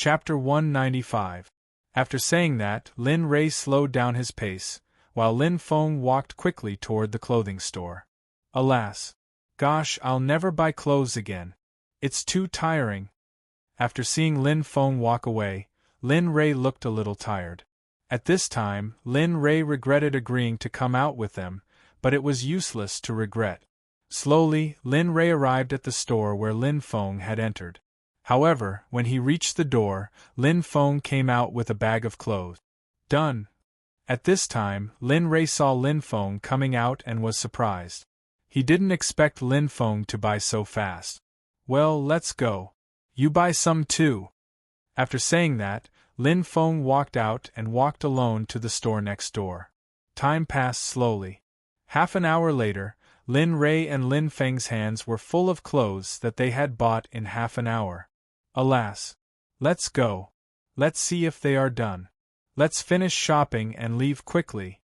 Chapter 195. After saying that, Lin Ray slowed down his pace, while Lin Feng walked quickly toward the clothing store. Alas! Gosh, I'll never buy clothes again. It's too tiring. After seeing Lin Feng walk away, Lin Ray looked a little tired. At this time, Lin Ray regretted agreeing to come out with them, but it was useless to regret. Slowly, Lin Ray arrived at the store where Lin Feng had entered. However, when he reached the door, Lin Feng came out with a bag of clothes. Done. At this time, Lin Ray saw Lin Feng coming out and was surprised. He didn't expect Lin Feng to buy so fast. Well, let's go. You buy some too. After saying that, Lin Feng walked out and walked alone to the store next door. Time passed slowly. Half an hour later, Lin Ray and Lin Feng's hands were full of clothes that they had bought in half an hour. Alas! Let's go. Let's see if they are done. Let's finish shopping and leave quickly.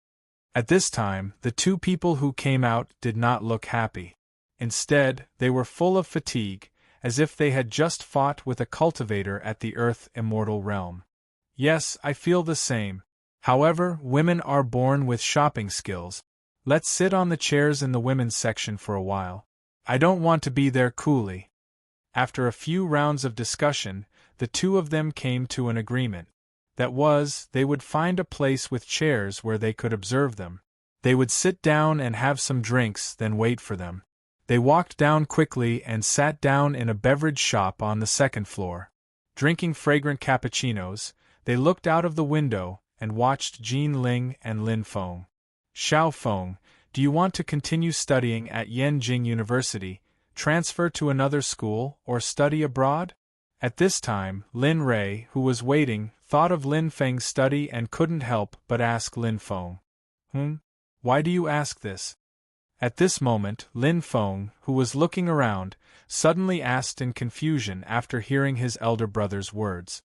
At this time, the two people who came out did not look happy. Instead, they were full of fatigue, as if they had just fought with a cultivator at the Earth Immortal realm. Yes, I feel the same. However, women are born with shopping skills. Let's sit on the chairs in the women's section for a while. I don't want to be their coolie. After a few rounds of discussion, the two of them came to an agreement. That was, they would find a place with chairs where they could observe them. They would sit down and have some drinks, then wait for them. They walked down quickly and sat down in a beverage shop on the second floor. Drinking fragrant cappuccinos, they looked out of the window and watched Jean Ling and Lin Feng. Xiao Feng, do you want to continue studying at Yanjing University, transfer to another school, or study abroad? At this time, Lin Ray, who was waiting, thought of Lin Feng's study and couldn't help but ask Lin Feng. Why do you ask this? At this moment, Lin Feng, who was looking around, suddenly asked in confusion after hearing his elder brother's words.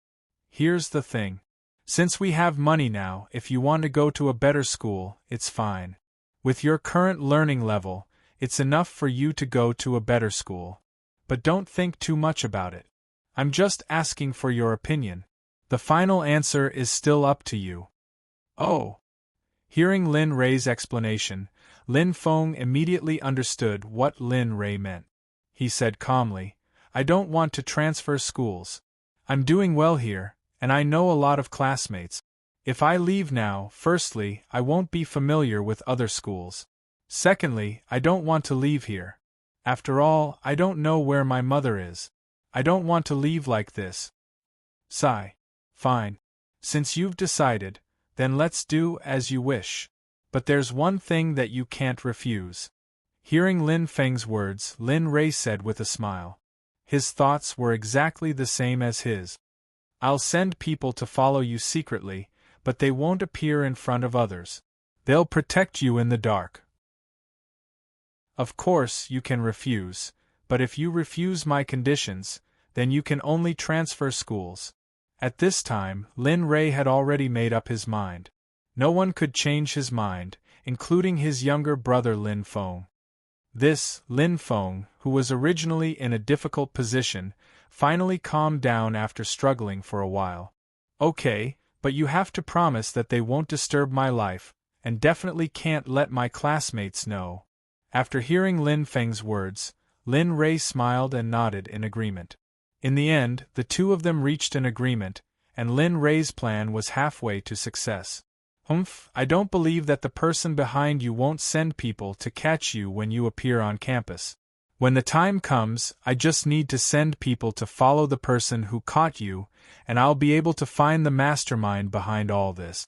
Here's the thing. Since we have money now, if you want to go to a better school, it's fine. With your current learning level, it's enough for you to go to a better school. But don't think too much about it. I'm just asking for your opinion. The final answer is still up to you. Oh! Hearing Lin Ray's explanation, Lin Feng immediately understood what Lin Ray meant. He said calmly, I don't want to transfer schools. I'm doing well here, and I know a lot of classmates. If I leave now, firstly, I won't be familiar with other schools. Secondly, I don't want to leave here. After all, I don't know where my mother is. I don't want to leave like this. Sigh. Fine. Since you've decided, then let's do as you wish. But there's one thing that you can't refuse. Hearing Lin Feng's words, Lin Ray said with a smile. His thoughts were exactly the same as his. I'll send people to follow you secretly, but they won't appear in front of others. They'll protect you in the dark. Of course, you can refuse, but if you refuse my conditions, then you can only transfer schools. At this time, Lin Ray had already made up his mind. No one could change his mind, including his younger brother Lin Feng. This, Lin Feng, who was originally in a difficult position, finally calmed down after struggling for a while. Okay, but you have to promise that they won't disturb my life, and definitely can't let my classmates know. After hearing Lin Feng's words, Lin Ray smiled and nodded in agreement. In the end, the two of them reached an agreement, and Lin Ray's plan was halfway to success. I don't believe that the person behind you won't send people to catch you when you appear on campus. When the time comes, I just need to send people to follow the person who caught you, and I'll be able to find the mastermind behind all this.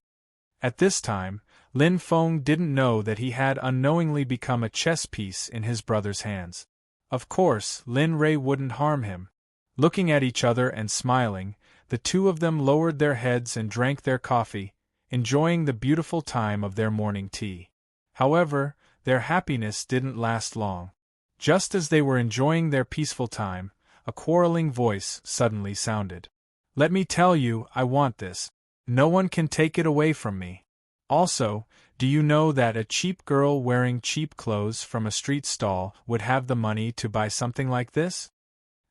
At this time, Lin Feng didn't know that he had unknowingly become a chess piece in his brother's hands. Of course, Lin Ray wouldn't harm him. Looking at each other and smiling, the two of them lowered their heads and drank their coffee, enjoying the beautiful time of their morning tea. However, their happiness didn't last long. Just as they were enjoying their peaceful time, a quarreling voice suddenly sounded. Let me tell you, I want this. No one can take it away from me. Also, do you know that a cheap girl wearing cheap clothes from a street stall would have the money to buy something like this?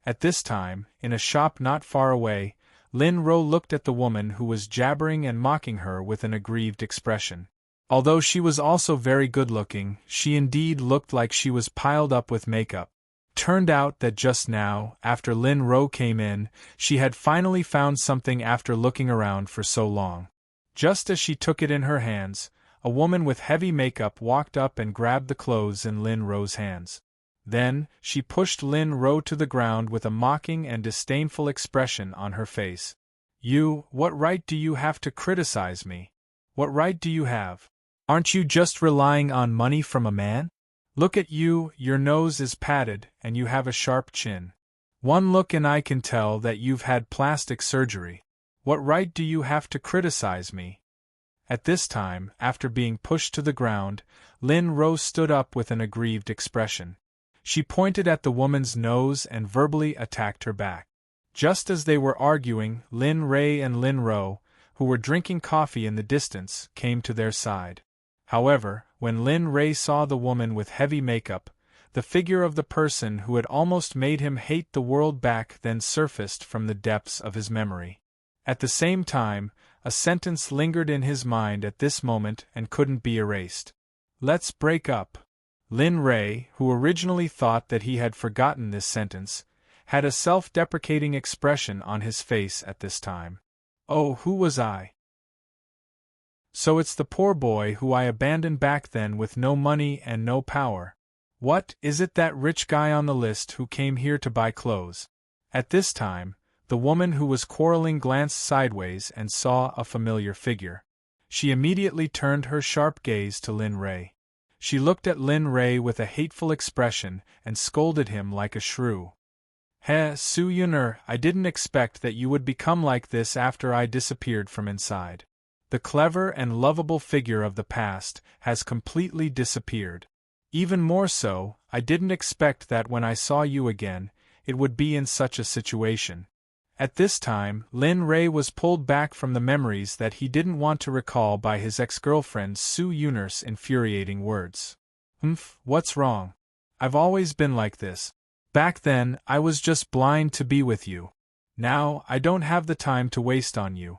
At this time, in a shop not far away, Lin Ro looked at the woman who was jabbering and mocking her with an aggrieved expression. Although she was also very good-looking, she indeed looked like she was piled up with makeup. Turned out that just now, after Lin Ro came in, she had finally found something after looking around for so long. Just as she took it in her hands, a woman with heavy makeup walked up and grabbed the clothes in Lin Ro's hands. Then, she pushed Lin Ro to the ground with a mocking and disdainful expression on her face. What right do you have to criticize me? What right do you have? Aren't you just relying on money from a man? Look at you, your nose is padded, and you have a sharp chin. One look and I can tell that you've had plastic surgery. What right do you have to criticize me? At this time, after being pushed to the ground, Lin Ro stood up with an aggrieved expression. She pointed at the woman's nose and verbally attacked her back. Just as they were arguing, Lin Ray and Lin Ro, who were drinking coffee in the distance, came to their side. However, when Lin Ray saw the woman with heavy makeup, the figure of the person who had almost made him hate the world back then surfaced from the depths of his memory. At the same time, a sentence lingered in his mind at this moment and couldn't be erased. Let's break up. Lin Ray, who originally thought that he had forgotten this sentence, had a self-deprecating expression on his face at this time. Oh, who was I? So it's the poor boy who I abandoned back then with no money and no power. What, is it that rich guy on the list who came here to buy clothes? At this time, the woman who was quarreling glanced sideways and saw a familiar figure. She immediately turned her sharp gaze to Lin Ray. She looked at Lin Ray with a hateful expression and scolded him like a shrew. Su Yuner, I didn't expect that you would become like this after I disappeared from inside. The clever and lovable figure of the past has completely disappeared. Even more so, I didn't expect that when I saw you again, it would be in such a situation. At this time, Lin Ray was pulled back from the memories that he didn't want to recall by his ex-girlfriend Su Yuner's infuriating words. What's wrong? I've always been like this. Back then, I was just blind to be with you. Now, I don't have the time to waste on you.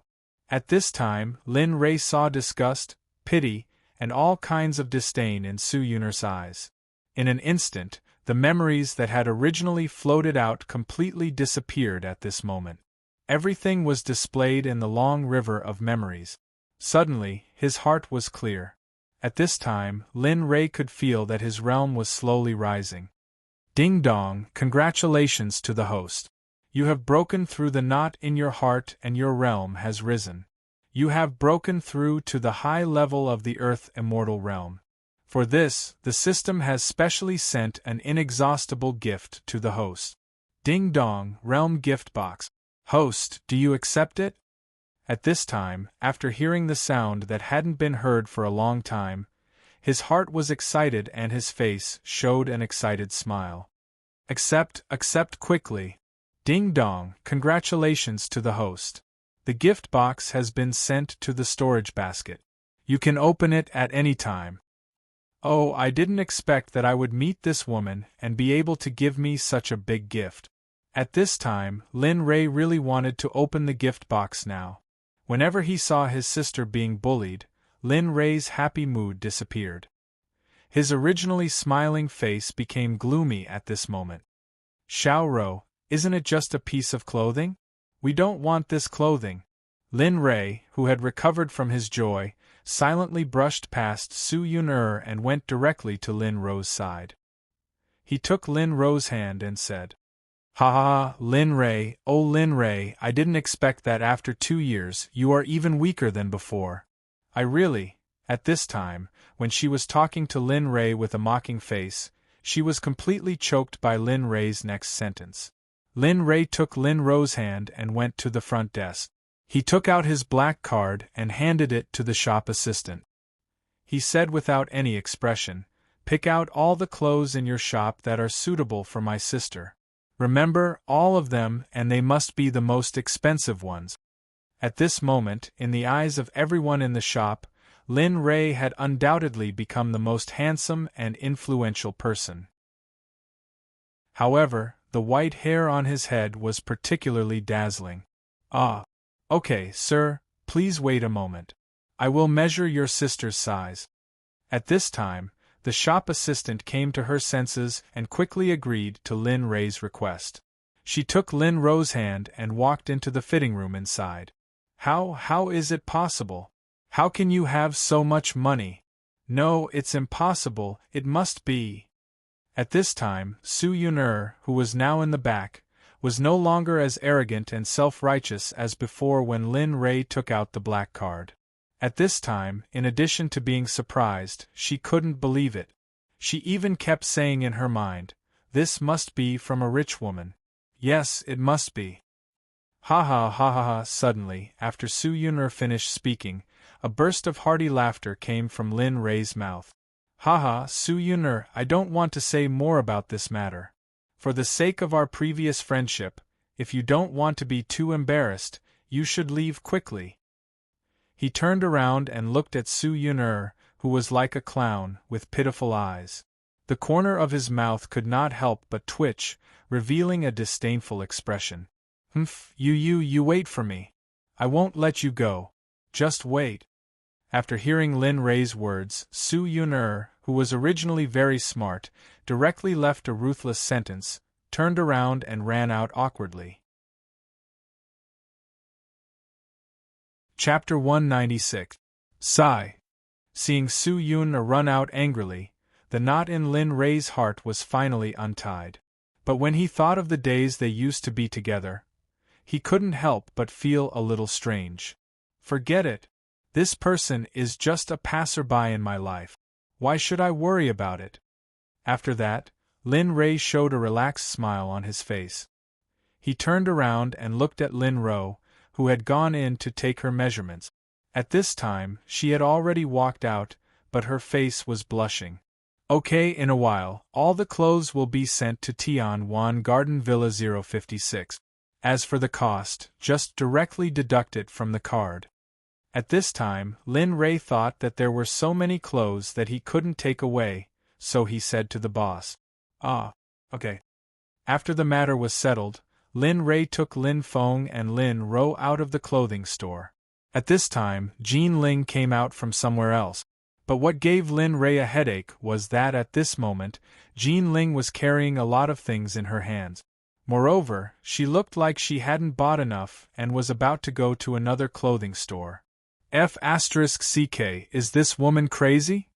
At this time, Lin Ray saw disgust, pity, and all kinds of disdain in Su Yuner's eyes. In an instant, the memories that had originally floated out completely disappeared at this moment. Everything was displayed in the long river of memories. Suddenly, his heart was clear. At this time, Lin Ray could feel that his realm was slowly rising. Ding dong, congratulations to the host. You have broken through the knot in your heart and your realm has risen. You have broken through to the high level of the Earth Immortal Realm. For this, the system has specially sent an inexhaustible gift to the host. Ding dong, Realm Gift Box. Host, do you accept it? At this time, after hearing the sound that hadn't been heard for a long time, his heart was excited and his face showed an excited smile. Accept quickly. Ding dong, congratulations to the host. The gift box has been sent to the storage basket. You can open it at any time. Oh, I didn't expect that I would meet this woman and be able to give me such a big gift. At this time, Lin Ray really wanted to open the gift box now. Whenever he saw his sister being bullied, Lin Ray's happy mood disappeared. His originally smiling face became gloomy at this moment. Xiao Ro, isn't it just a piece of clothing? We don't want this clothing. Lin Ray, who had recovered from his joy, silently brushed past Su Yuner and went directly to Lin Ro's side. He took Lin Ro's hand and said, Ha ha, Lin Ray, oh Lin Ray, I didn't expect that after 2 years you are even weaker than before. I really, at this time, when she was talking to Lin Ray with a mocking face, she was completely choked by Lin Ray's next sentence. Lin Ray took Lin Ro's hand and went to the front desk. He took out his black card and handed it to the shop assistant. He said without any expression, Pick out all the clothes in your shop that are suitable for my sister. Remember, all of them, and they must be the most expensive ones. At this moment, in the eyes of everyone in the shop, Lin Ray had undoubtedly become the most handsome and influential person. However, the white hair on his head was particularly dazzling. Ah, Okay, sir, please wait a moment. I will measure your sister's size. At this time, the shop assistant came to her senses and quickly agreed to Lin Ray's request. She took Lin Ro's hand and walked into the fitting room inside. How is it possible? How can you have so much money? No, it's impossible, it must be. At this time, Su Yun'er, who was now in the back, was no longer as arrogant and self-righteous as before when Lin Ray took out the black card. At this time, in addition to being surprised, she couldn't believe it. She even kept saying in her mind, "This must be from a rich woman. Yes, it must be." Ha ha ha ha ha! Suddenly, after Su Yun'er finished speaking, a burst of hearty laughter came from Lin Ray's mouth. Ha ha, Su Yun'er, I don't want to say more about this matter. For the sake of our previous friendship, if you don't want to be too embarrassed, you should leave quickly. He turned around and looked at Su Yun'er, who was like a clown, with pitiful eyes. The corner of his mouth could not help but twitch, revealing a disdainful expression. You wait for me. I won't let you go. Just wait. After hearing Lin Ray's words, Su Yun'er, who was originally very smart, directly left a ruthless sentence, turned around and ran out awkwardly. Chapter 196. Sigh. Seeing Su Yun'er run out angrily, the knot in Lin Ray's heart was finally untied. But when he thought of the days they used to be together, he couldn't help but feel a little strange. Forget it. This person is just a passerby in my life. Why should I worry about it? After that, Lin Ray showed a relaxed smile on his face. He turned around and looked at Lin Ro, who had gone in to take her measurements. At this time, she had already walked out, but her face was blushing. Okay, in a while, all the clothes will be sent to Tianwan Garden Villa 056. As for the cost, just directly deduct it from the card. At this time, Lin Ray thought that there were so many clothes that he couldn't take away, so he said to the boss, okay. After the matter was settled, Lin Ray took Lin Feng and Lin Ro out of the clothing store. At this time, Jean Ling came out from somewhere else. But what gave Lin Ray a headache was that at this moment, Jean Ling was carrying a lot of things in her hands. Moreover, she looked like she hadn't bought enough and was about to go to another clothing store. F***ck, is this woman crazy?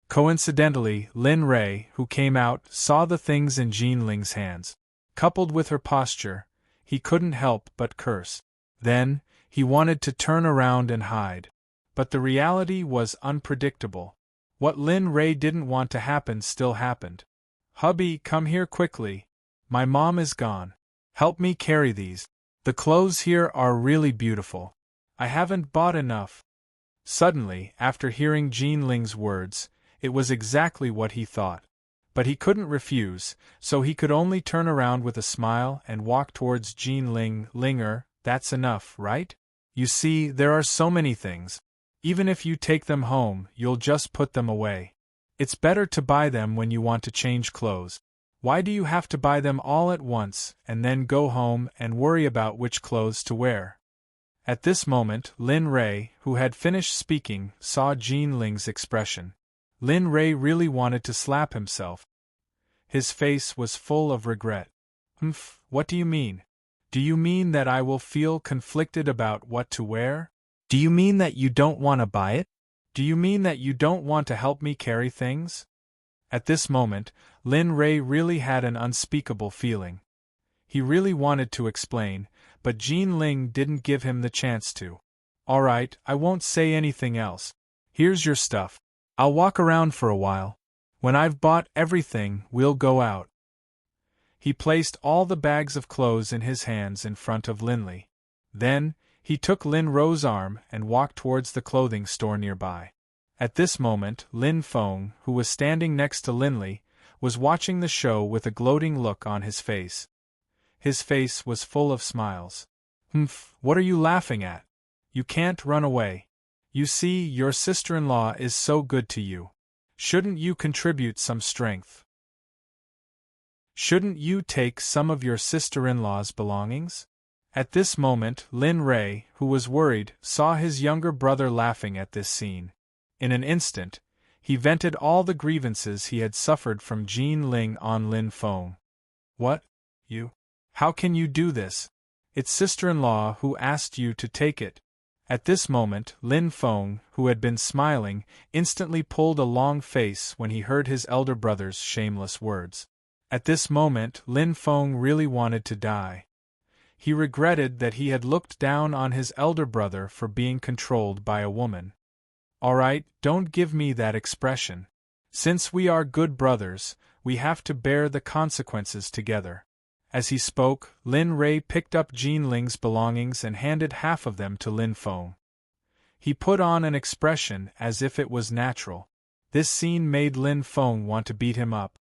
Coincidentally, Lin Ray, who came out, saw the things in Jean Ling's hands. Coupled with her posture, he couldn't help but curse. Then, he wanted to turn around and hide. But the reality was unpredictable. What Lin Ray didn't want to happen still happened. Hubby, come here quickly. My mom is gone. Help me carry these. The clothes here are really beautiful. I haven't bought enough. Suddenly, after hearing Jean Ling's words, it was exactly what he thought. But he couldn't refuse, so he could only turn around with a smile and walk towards Jean Ling. Linger, that's enough, right? You see, there are so many things. Even if you take them home, you'll just put them away. It's better to buy them when you want to change clothes. Why do you have to buy them all at once, and then go home and worry about which clothes to wear? At this moment, Lin Ray, who had finished speaking, saw Jean Ling's expression. Lin Ray really wanted to slap himself. His face was full of regret. What do you mean? Do you mean that I will feel conflicted about what to wear? Do you mean that you don't want to buy it? Do you mean that you don't want to help me carry things? At this moment, Lin Ray really had an unspeakable feeling. He really wanted to explain, but Jean Ling didn't give him the chance to. All right, I won't say anything else. Here's your stuff. I'll walk around for a while. When I've bought everything, we'll go out. He placed all the bags of clothes in his hands in front of Linley. Then, he took Lin Ro's arm and walked towards the clothing store nearby. At this moment, Lin Feng, who was standing next to Linley, was watching the show with a gloating look on his face. His face was full of smiles. What are you laughing at? You can't run away. You see, your sister-in-law is so good to you. Shouldn't you contribute some strength? Shouldn't you take some of your sister-in-law's belongings? At this moment, Lin Rei, who was worried, saw his younger brother laughing at this scene. In an instant, he vented all the grievances he had suffered from Jin Ling on Lin Feng. What? You? How can you do this? It's sister-in-law who asked you to take it. At this moment, Lin Feng, who had been smiling, instantly pulled a long face when he heard his elder brother's shameless words. At this moment, Lin Feng really wanted to die. He regretted that he had looked down on his elder brother for being controlled by a woman. All right, don't give me that expression. Since we are good brothers, we have to bear the consequences together. As he spoke, Lin Rei picked up Jin Ling's belongings and handed half of them to Lin Feng. He put on an expression as if it was natural. This scene made Lin Feng want to beat him up.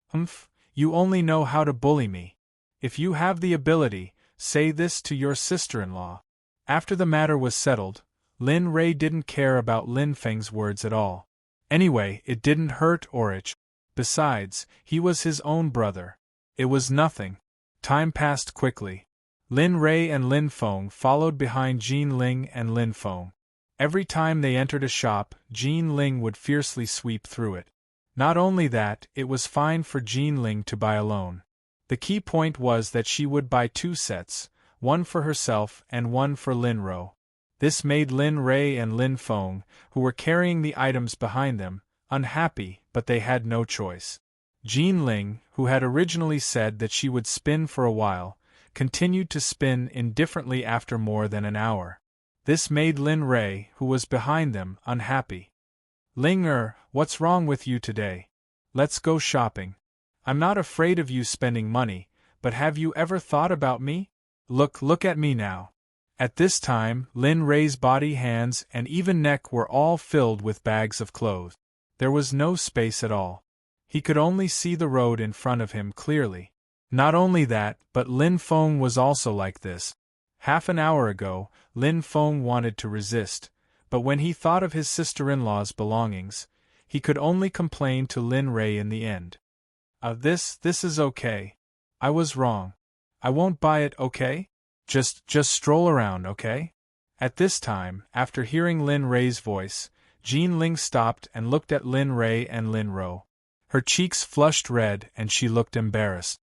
Humph, you only know how to bully me. If you have the ability, say this to your sister-in-law. After the matter was settled, Lin Rei didn't care about Lin Feng's words at all. Anyway, it didn't hurt or itch. Besides, he was his own brother. It was nothing. Time passed quickly. Lin Rei and Lin Feng followed behind Jin Ling and Lin Feng. Every time they entered a shop, Jin Ling would fiercely sweep through it. Not only that, it was fine for Jin Ling to buy alone. The key point was that she would buy 2 sets, one for herself and one for Lin Ro. This made Lin Rei and Lin Feng, who were carrying the items behind them, unhappy, but they had no choice. Jin Ling, who had originally said that she would spin for a while, continued to spin indifferently after more than an hour. This made Lin Rei, who was behind them, unhappy. Ling what's wrong with you today? Let's go shopping. I'm not afraid of you spending money, but have you ever thought about me? Look at me now. At this time, Lin Rei's body, hands, and even neck were all filled with bags of clothes. There was no space at all. He could only see the road in front of him clearly. Not only that, but Lin Feng was also like this. Half an hour ago, Lin Feng wanted to resist, but when he thought of his sister-in-law's belongings, he could only complain to Lin Rei in the end. This is okay. I was wrong. I won't buy it, okay? Just stroll around, okay? At this time, after hearing Lin Rei's voice, Jin Ling stopped and looked at Lin Rei and Lin Ro. Her cheeks flushed red and she looked embarrassed.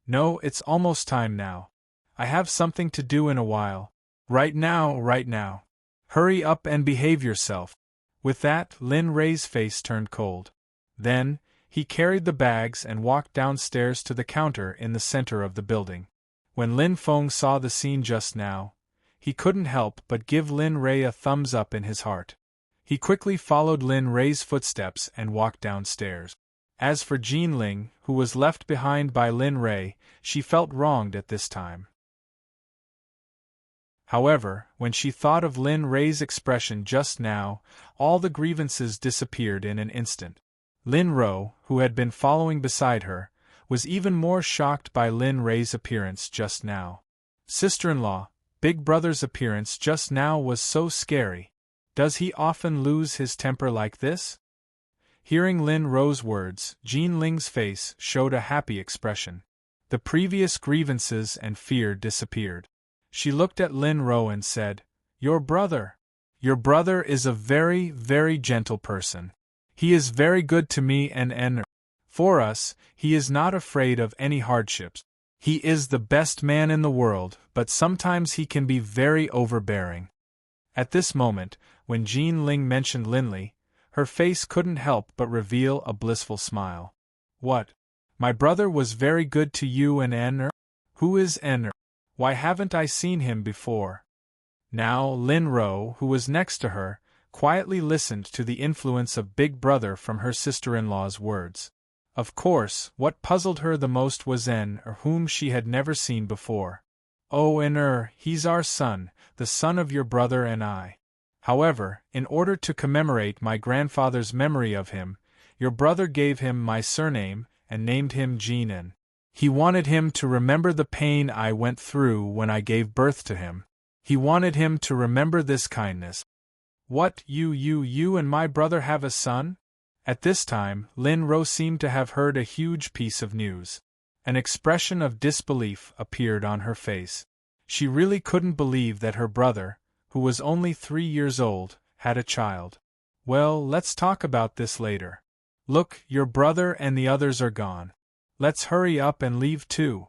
No, it's almost time now. I have something to do in a while. Right now. Hurry up and behave yourself. With that, Lin Rei's face turned cold. Then, he carried the bags and walked downstairs to the counter in the center of the building. When Lin Feng saw the scene just now, he couldn't help but give Lin Rei a thumbs up in his heart. He quickly followed Lin Rei's footsteps and walked downstairs. As for Jin Ling, who was left behind by Lin Rei, she felt wronged at this time. However, when she thought of Lin Rei's expression just now, all the grievances disappeared in an instant. Lin Ro, who had been following beside her, was even more shocked by Lin Rei's appearance just now. Sister-in-law, Big Brother's appearance just now was so scary. Does he often lose his temper like this? Hearing Lin Ro's words, Jin Ling's face showed a happy expression. The previous grievances and fear disappeared. She looked at Lin Ro and said, Your brother is a very, very gentle person. He is very good to me and for us, he is not afraid of any hardships. He is the best man in the world, but sometimes he can be very overbearing. At this moment, when Jin Ling mentioned Linley, her face couldn't help but reveal a blissful smile. What? My brother was very good to you and Who is Why haven't I seen him before? Now Lin Ro, who was next to her, quietly listened to the influence of Big Brother from her sister-in-law's words. Of course, what puzzled her the most was whom she had never seen before. Oh, he's our son, the son of your brother and I. However, in order to commemorate my grandfather's memory of him, your brother gave him my surname and named him Jin. He wanted him to remember the pain I went through when I gave birth to him. He wanted him to remember this kindness. What, you and my brother have a son? At this time, Lin Ro seemed to have heard a huge piece of news. An expression of disbelief appeared on her face. She really couldn't believe that her brother, who was only 3 years old, had a child. Well, let's talk about this later. Look, your brother and the others are gone. Let's hurry up and leave too.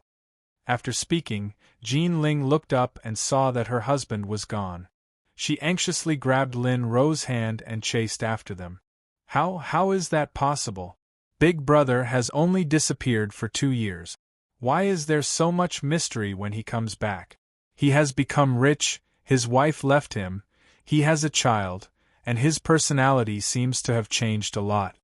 After speaking, Jean Ling looked up and saw that her husband was gone. She anxiously grabbed Lin Ro's hand and chased after them. How is that possible? Big Brother has only disappeared for 2 years. Why is there so much mystery when he comes back? He has become rich, his wife left him, he has a child, and his personality seems to have changed a lot.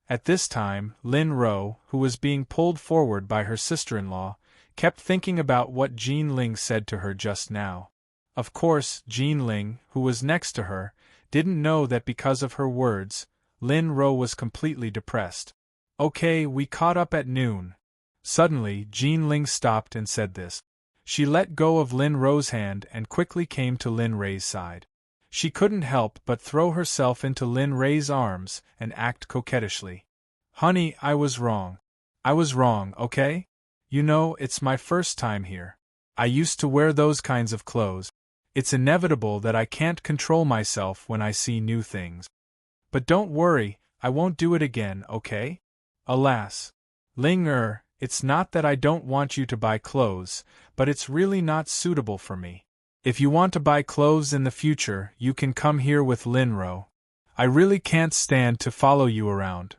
At this time, Lin Ro, who was being pulled forward by her sister-in-law, kept thinking about what Jean Ling said to her just now. Of course, Jean Ling, who was next to her, didn't know that because of her words, Lin Ro was completely depressed. Okay, we caught up at noon. Suddenly, Jean Ling stopped and said this. She let go of Lin Ro's hand and quickly came to Lin Ray's side. She couldn't help but throw herself into Lin Ray's arms and act coquettishly. Honey, I was wrong. I was wrong, okay? You know, it's my first time here. I used to wear those kinds of clothes. It's inevitable that I can't control myself when I see new things. But don't worry, I won't do it again, okay? Alas. Ling it's not that I don't want you to buy clothes, but it's really not suitable for me. If you want to buy clothes in the future, you can come here with Lin Ro. I really can't stand to follow you around.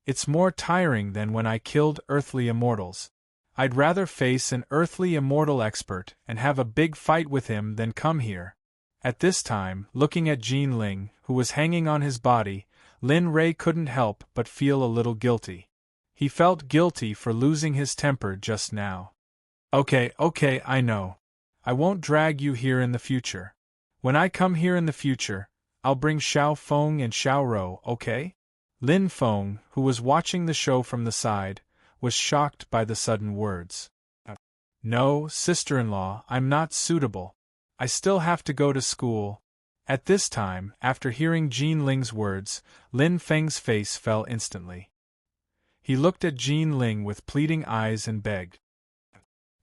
It's more tiring than when I killed earthly immortals. I'd rather face an earthly immortal expert and have a big fight with him than come here. At this time, looking at Jean Ling, who was hanging on his body, Lin Ray couldn't help but feel a little guilty. He felt guilty for losing his temper just now. Okay, I know. I won't drag you here in the future. When I come here in the future, I'll bring Xiao Feng and Xiao Ro, okay? Lin Feng, who was watching the show from the side, was shocked by the sudden words. No, sister-in-law, I'm not suitable. I still have to go to school. At this time, after hearing Jean Ling's words, Lin Feng's face fell instantly. He looked at Jean Ling with pleading eyes and begged.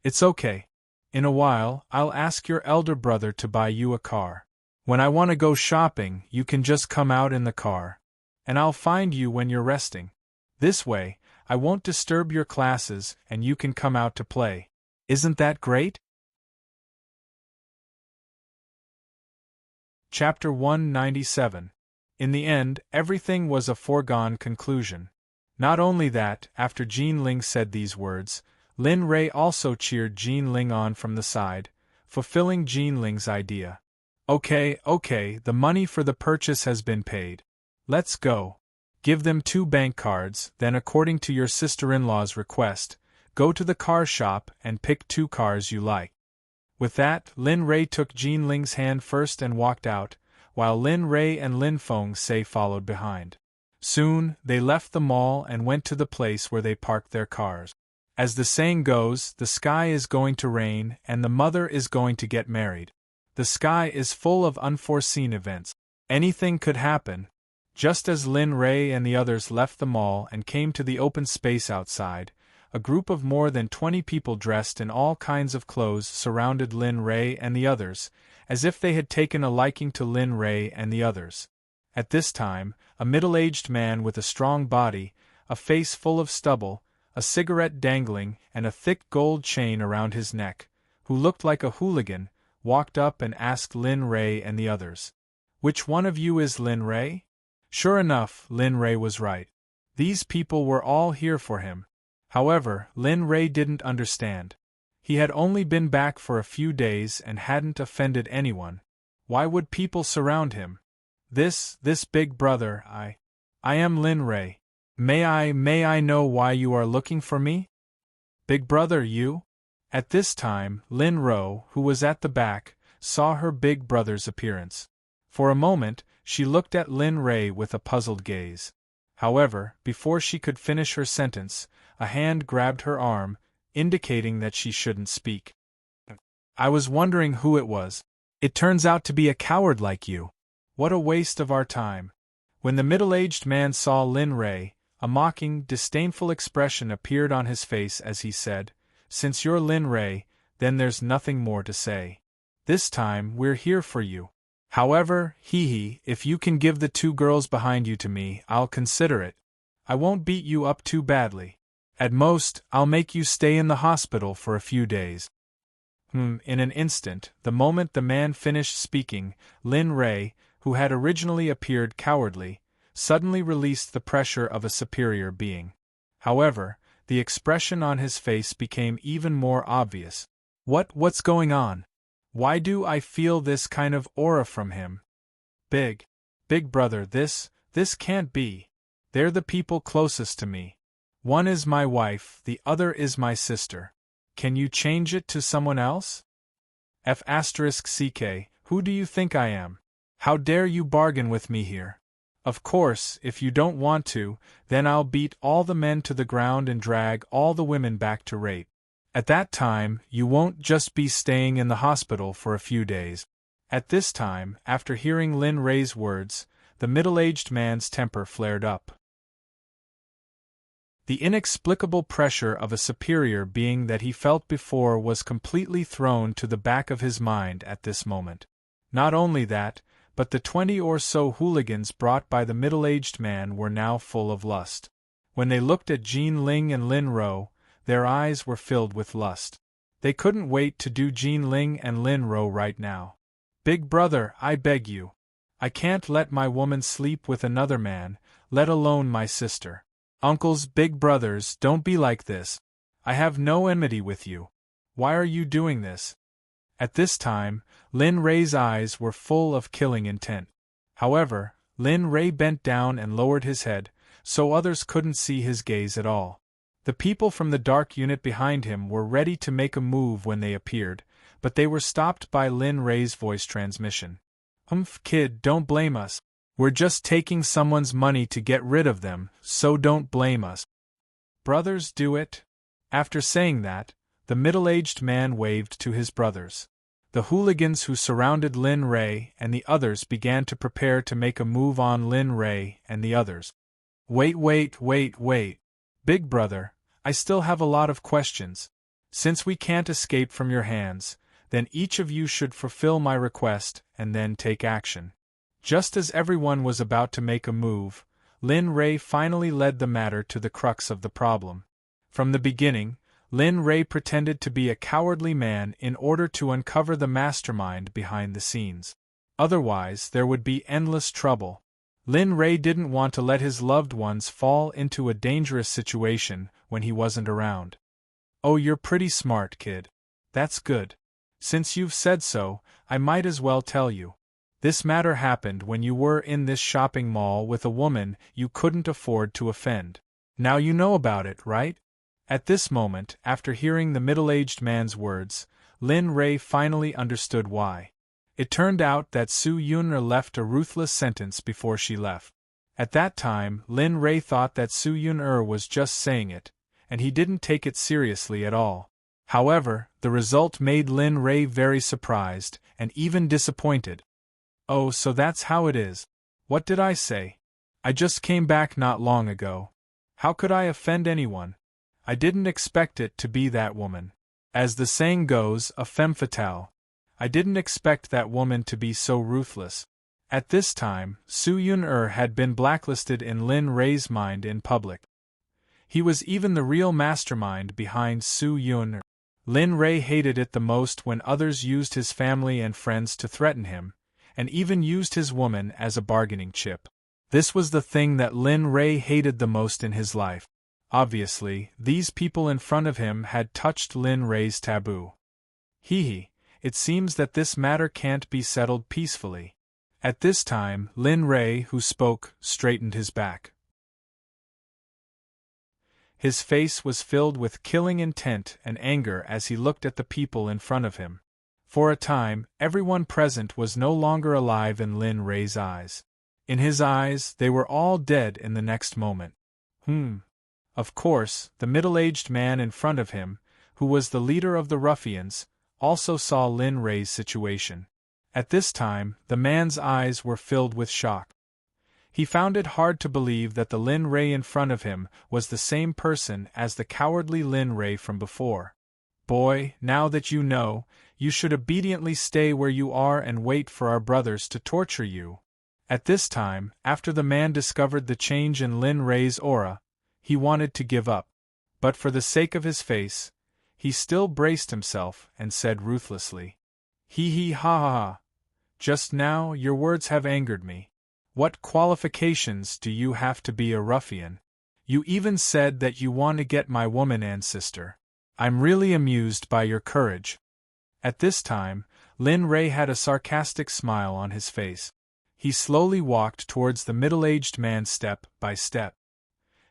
It's okay. In a while, I'll ask your elder brother to buy you a car. When I want to go shopping, you can just come out in the car. And I'll find you when you're resting. This way, I won't disturb your classes and you can come out to play. Isn't that great? Chapter 197. In the end, everything was a foregone conclusion. Not only that, after Jean Ling said these words, Lin Ray also cheered Jean Ling on from the side, fulfilling Jean Ling's idea. Okay, the money for the purchase has been paid. Let's go. Give them 2 bank cards, then according to your sister-in-law's request, go to the car shop and pick 2 cars you like. With that, Lin Ray took Jean Ling's hand first and walked out, while Lin Ray and Lin Feng followed behind. Soon, they left the mall and went to the place where they parked their cars. As the saying goes, the sky is going to rain and the mother is going to get married. The sky is full of unforeseen events. Anything could happen. Just as Lin Ray and the others left the mall and came to the open space outside, a group of more than 20 people dressed in all kinds of clothes surrounded Lin Ray and the others, as if they had taken a liking to Lin Ray and the others. At this time, a middle-aged man with a strong body, a face full of stubble, a cigarette dangling, and a thick gold chain around his neck, who looked like a hooligan, walked up and asked Lin Ray and the others, "Which one of you is Lin Ray?" Sure enough, Lin Ray was right. These people were all here for him. However, Lin Ray didn't understand. He had only been back for a few days and hadn't offended anyone. Why would people surround him? This big brother, I am Lin Ray. May I know why you are looking for me? Big brother, you? At this time, Lin Ro, who was at the back, saw her big brother's appearance. For a moment, she looked at Lin Ray with a puzzled gaze. However, before she could finish her sentence, a hand grabbed her arm, indicating that she shouldn't speak. I was wondering who it was. It turns out to be a coward like you. What a waste of our time. When the middle-aged man saw Lin Ray, a mocking, disdainful expression appeared on his face as he said, "Since you're Lin Ray, then there's nothing more to say. This time, we're here for you. However, if you can give the 2 girls behind you to me, I'll consider it. I won't beat you up too badly. At most, I'll make you stay in the hospital for a few days. In an instant, the moment the man finished speaking, Lin Ray, who had originally appeared cowardly, suddenly released the pressure of a superior being. However, the expression on his face became even more obvious. What's going on? Why do I feel this kind of aura from him? Big brother, this can't be. They're the people closest to me. One is my wife, the other is my sister. Can you change it to someone else? F***ck, who do you think I am? How dare you bargain with me here? Of course, if you don't want to, then I'll beat all the men to the ground and drag all the women back to rape. At that time, you won't just be staying in the hospital for a few days. At this time, after hearing Lin Ray's words, the middle-aged man's temper flared up. The inexplicable pressure of a superior being that he felt before was completely thrown to the back of his mind at this moment. Not only that, but the 20 or so hooligans brought by the middle-aged man were now full of lust. When they looked at Jean Ling and Lin Ro, their eyes were filled with lust. They couldn't wait to do Jean Ling and Lin Ro right now. Big brother, I beg you. I can't let my woman sleep with another man, let alone my sister. Uncles, big brothers, don't be like this. I have no enmity with you. Why are you doing this? At this time, Lin Ray's eyes were full of killing intent. However, Lin Ray bent down and lowered his head, so others couldn't see his gaze at all. The people from the dark unit behind him were ready to make a move when they appeared, but they were stopped by Lin Ray's voice transmission. Kid, don't blame us. We're just taking someone's money to get rid of them, so don't blame us. Brothers, do it. After saying that, the middle-aged man waved to his brothers. The hooligans who surrounded Lin Ray and the others began to prepare to make a move on Lin Ray and the others. Wait. Big brother, I still have a lot of questions. Since we can't escape from your hands, then each of you should fulfill my request and then take action. Just as everyone was about to make a move, Lin Ray finally led the matter to the crux of the problem. From the beginning, Lin Ray pretended to be a cowardly man in order to uncover the mastermind behind the scenes. Otherwise, there would be endless trouble. Lin Ray didn't want to let his loved ones fall into a dangerous situation when he wasn't around. Oh, you're pretty smart, kid. That's good. Since you've said so, I might as well tell you. This matter happened when you were in this shopping mall with a woman you couldn't afford to offend. Now you know about it, right? At this moment, after hearing the middle-aged man's words, Lin Ray finally understood why. It turned out that Su Yun'er left a ruthless sentence before she left. At that time, Lin Ray thought that Su Yun'er was just saying it, and he didn't take it seriously at all. However, the result made Lin Ray very surprised, and even disappointed. Oh, so that's how it is. What did I say? I just came back not long ago. How could I offend anyone? I didn't expect it to be that woman. As the saying goes, a femme fatale. I didn't expect that woman to be so ruthless. At this time, Su Yun'er had been blacklisted in Lin Ray's mind in public. He was even the real mastermind behind Su Yun'er. Lin Ray hated it the most when others used his family and friends to threaten him, and even used his woman as a bargaining chip. This was the thing that Lin Ray hated the most in his life. Obviously, these people in front of him had touched Lin Ray's taboo. It seems that this matter can't be settled peacefully. At this time, Lin Ray, who spoke, straightened his back. His face was filled with killing intent and anger as he looked at the people in front of him. For a time, everyone present was no longer alive in Lin Ray's eyes. In his eyes, they were all dead in the next moment. Of course, the middle-aged man in front of him, who was the leader of the ruffians, also saw Lin Ray's situation. At this time, the man's eyes were filled with shock. He found it hard to believe that the Lin Ray in front of him was the same person as the cowardly Lin Ray from before. Boy, now that you know, you should obediently stay where you are and wait for our brothers to torture you." At this time, after the man discovered the change in Lin Ray's aura, he wanted to give up. But for the sake of his face, he still braced himself and said ruthlessly, "Hee hee ha ha ha. Just now your words have angered me. What qualifications do you have to be a ruffian? You even said that you want to get my woman and sister. I'm really amused by your courage." At this time, Lin Ray had a sarcastic smile on his face. He slowly walked towards the middle-aged man step by step.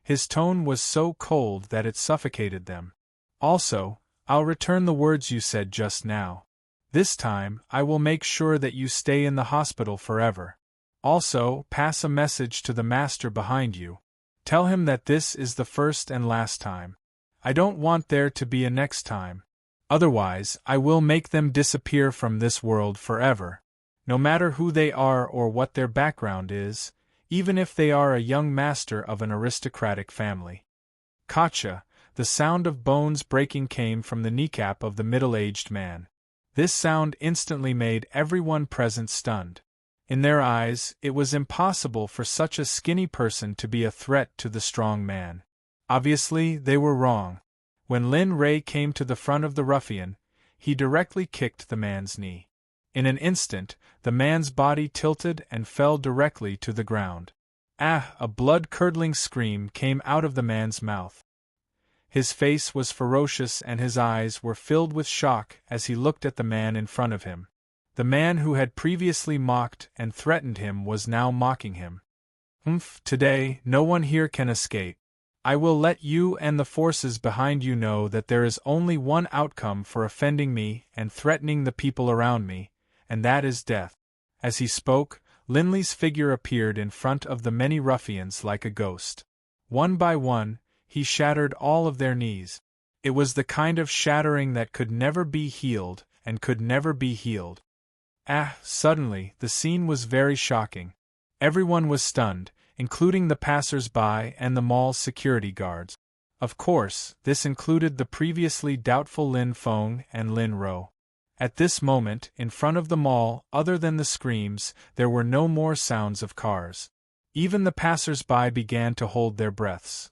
His tone was so cold that it suffocated them. "Also, I'll return the words you said just now. This time, I will make sure that you stay in the hospital forever. Also, pass a message to the master behind you. Tell him that this is the first and last time. I don't want there to be a next time. Otherwise, I will make them disappear from this world forever. No matter who they are or what their background is, even if they are a young master of an aristocratic family." Gotcha! The sound of bones breaking came from the kneecap of the middle-aged man. This sound instantly made everyone present stunned. In their eyes, it was impossible for such a skinny person to be a threat to the strong man. Obviously, they were wrong. When Lin Ray came to the front of the ruffian, he directly kicked the man's knee. In an instant, the man's body tilted and fell directly to the ground. Ah! A blood-curdling scream came out of the man's mouth. His face was ferocious and his eyes were filled with shock as he looked at the man in front of him. The man who had previously mocked and threatened him was now mocking him. Today, no one here can escape. I will let you and the forces behind you know that there is only one outcome for offending me and threatening the people around me, and that is death." As he spoke, Linley's figure appeared in front of the many ruffians like a ghost. One by one, he shattered all of their knees. It was the kind of shattering that could never be healed and could never be healed. Suddenly, the scene was very shocking. Everyone was stunned, including the passers-by and the mall's security guards. Of course, this included the previously doubtful Lin Feng and Lin Ro. At this moment, in front of the mall, other than the screams, there were no more sounds of cars. Even the passers-by began to hold their breaths.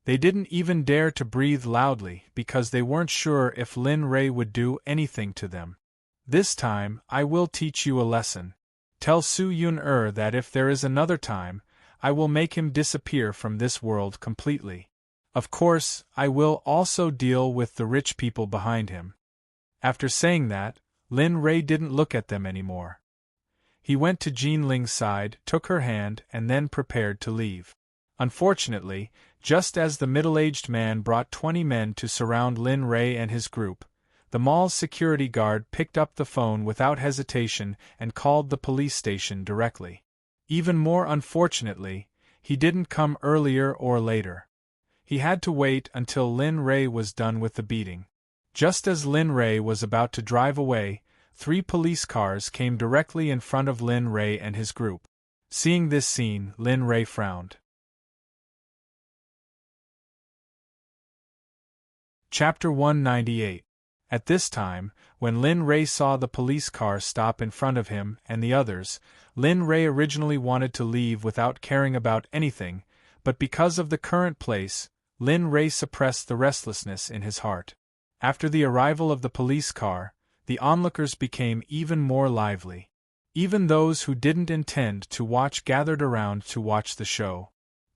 They didn't even dare to breathe loudly because they weren't sure if Lin Ray would do anything to them. "This time, I will teach you a lesson. Tell Su Yun that if there is another time, I will make him disappear from this world completely. Of course, I will also deal with the rich people behind him." After saying that, Lin Ray didn't look at them anymore. He went to Jean Ling's side, took her hand, and then prepared to leave. Unfortunately, just as the middle-aged man brought 20 men to surround Lin Ray and his group, the mall's security guard picked up the phone without hesitation and called the police station directly. Even more unfortunately, he didn't come earlier or later. He had to wait until Lin Ray was done with the beating. Just as Lin Ray was about to drive away, 3 police cars came directly in front of Lin Ray and his group. Seeing this scene, Lin Ray frowned. Chapter 198. At this time, when Lin Ray saw the police car stop in front of him and the others, Lin Ray originally wanted to leave without caring about anything, but because of the current place, Lin Ray suppressed the restlessness in his heart. After the arrival of the police car, the onlookers became even more lively. Even those who didn't intend to watch gathered around to watch the show.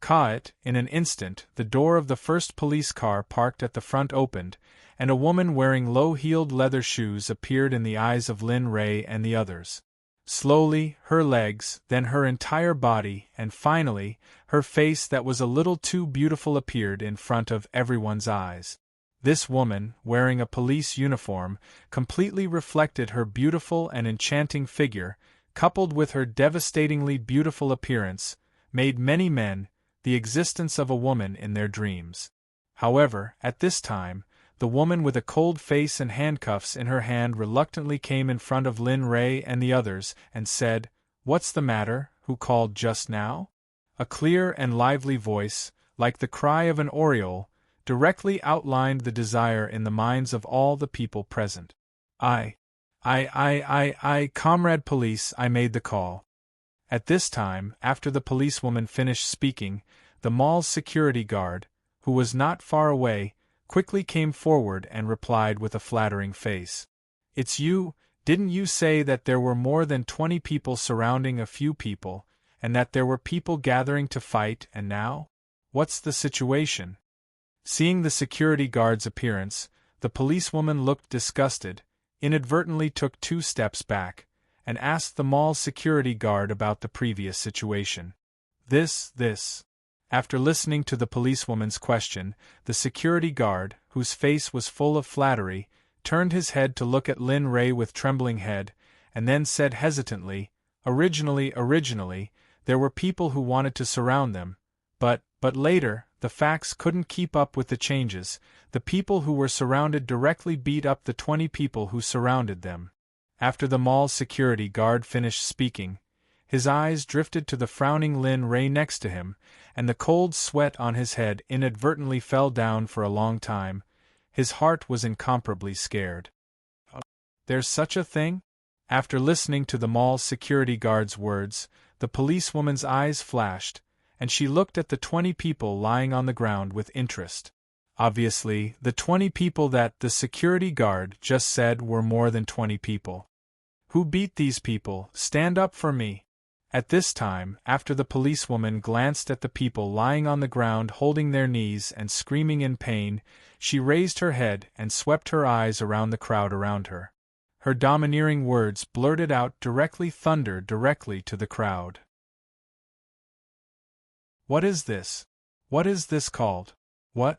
In an instant, the door of the first police car parked at the front opened, and a woman wearing low-heeled leather shoes appeared in the eyes of Lin Ray and the others. Slowly, her legs, then her entire body, and finally, her face that was a little too beautiful appeared in front of everyone's eyes. This woman, wearing a police uniform, completely reflected her beautiful and enchanting figure, coupled with her devastatingly beautiful appearance, made many men the existence of a woman in their dreams. However, at this time, the woman with a cold face and handcuffs in her hand reluctantly came in front of Lin Ray and the others and said, "What's the matter? Who called just now?" A clear and lively voice, like the cry of an oriole, directly outlined the desire in the minds of all the people present. Comrade police, I made the call. At this time, after the policewoman finished speaking, the mall's security guard, who was not far away, quickly came forward and replied with a flattering face. It's you. Didn't you say that there were more than 20 people surrounding a few people, and that there were people gathering to fight, and now? What's the situation? Seeing the security guard's appearance, the policewoman looked disgusted, inadvertently took 2 steps back, and asked the mall's security guard about the previous situation. After listening to the policewoman's question, the security guard, whose face was full of flattery, turned his head to look at Lin Ray with trembling head, and then said hesitantly, Originally, there were people who wanted to surround them, but later, the facts couldn't keep up with the changes. The people who were surrounded directly beat up the 20 people who surrounded them. After the mall's security guard finished speaking, his eyes drifted to the frowning Lin Ray next to him, and the cold sweat on his head inadvertently fell down for a long time. His heart was incomparably scared. There's such a thing? After listening to the mall's security guard's words, the policewoman's eyes flashed, and she looked at the 20 people lying on the ground with interest. Obviously, the 20 people that the security guard just said were more than 20 people. Who beat these people? Stand up for me. At this time, after the policewoman glanced at the people lying on the ground holding their knees and screaming in pain, she raised her head and swept her eyes around the crowd around her. Her domineering words blurted out thundered directly to the crowd. What is this? What is this called? What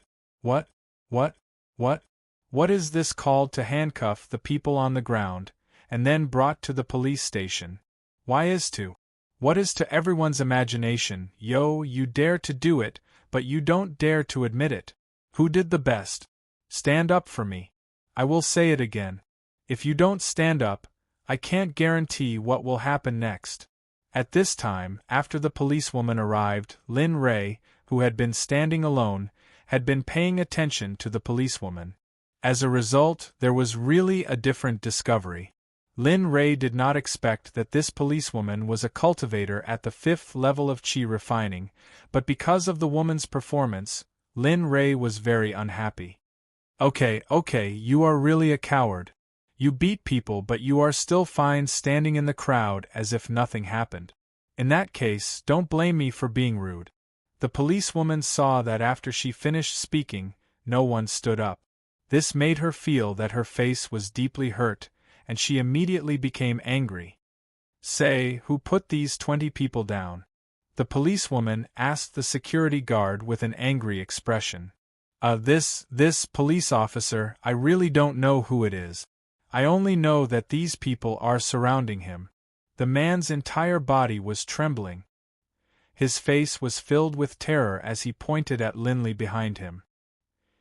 is this called to handcuff the people on the ground, and then brought to the police station? What is to everyone's imagination? You dare to do it, but you don't dare to admit it. Who did the best? Stand up for me. I will say it again. If you don't stand up, I can't guarantee what will happen next. At this time, after the policewoman arrived, Lin Ray, who had been standing alone, had been paying attention to the policewoman. As a result, there was really a different discovery. Lin Ray did not expect that this policewoman was a cultivator at the 5th level of chi refining, but because of the woman's performance, Lin Ray was very unhappy. Okay, you are really a coward. You beat people, but you are still fine standing in the crowd as if nothing happened. In that case, don't blame me for being rude. The policewoman saw that after she finished speaking, no one stood up. This made her feel that her face was deeply hurt, and she immediately became angry. Say, who put these 20 people down? The policewoman asked the security guard with an angry expression. This police officer, I really don't know who it is. I only know that these people are surrounding him. The man's entire body was trembling. His face was filled with terror as he pointed at Linley behind him.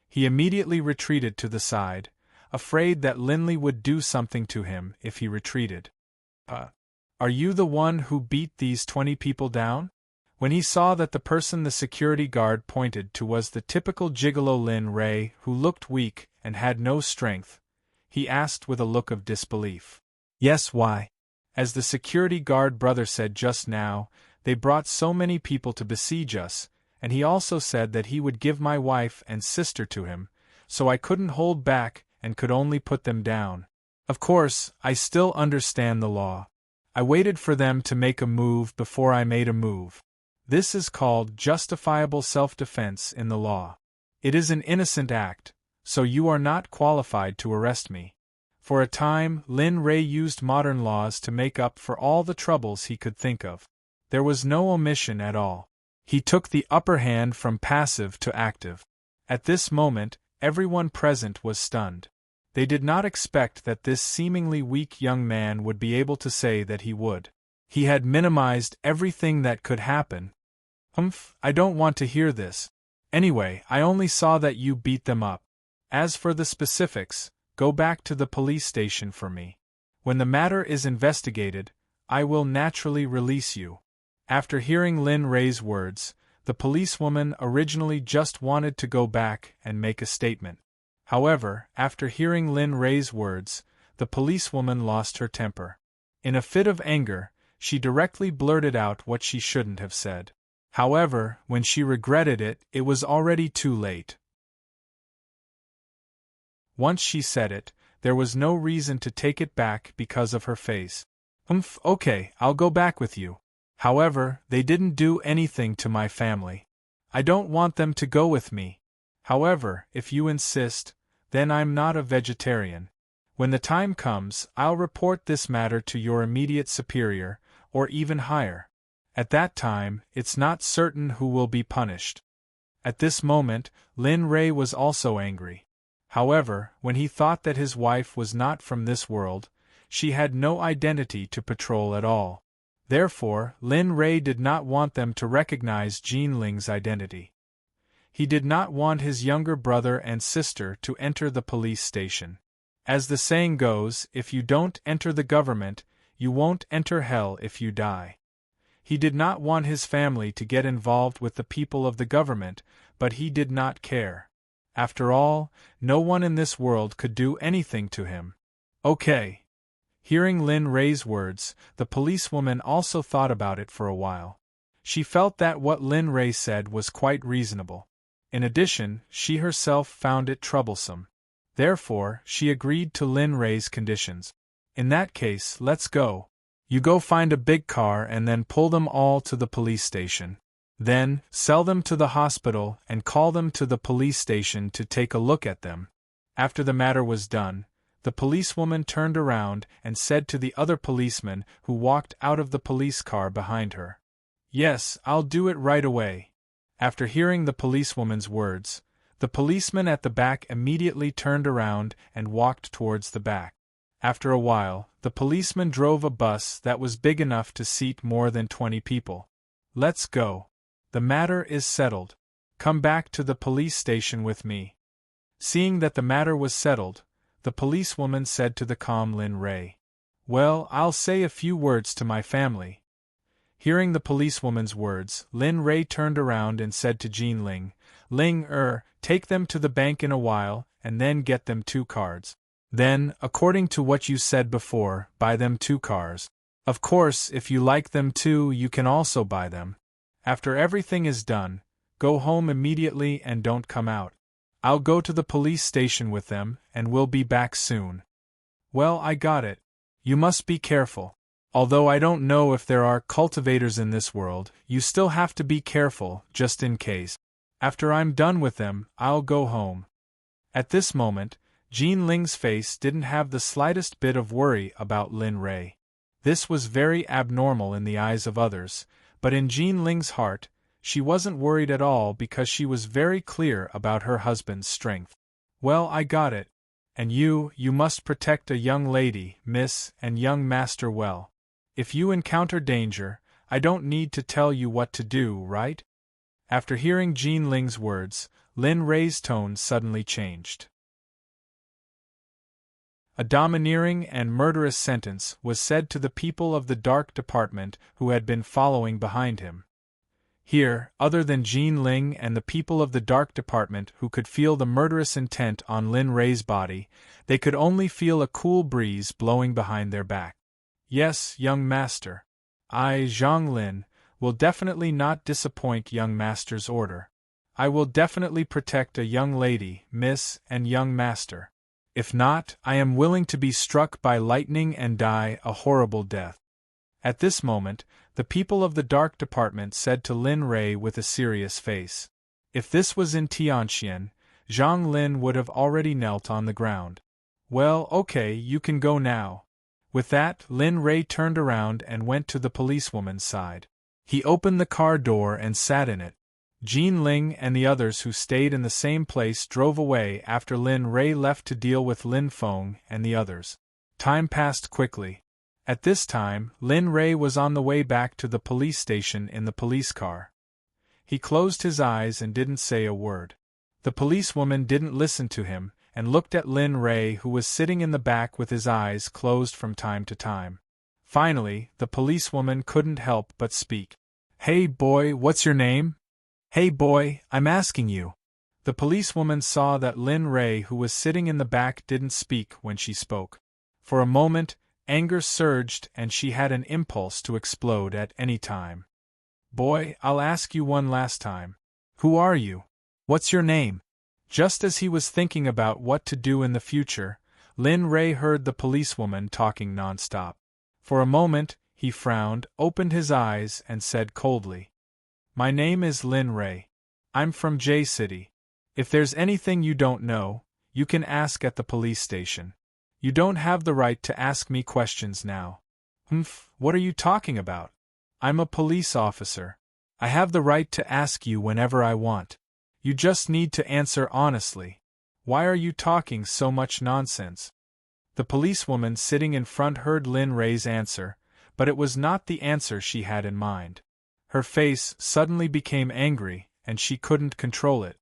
He immediately retreated to the side, afraid that Linley would do something to him if he retreated. Are you the one who beat these 20 people down? When he saw that the person the security guard pointed to was the typical gigolo Lin Ray, who looked weak and had no strength, he asked with a look of disbelief. Yes, why? As the security guard brother said just now, they brought so many people to besiege us, and he also said that he would give my wife and sister to him, so I couldn't hold back and could only put them down. Of course, I still understand the law. I waited for them to make a move before I made a move. This is called justifiable self-defense in the law. It is an innocent act, so you are not qualified to arrest me. For a time, Lin Ray used modern laws to make up for all the troubles he could think of. There was no omission at all. He took the upper hand from passive to active. At this moment, everyone present was stunned. They did not expect that this seemingly weak young man would be able to say that he would. He had minimized everything that could happen. I don't want to hear this. Anyway, I only saw that you beat them up. As for the specifics, go back to the police station for me. When the matter is investigated, I will naturally release you. After hearing Lin Ray's words, the policewoman originally just wanted to go back and make a statement. However, after hearing Lin Ray's words, the policewoman lost her temper. In a fit of anger, she directly blurted out what she shouldn't have said. However, when she regretted it, it was already too late. Once she said it, there was no reason to take it back because of her face. Okay, I'll go back with you. However, they didn't do anything to my family. I don't want them to go with me. However, if you insist, then I'm not a vegetarian. When the time comes, I'll report this matter to your immediate superior, or even higher. At that time, it's not certain who will be punished. At this moment, Lin Ray was also angry. However, when he thought that his wife was not from this world, she had no identity to patrol at all. Therefore, Lin Ray did not want them to recognize Jean Ling's identity. He did not want his younger brother and sister to enter the police station. As the saying goes, if you don't enter the government, you won't enter hell if you die. He did not want his family to get involved with the people of the government, but he did not care. After all, no one in this world could do anything to him. Okay. Hearing Lin Ray's words, the policewoman also thought about it for a while. She felt that what Lin Ray said was quite reasonable. In addition, she herself found it troublesome. Therefore, she agreed to Lin Ray's conditions. In that case, let's go. You go find a big car and then pull them all to the police station. Then, sell them to the hospital and call them to the police station to take a look at them. After the matter was done, the policewoman turned around and said to the other policeman who walked out of the police car behind her, "Yes, I'll do it right away." After hearing the policewoman's words, the policeman at the back immediately turned around and walked towards the back. After a while, the policeman drove a bus that was big enough to seat more than 20 people. "Let's go. The matter is settled. Come back to the police station with me." Seeing that the matter was settled, the policewoman said to the calm Lin Ray, "Well, I'll say a few words to my family." Hearing the policewoman's words, Lin Ray turned around and said to Jean Ling, Take them to the bank in a while, and then get them 2 cards. Then, according to what you said before, buy them 2 cars. Of course, if you like them too, you can also buy them. After everything is done, go home immediately and don't come out. I'll go to the police station with them, and we'll be back soon." "Well, I got it. You must be careful. Although I don't know if there are cultivators in this world, you still have to be careful, just in case. After I'm done with them, I'll go home." At this moment, Jean Ling's face didn't have the slightest bit of worry about Lin Ray. This was very abnormal in the eyes of others, but in Jean Ling's heart, she wasn't worried at all because she was very clear about her husband's strength. "Well, I got it. And you must protect a young lady, miss, and young master well. If you encounter danger, I don't need to tell you what to do, right?" After hearing Jean Ling's words, Lin Ray's tone suddenly changed. A domineering and murderous sentence was said to the people of the Dark Department who had been following behind him. Here, other than Jean Ling and the people of the Dark Department who could feel the murderous intent on Lin Ray's body, they could only feel a cool breeze blowing behind their back. "Yes, young master. I, Zhang Lin, will definitely not disappoint young master's order. I will definitely protect a young lady, miss, and young master. If not, I am willing to be struck by lightning and die a horrible death." At this moment, the people of the Dark Department said to Lin Ray with a serious face. If this was in Tianxian, Zhang Lin would have already knelt on the ground. "Well, okay, you can go now." With that, Lin Ray turned around and went to the policewoman's side. He opened the car door and sat in it. Jean Ling and the others who stayed in the same place drove away after Lin Ray left to deal with Lin Feng and the others. Time passed quickly. At this time, Lin Ray was on the way back to the police station in the police car. He closed his eyes and didn't say a word. The policewoman didn't listen to him, and looked at Lin Ray, who was sitting in the back with his eyes closed from time to time. Finally, the policewoman couldn't help but speak. "Hey boy, what's your name?" Hey boy, I'm asking you. The policewoman saw that Lin Ray, who was sitting in the back, didn't speak when she spoke. For a moment, anger surged and she had an impulse to explode at any time. Boy, I'll ask you one last time. Who are you? What's your name? Just as he was thinking about what to do in the future, Lin Ray heard the policewoman talking nonstop. For a moment, he frowned, opened his eyes, and said coldly, My name is Lin Ray. I'm from J City. If there's anything you don't know, you can ask at the police station. You don't have the right to ask me questions now. What are you talking about? I'm a police officer. I have the right to ask you whenever I want. You just need to answer honestly. Why are you talking so much nonsense? The policewoman sitting in front heard Lin Ray's answer, but it was not the answer she had in mind. Her face suddenly became angry, and she couldn't control it.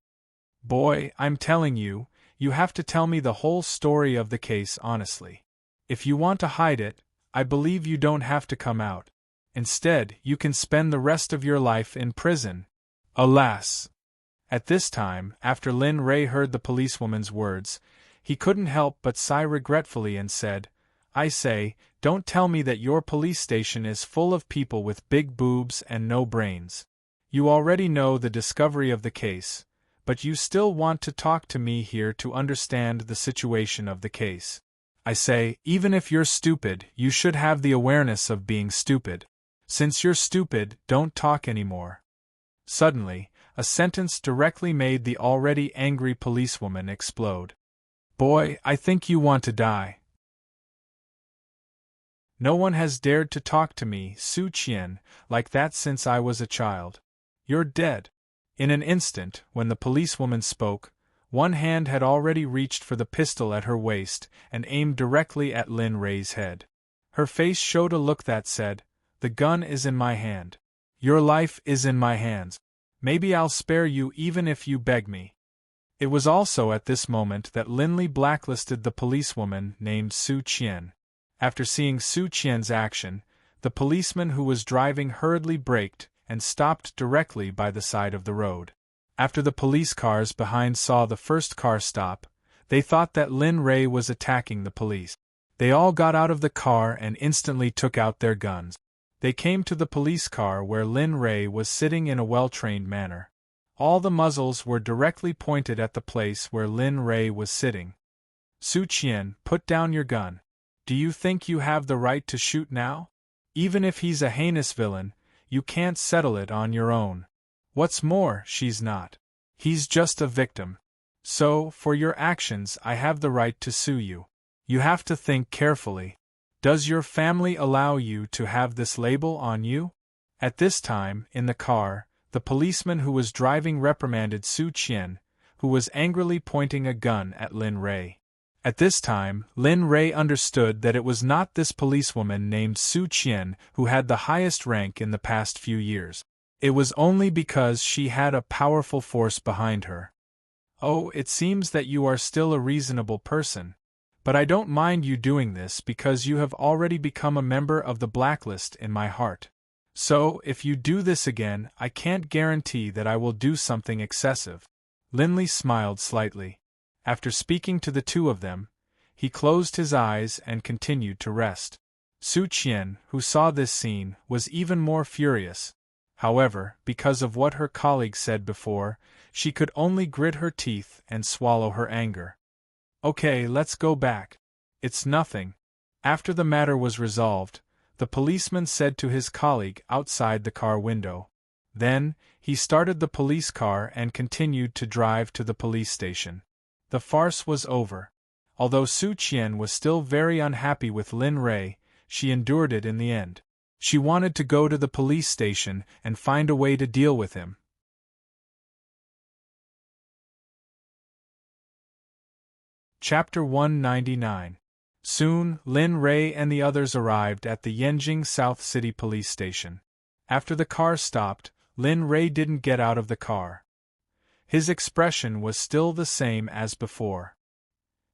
Boy, I'm telling you, you have to tell me the whole story of the case honestly. If you want to hide it, I believe you don't have to come out. Instead, you can spend the rest of your life in prison. Alas! At this time, after Lin Ray heard the policewoman's words, he couldn't help but sigh regretfully and said, I say, don't tell me that your police station is full of people with big boobs and no brains. You already know the discovery of the case, but you still want to talk to me here to understand the situation of the case. I say, even if you're stupid, you should have the awareness of being stupid. Since you're stupid, don't talk anymore. Suddenly, a sentence directly made the already angry policewoman explode. Boy, I think you want to die. No one has dared to talk to me, Su Qian, like that since I was a child. You're dead. In an instant, when the policewoman spoke, one hand had already reached for the pistol at her waist and aimed directly at Lin Ray's head. Her face showed a look that said, The gun is in my hand. Your life is in my hands. Maybe I'll spare you even if you beg me. It was also at this moment that Linley blacklisted the policewoman named Su Qian. After seeing Su Qian's action, the policeman who was driving hurriedly braked and stopped directly by the side of the road. After the police cars behind saw the first car stop, they thought that Lin Ray was attacking the police. They all got out of the car and instantly took out their guns. They came to the police car where Lin Ray was sitting in a well-trained manner. All the muzzles were directly pointed at the place where Lin Ray was sitting. Su Qian, put down your gun. Do you think you have the right to shoot now? Even if he's a heinous villain, you can't settle it on your own. What's more, she's not. He's just a victim. So, for your actions, I have the right to sue you. You have to think carefully. Does your family allow you to have this label on you? At this time, in the car, the policeman who was driving reprimanded Su Qian, who was angrily pointing a gun at Lin Ray. At this time, Lin Ray understood that it was not this policewoman named Su Qian who had the highest rank in the past few years. It was only because she had a powerful force behind her. Oh, it seems that you are still a reasonable person. But I don't mind you doing this because you have already become a member of the blacklist in my heart. So, if you do this again, I can't guarantee that I will do something excessive. Linley smiled slightly. After speaking to the two of them, he closed his eyes and continued to rest. Su Qian, who saw this scene, was even more furious. However, because of what her colleague said before, she could only grit her teeth and swallow her anger. Okay, let's go back. It's nothing. After the matter was resolved, the policeman said to his colleague outside the car window. Then, he started the police car and continued to drive to the police station. The farce was over. Although Su Qian was still very unhappy with Lin Ray, she endured it in the end. She wanted to go to the police station and find a way to deal with him. Chapter 199. Soon, Lin Ray and the others arrived at the Yanjing South City Police Station. After the car stopped, Lin Ray didn't get out of the car. His expression was still the same as before.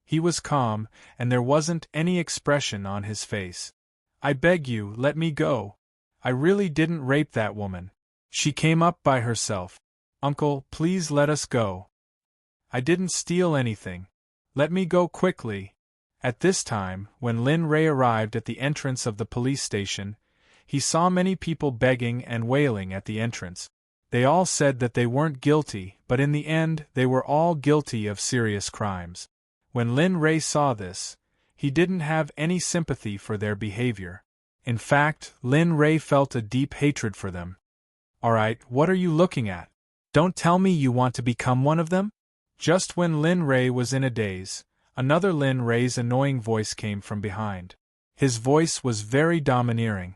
He was calm, and there wasn't any expression on his face. I beg you, let me go. I really didn't rape that woman. She came up by herself. Uncle, please let us go. I didn't steal anything. Let me go quickly. At this time, when Lin Ray arrived at the entrance of the police station, he saw many people begging and wailing at the entrance. They all said that they weren't guilty, but in the end, they were all guilty of serious crimes. When Lin Ray saw this, he didn't have any sympathy for their behavior. In fact, Lin Ray felt a deep hatred for them. Alright, what are you looking at? Don't tell me you want to become one of them? Just when Lin Ray was in a daze, another Lin Ray's annoying voice came from behind. His voice was very domineering.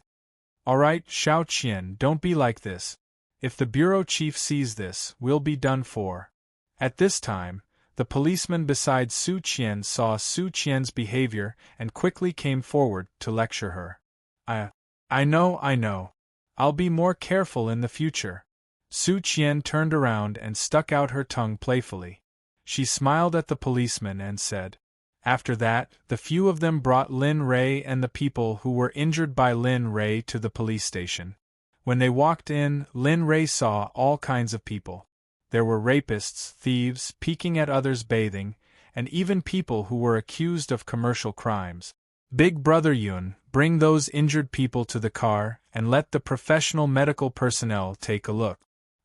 Alright, Xiao Qian, don't be like this. If the bureau chief sees this, we'll be done for. At this time, the policeman beside Su Qian saw Su Qian's behavior and quickly came forward to lecture her. I know. I'll be more careful in the future. Su Qian turned around and stuck out her tongue playfully. She smiled at the policeman and said. After that, the few of them brought Lin Ray and the people who were injured by Lin Ray to the police station. When they walked in, Lin Ray saw all kinds of people. There were rapists, thieves, peeking at others bathing, and even people who were accused of commercial crimes. Big Brother Yun, bring those injured people to the car and let the professional medical personnel take a look.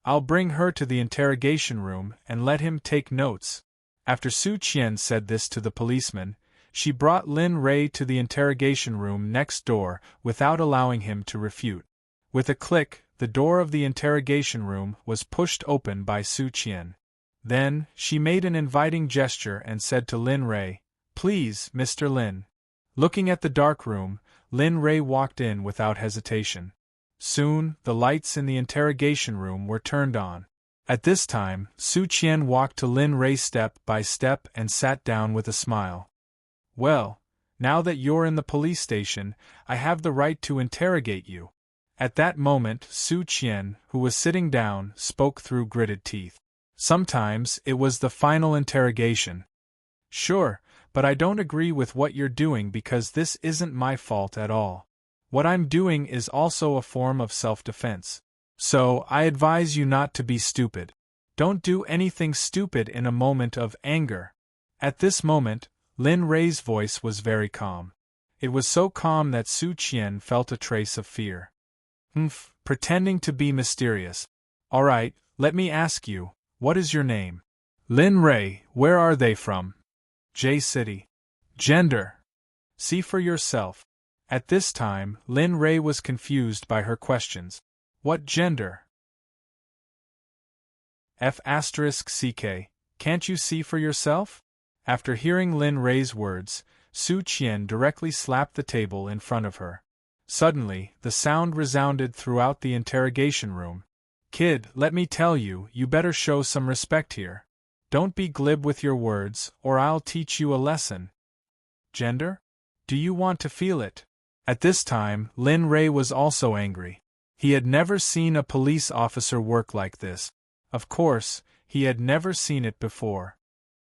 I'll bring her to the interrogation room and let him take notes. After Su Qian said this to the policeman, she brought Lin Ray to the interrogation room next door without allowing him to refute. With a click, the door of the interrogation room was pushed open by Su Qian. Then, she made an inviting gesture and said to Lin Ray, "Please, Mr. Lin." Looking at the dark room, Lin Ray walked in without hesitation. Soon, the lights in the interrogation room were turned on. At this time, Su Qian walked to Lin Ray step by step and sat down with a smile. "Well, now that you're in the police station, I have the right to interrogate you." At that moment, Su Qian, who was sitting down, spoke through gritted teeth. Sometimes, it was the final interrogation. "Sure, but I don't agree with what you're doing because this isn't my fault at all. What I'm doing is also a form of self-defense. So, I advise you not to be stupid. Don't do anything stupid in a moment of anger." At this moment, Lin Ray's voice was very calm. It was so calm that Su Qian felt a trace of fear. Pretending to be mysterious. Alright, let me ask you, what is your name? Lin Ray, where are they from? J City. Gender. See for yourself. At this time, Lin Ray was confused by her questions. What gender? F***CK, can't you see for yourself? After hearing Lin Ray's words, Su Qian directly slapped the table in front of her. Suddenly, the sound resounded throughout the interrogation room. "Kid, let me tell you, you better show some respect here. Don't be glib with your words, or I'll teach you a lesson." Gender? Do you want to feel it? At this time, Lin Ray was also angry. He had never seen a police officer work like this. Of course, he had never seen it before.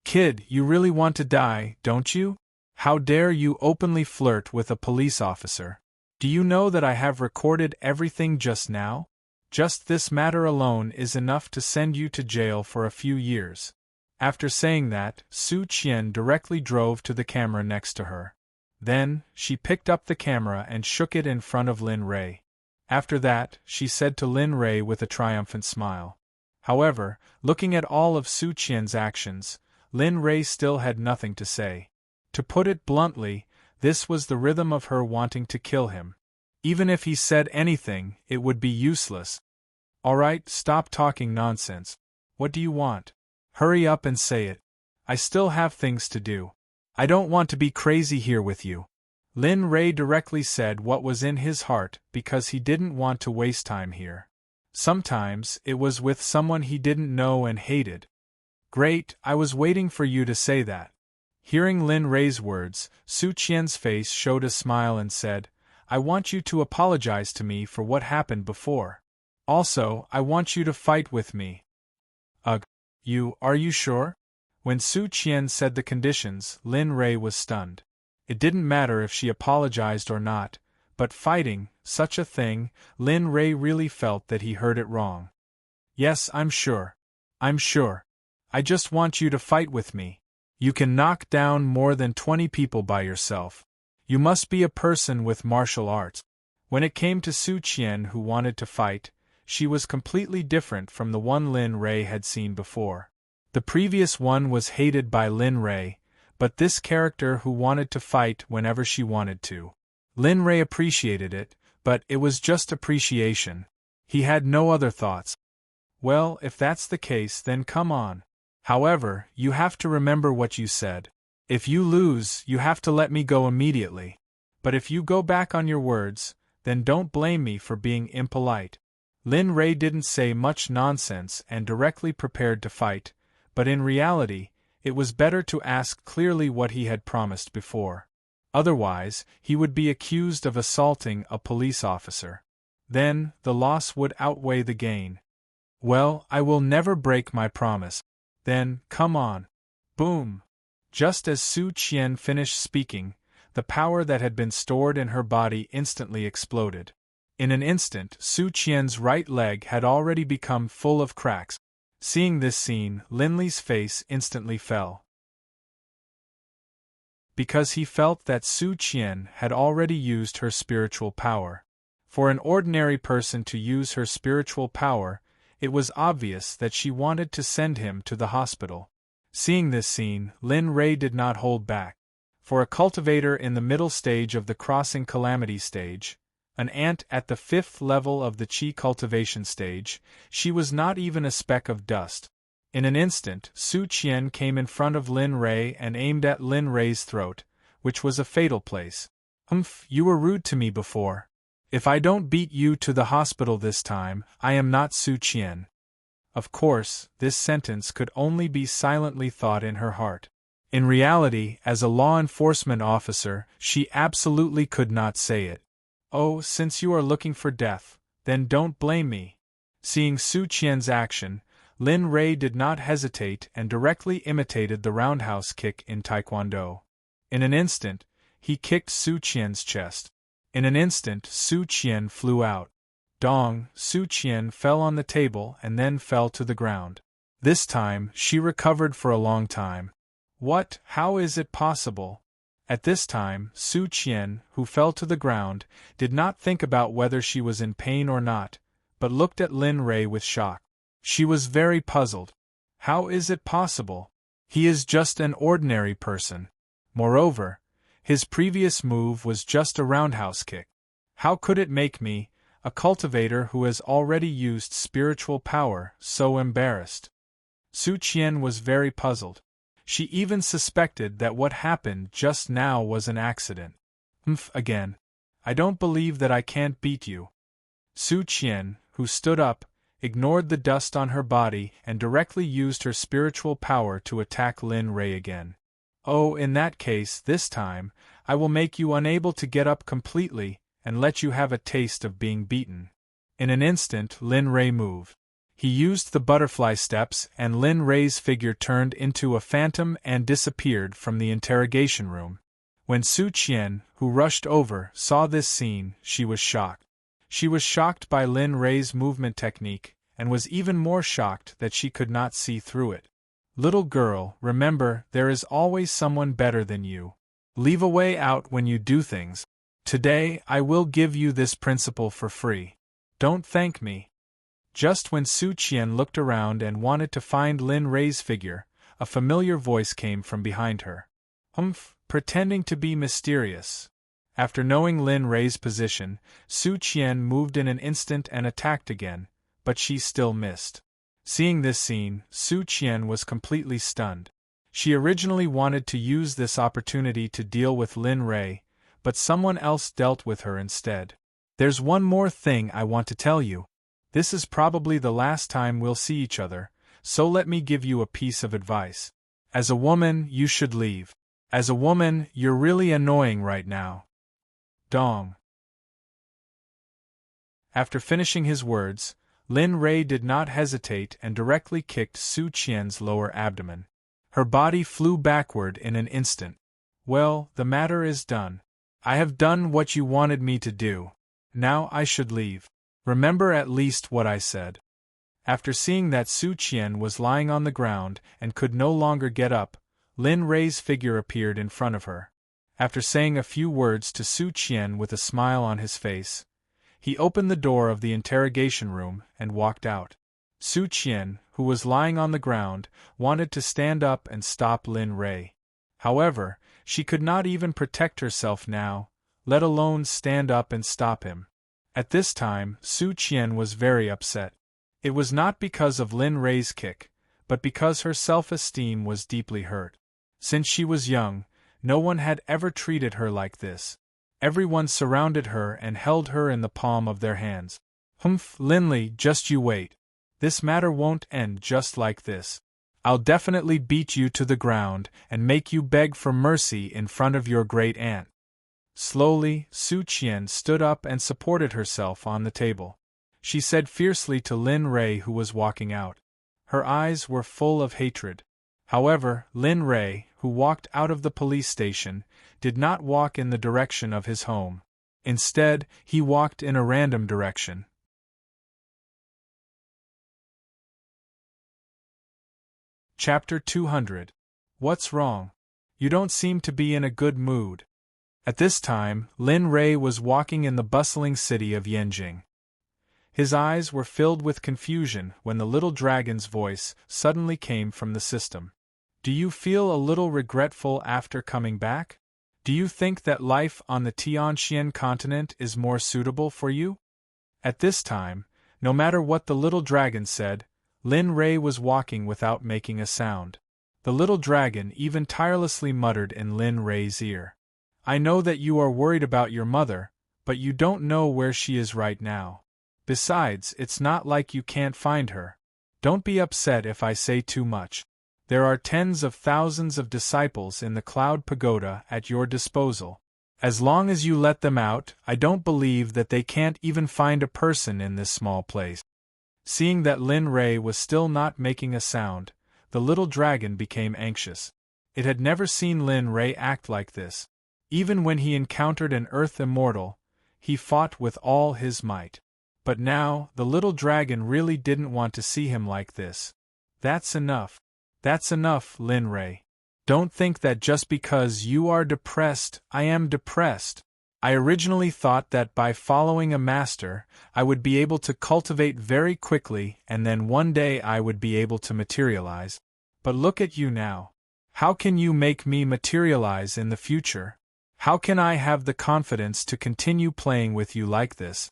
"Kid, you really want to die, don't you? How dare you openly flirt with a police officer? Do you know that I have recorded everything just now? Just this matter alone is enough to send you to jail for a few years." After saying that, Su Qian directly drove to the camera next to her. Then, she picked up the camera and shook it in front of Lin Ray. After that, she said to Lin Ray with a triumphant smile. However, looking at all of Su Qian's actions, Lin Ray still had nothing to say. To put it bluntly, this was the rhythm of her wanting to kill him. Even if he said anything, it would be useless. Alright, stop talking nonsense. What do you want? Hurry up and say it. I still have things to do. I don't want to be crazy here with you. Lin Ray directly said what was in his heart because he didn't want to waste time here. Sometimes, it was with someone he didn't know and hated. Great, I was waiting for you to say that. Hearing Lin Ray's words, Su Qian's face showed a smile and said, "I want you to apologize to me for what happened before. Also, I want you to fight with me." Ugh. Are you sure? When Su Qian said the conditions, Lin Ray was stunned. It didn't matter if she apologized or not, but fighting, such a thing, Lin Ray really felt that he heard it wrong. Yes, I'm sure. I'm sure. I just want you to fight with me. You can knock down more than 20 people by yourself. You must be a person with martial arts. When it came to Su Qian who wanted to fight, she was completely different from the one Lin Rei had seen before. The previous one was hated by Lin Rei, but this character who wanted to fight whenever she wanted to. Lin Rei appreciated it, but it was just appreciation. He had no other thoughts. Well, if that's the case, then come on. However, you have to remember what you said. If you lose, you have to let me go immediately. But if you go back on your words, then don't blame me for being impolite. Lin Rei didn't say much nonsense and directly prepared to fight, but in reality, it was better to ask clearly what he had promised before. Otherwise, he would be accused of assaulting a police officer. Then, the loss would outweigh the gain. Well, I will never break my promise. Then, come on. Boom! Just as Su Qian finished speaking, the power that had been stored in her body instantly exploded. In an instant, Su Qian's right leg had already become full of cracks. Seeing this scene, Lin Li's face instantly fell. Because he felt that Su Qian had already used her spiritual power. For an ordinary person to use her spiritual power, it was obvious that she wanted to send him to the hospital. Seeing this scene, Lin Rei did not hold back. For a cultivator in the middle stage of the crossing calamity stage, an ant at the 5th level of the Qi cultivation stage, she was not even a speck of dust. In an instant, Su Qian came in front of Lin Rei and aimed at Lin Rei's throat, which was a fatal place. You were rude to me before. If I don't beat you to the hospital this time, I am not Su Qian. Of course, this sentence could only be silently thought in her heart. In reality, as a law enforcement officer, she absolutely could not say it. Oh, since you are looking for death, then don't blame me. Seeing Su Qian's action, Lin Rei did not hesitate and directly imitated the roundhouse kick in Taekwondo. In an instant, he kicked Su Qian's chest. In an instant, Su Qian flew out. Dong, Su Qian fell on the table and then fell to the ground. This time, she recovered for a long time. What? How is it possible? At this time, Su Qian, who fell to the ground, did not think about whether she was in pain or not, but looked at Lin Rei with shock. She was very puzzled. How is it possible? He is just an ordinary person. Moreover, his previous move was just a roundhouse kick. How could it make me, a cultivator who has already used spiritual power, so embarrassed? Su Qian was very puzzled. She even suspected that what happened just now was an accident. Again. I don't believe that I can't beat you. Su Qian, who stood up, ignored the dust on her body and directly used her spiritual power to attack Lin Rei again. Oh, in that case, this time, I will make you unable to get up completely and let you have a taste of being beaten. In an instant, Lin Rei moved. He used the butterfly steps and Lin Rei's figure turned into a phantom and disappeared from the interrogation room. When Su Qian, who rushed over, saw this scene, she was shocked. She was shocked by Lin Rei's movement technique, and was even more shocked that she could not see through it. Little girl, remember, there is always someone better than you. Leave a way out when you do things. Today, I will give you this principle for free. Don't thank me. Just when Su Qian looked around and wanted to find Lin Rei's figure, a familiar voice came from behind her. Pretending to be mysterious. After knowing Lin Rei's position, Su Qian moved in an instant and attacked again, but she still missed. Seeing this scene, Su Qian was completely stunned. She originally wanted to use this opportunity to deal with Lin Rei, but someone else dealt with her instead. There's one more thing I want to tell you. This is probably the last time we'll see each other, so let me give you a piece of advice. As a woman, you should leave. As a woman, you're really annoying right now. Dong. After finishing his words, Lin Rei did not hesitate and directly kicked Su Qian's lower abdomen. Her body flew backward in an instant. Well, the matter is done. I have done what you wanted me to do. Now I should leave. Remember at least what I said. After seeing that Su Qian was lying on the ground and could no longer get up, Lin Rei's figure appeared in front of her. After saying a few words to Su Qian with a smile on his face, he opened the door of the interrogation room and walked out. Su Qian, who was lying on the ground, wanted to stand up and stop Lin Rei. However, she could not even protect herself now, let alone stand up and stop him. At this time, Su Qian was very upset. It was not because of Lin Rei's kick, but because her self-esteem was deeply hurt. Since she was young, no one had ever treated her like this. Everyone surrounded her and held her in the palm of their hands. Humph, Linley, just you wait. This matter won't end just like this. I'll definitely beat you to the ground and make you beg for mercy in front of your great aunt. Slowly, Su Qian stood up and supported herself on the table. She said fiercely to Lin Rei, who was walking out. Her eyes were full of hatred. However, Lin Rei, who walked out of the police station, did not walk in the direction of his home. Instead, he walked in a random direction. Chapter 200. What's wrong? You don't seem to be in a good mood. At this time, Lin Rei was walking in the bustling city of Yanjing. His eyes were filled with confusion when the little dragon's voice suddenly came from the system. Do you feel a little regretful after coming back? Do you think that life on the Tianxian continent is more suitable for you? At this time, no matter what the little dragon said, Lin Rei was walking without making a sound. The little dragon even tirelessly muttered in Lin Rei's ear. I know that you are worried about your mother, but you don't know where she is right now. Besides, it's not like you can't find her. Don't be upset if I say too much. There are tens of thousands of disciples in the Cloud Pagoda at your disposal. As long as you let them out, I don't believe that they can't even find a person in this small place. Seeing that Lin Rei was still not making a sound, the little dragon became anxious. It had never seen Lin Rei act like this. Even when he encountered an earth immortal, he fought with all his might. But now, the little dragon really didn't want to see him like this. That's enough. That's enough, Lin Rei. Don't think that just because you are depressed, I am depressed. I originally thought that by following a master, I would be able to cultivate very quickly and then one day I would be able to materialize. But look at you now. How can you make me materialize in the future? How can I have the confidence to continue playing with you like this?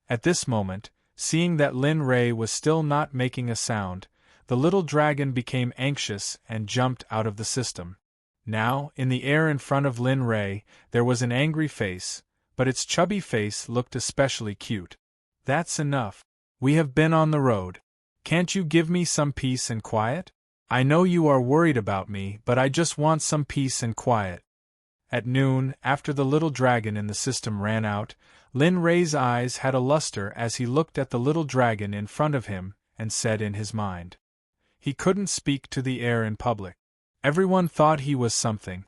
At this moment, seeing that Lin Rei was still not making a sound, the little dragon became anxious and jumped out of the system. Now, in the air in front of Lin Rei, there was an angry face, but its chubby face looked especially cute. That's enough. We have been on the road. Can't you give me some peace and quiet? I know you are worried about me, but I just want some peace and quiet. At noon, after the little dragon in the system ran out, Lin Rei's eyes had a luster as he looked at the little dragon in front of him and said in his mind. He couldn't speak to the air in public. Everyone thought he was something.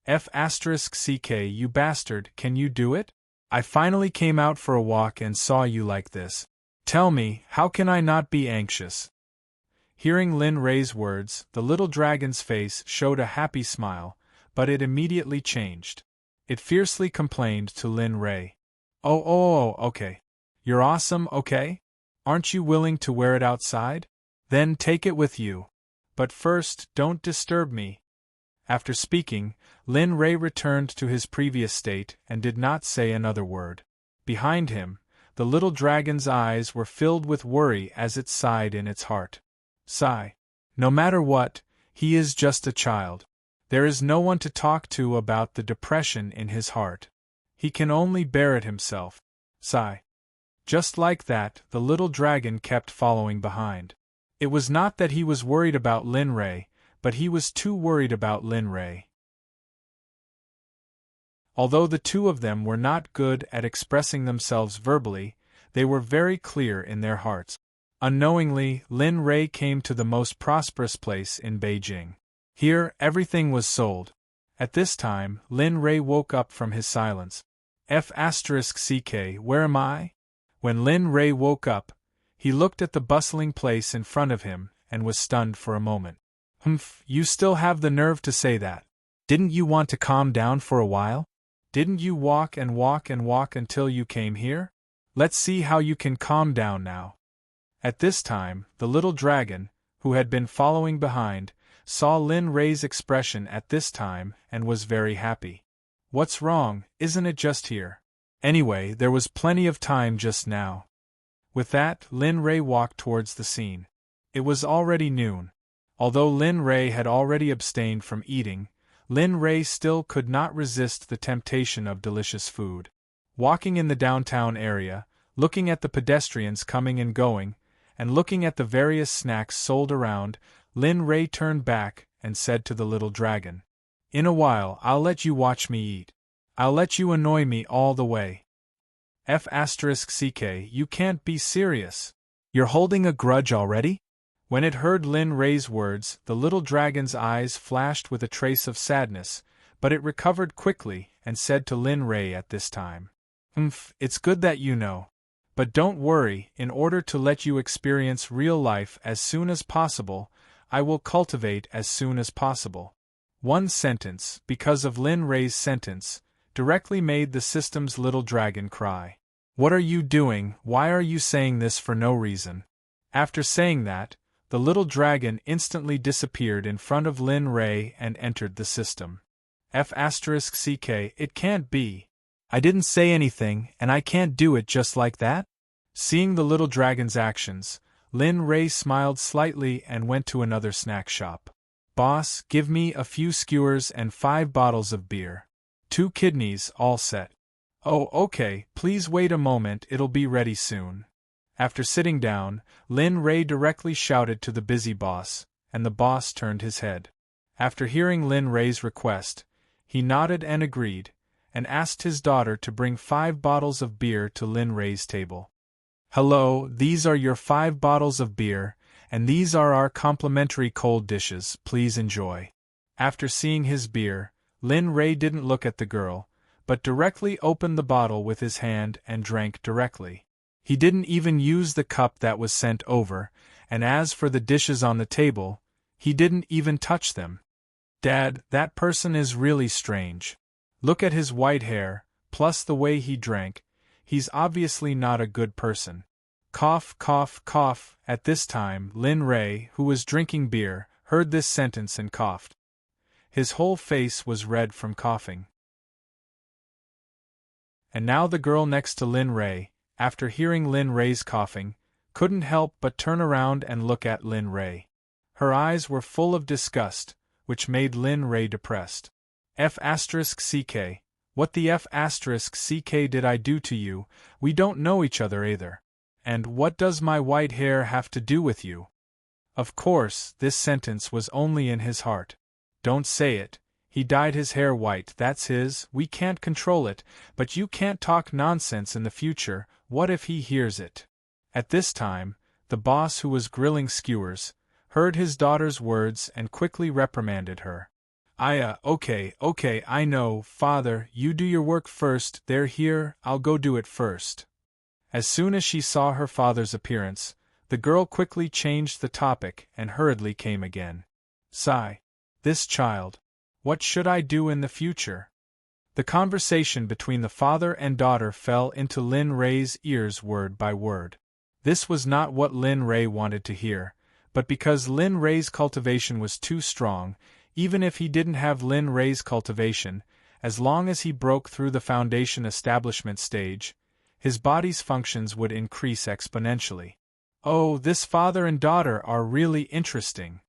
F***ck, you bastard, can you do it? I finally came out for a walk and saw you like this. Tell me, how can I not be anxious? Hearing Lin Rei's words, the little dragon's face showed a happy smile, but it immediately changed. It fiercely complained to Lin Rei. Oh, okay. You're awesome, okay? Aren't you willing to wear it outside? Then take it with you. But first, don't disturb me. After speaking, Lin Rei returned to his previous state and did not say another word. Behind him, the little dragon's eyes were filled with worry as it sighed in its heart. Sigh. No matter what, he is just a child. There is no one to talk to about the depression in his heart. He can only bear it himself. Sigh. Just like that, the little dragon kept following behind. It was not that he was worried about Lin Rei, but he was too worried about Lin Rei. Although the two of them were not good at expressing themselves verbally, they were very clear in their hearts. Unknowingly, Lin Rei came to the most prosperous place in Beijing. Here, everything was sold. At this time, Lin Rei woke up from his silence. F***ck, where am I? When Lin Rei woke up, He looked at the bustling place in front of him, and was stunned for a moment. Humph, you still have the nerve to say that. Didn't you want to calm down for a while? Didn't you walk and walk and walk until you came here? Let's see how you can calm down now. At this time, the little dragon, who had been following behind, saw Lin Rei's expression at this time and was very happy. What's wrong, isn't it just here? Anyway, there was plenty of time just now. With that, Lin Rei walked towards the scene. It was already noon. Although Lin Rei had already abstained from eating, Lin Rei still could not resist the temptation of delicious food. Walking in the downtown area, looking at the pedestrians coming and going, and looking at the various snacks sold around, Lin Rei turned back and said to the little dragon, "In a while I'll let you watch me eat. I'll let you annoy me all the way." F***ck, you can't be serious. You're holding a grudge already? When it heard Lin Rei's words, the little dragon's eyes flashed with a trace of sadness, but it recovered quickly and said to Lin Rei at this time, It's good that you know. But don't worry, in order to let you experience real life as soon as possible, I will cultivate as soon as possible." One sentence, because of Lin Rei's sentence, directly made the system's little dragon cry. "What are you doing? Why are you saying this for no reason?" After saying that, the little dragon instantly disappeared in front of Lin Rei and entered the system. F***ck, it can't be. I didn't say anything, and I can't do it just like that? Seeing the little dragon's actions, Lin Rei smiled slightly and went to another snack shop. "Boss, give me a few skewers and 5 bottles of beer. 2 kidneys, all set." "Oh, okay, please wait a moment, it'll be ready soon." After sitting down, Lin Rei directly shouted to the busy boss, and the boss turned his head. After hearing Lin Rei's request, he nodded and agreed, and asked his daughter to bring 5 bottles of beer to Lin Rei's table. "Hello, these are your 5 bottles of beer, and these are our complimentary cold dishes, please enjoy." After seeing his beer, Lin Rei didn't look at the girl, but directly opened the bottle with his hand and drank directly. He didn't even use the cup that was sent over, and as for the dishes on the table, he didn't even touch them. "Dad, that person is really strange. Look at his white hair, plus the way he drank. He's obviously not a good person." Cough, cough, cough. At this time, Lin Rei, who was drinking beer, heard this sentence and coughed. His whole face was red from coughing. And now the girl next to Lin Rei, after hearing Lin Rei's coughing, couldn't help but turn around and look at Lin Rei. Her eyes were full of disgust, which made Lin Rei depressed. F***ck, what the F***ck did I do to you? We don't know each other either. And what does my white hair have to do with you? Of course, this sentence was only in his heart. Don't say it. He dyed his hair white, that's his, we can't control it, but you can't talk nonsense in the future, what if he hears it? At this time, the boss who was grilling skewers, heard his daughter's words and quickly reprimanded her. Okay, I know, father, you do your work first, they're here, I'll go do it first." As soon as she saw her father's appearance, the girl quickly changed the topic and hurriedly came again. "Sigh. This child. What should I do in the future?" The conversation between the father and daughter fell into Lin Rei's ears word by word. This was not what Lin Rei wanted to hear, but because Lin Rei's cultivation was too strong, even if he didn't have Lin Rei's cultivation, as long as he broke through the foundation establishment stage, his body's functions would increase exponentially. Oh, this father and daughter are really interesting.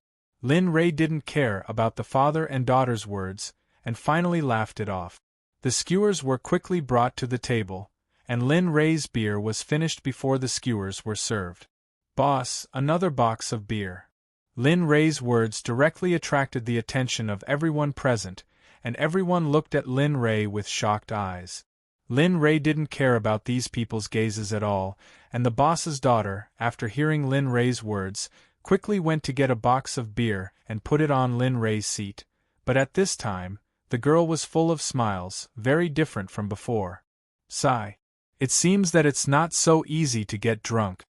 Lin Rei didn't care about the father and daughter's words, and finally laughed it off. The skewers were quickly brought to the table, and Lin Rei's beer was finished before the skewers were served. "Boss, another box of beer." Lin Rei's words directly attracted the attention of everyone present, and everyone looked at Lin Rei with shocked eyes. Lin Rei didn't care about these people's gazes at all, and the boss's daughter, after hearing Lin Rei's words, quickly went to get a box of beer and put it on Lin Rei's seat, but at this time, the girl was full of smiles, very different from before. "Sigh. It seems that it's not so easy to get drunk."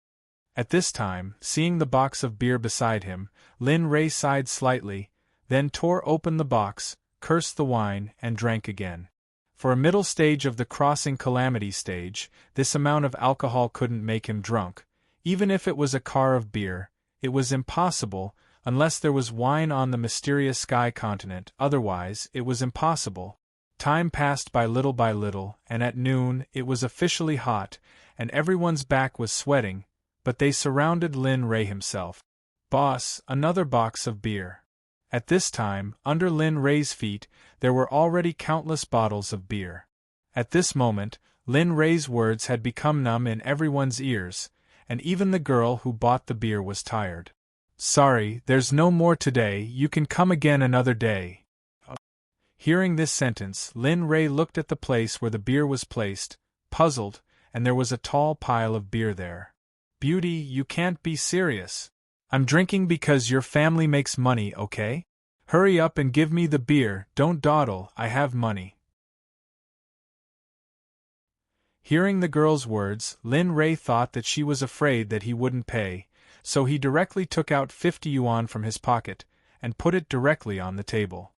At this time, seeing the box of beer beside him, Lin Ray sighed slightly, then tore open the box, cursed the wine, and drank again. For a middle stage of the crossing calamity stage, this amount of alcohol couldn't make him drunk. Even if it was a car of beer, it was impossible, unless there was wine on the mysterious sky continent. Otherwise, it was impossible. Time passed by little, and at noon, it was officially hot, and everyone's back was sweating, but they surrounded Lin Ray himself. "Boss, another box of beer." At this time, under Lin Ray's feet, there were already countless bottles of beer. At this moment, Lin Ray's words had become numb in everyone's ears, and even the girl who bought the beer was tired. "Sorry, there's no more today, you can come again another day." Hearing this sentence, Lin Ray looked at the place where the beer was placed, puzzled, and there was a tall pile of beer there. "Beauty, you can't be serious. I'm drinking because your family makes money, okay? Hurry up and give me the beer, don't dawdle, I have money." Hearing the girl's words, Lin Ray thought that she was afraid that he wouldn't pay, so he directly took out 50 yuan from his pocket, and put it directly on the table.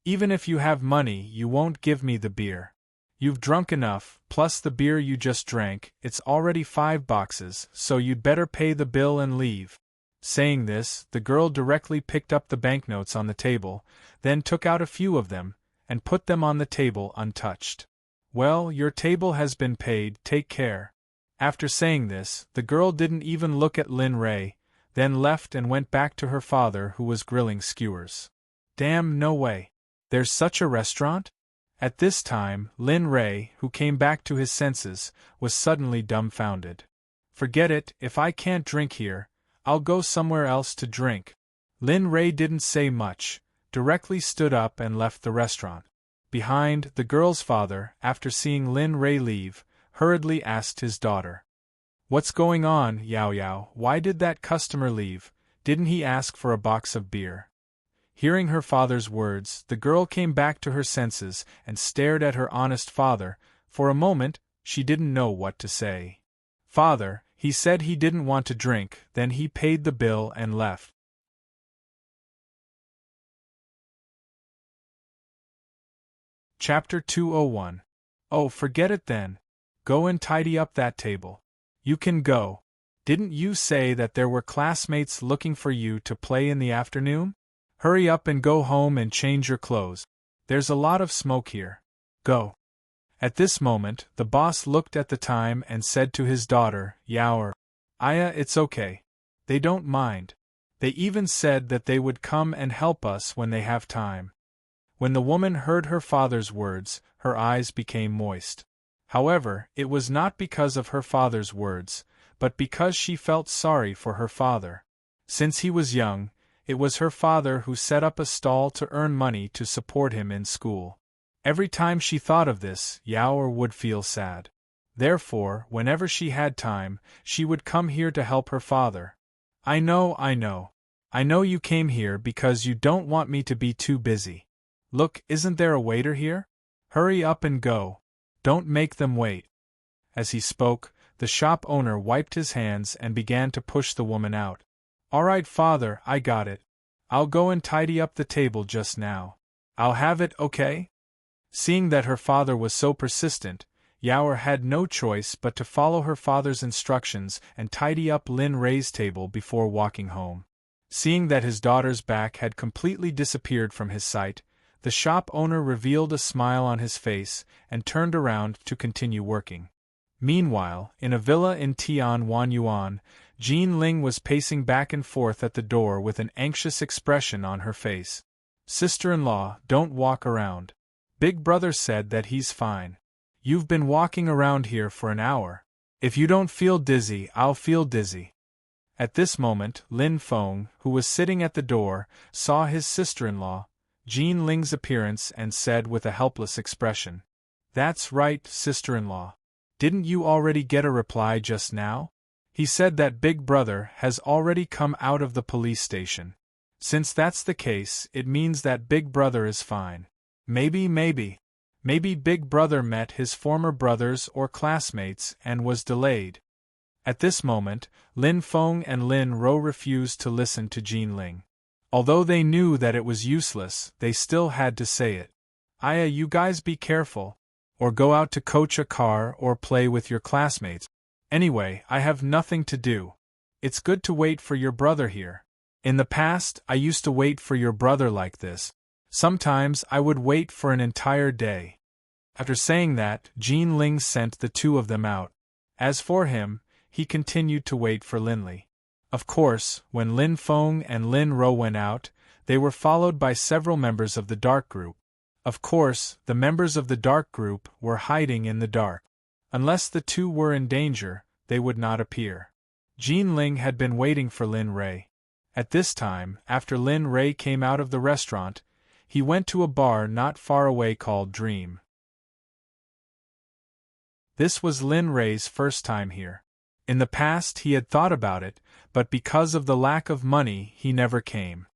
Even if you have money, you won't give me the beer. You've drunk enough, plus the beer you just drank, it's already 5 boxes, so you'd better pay the bill and leave." Saying this, the girl directly picked up the banknotes on the table, then took out a few of them, and put them on the table untouched. "Well, your table has been paid, take care." After saying this, the girl didn't even look at Lin Ray, then left and went back to her father who was grilling skewers. "Damn, no way. There's such a restaurant?" At this time, Lin Ray, who came back to his senses, was suddenly dumbfounded. "Forget it, if I can't drink here, I'll go somewhere else to drink." Lin Ray didn't say much, directly stood up and left the restaurant. Behind, the girl's father, after seeing Lin Ray leave, hurriedly asked his daughter, "What's going on, Yao Yao? Why did that customer leave? Didn't he ask for a box of beer?" Hearing her father's words, the girl came back to her senses and stared at her honest father. For a moment, she didn't know what to say. "Father, he said he didn't want to drink," then he paid the bill and left. Chapter 201. "Oh, forget it then. Go and tidy up that table. You can go. Didn't you say that there were classmates looking for you to play in the afternoon? Hurry up and go home and change your clothes. There's a lot of smoke here. Go." At this moment, the boss looked at the time and said to his daughter, "Yao, Aya, it's okay. They don't mind. They even said that they would come and help us when they have time." When the woman heard her father's words, her eyes became moist. However, it was not because of her father's words, but because she felt sorry for her father. Since he was young, it was her father who set up a stall to earn money to support him in school. Every time she thought of this, Yao would feel sad. Therefore, whenever she had time, she would come here to help her father. I know you came here because you don't want me to be too busy. Look, isn't there a waiter here? Hurry up and go. Don't make them wait." As he spoke, the shop owner wiped his hands and began to push the woman out. "All right, father, I got it. I'll go and tidy up the table just now. I'll have it, okay?" Seeing that her father was so persistent, Yao had no choice but to follow her father's instructions and tidy up Lin Ray's table before walking home. Seeing that his daughter's back had completely disappeared from his sight, the shop owner revealed a smile on his face and turned around to continue working. Meanwhile, in a villa in Tian Wanyuan, Jean Ling was pacing back and forth at the door with an anxious expression on her face. "Sister-in-law, don't walk around. Big brother said that he's fine. You've been walking around here for an hour. If you don't feel dizzy, I'll feel dizzy." At this moment, Lin Feng, who was sitting at the door, saw his sister-in-law, Jean Ling's appearance and said with a helpless expression, "That's right, sister-in-law. Didn't you already get a reply just now? He said that Big Brother has already come out of the police station. Since that's the case, it means that Big Brother is fine. Maybe Big Brother met his former brothers or classmates and was delayed." At this moment, Lin Feng and Lin Ro refused to listen to Jean Ling. Although they knew that it was useless, they still had to say it. You guys be careful. Or go out to coach a car or play with your classmates. Anyway, I have nothing to do. It's good to wait for your brother here. In the past, I used to wait for your brother like this. Sometimes I would wait for an entire day. After saying that, Jean Ling sent the two of them out. As for him, he continued to wait for Linley. Of course, when Lin Feng and Lin Ro went out, they were followed by several members of the dark group. Of course, the members of the dark group were hiding in the dark. Unless the two were in danger, they would not appear. Jean Ling had been waiting for Lin Ray. At this time, after Lin Ray came out of the restaurant, he went to a bar not far away called Dream. This was Lin Ray's first time here. In the past he had thought about it, but because of the lack of money he never came.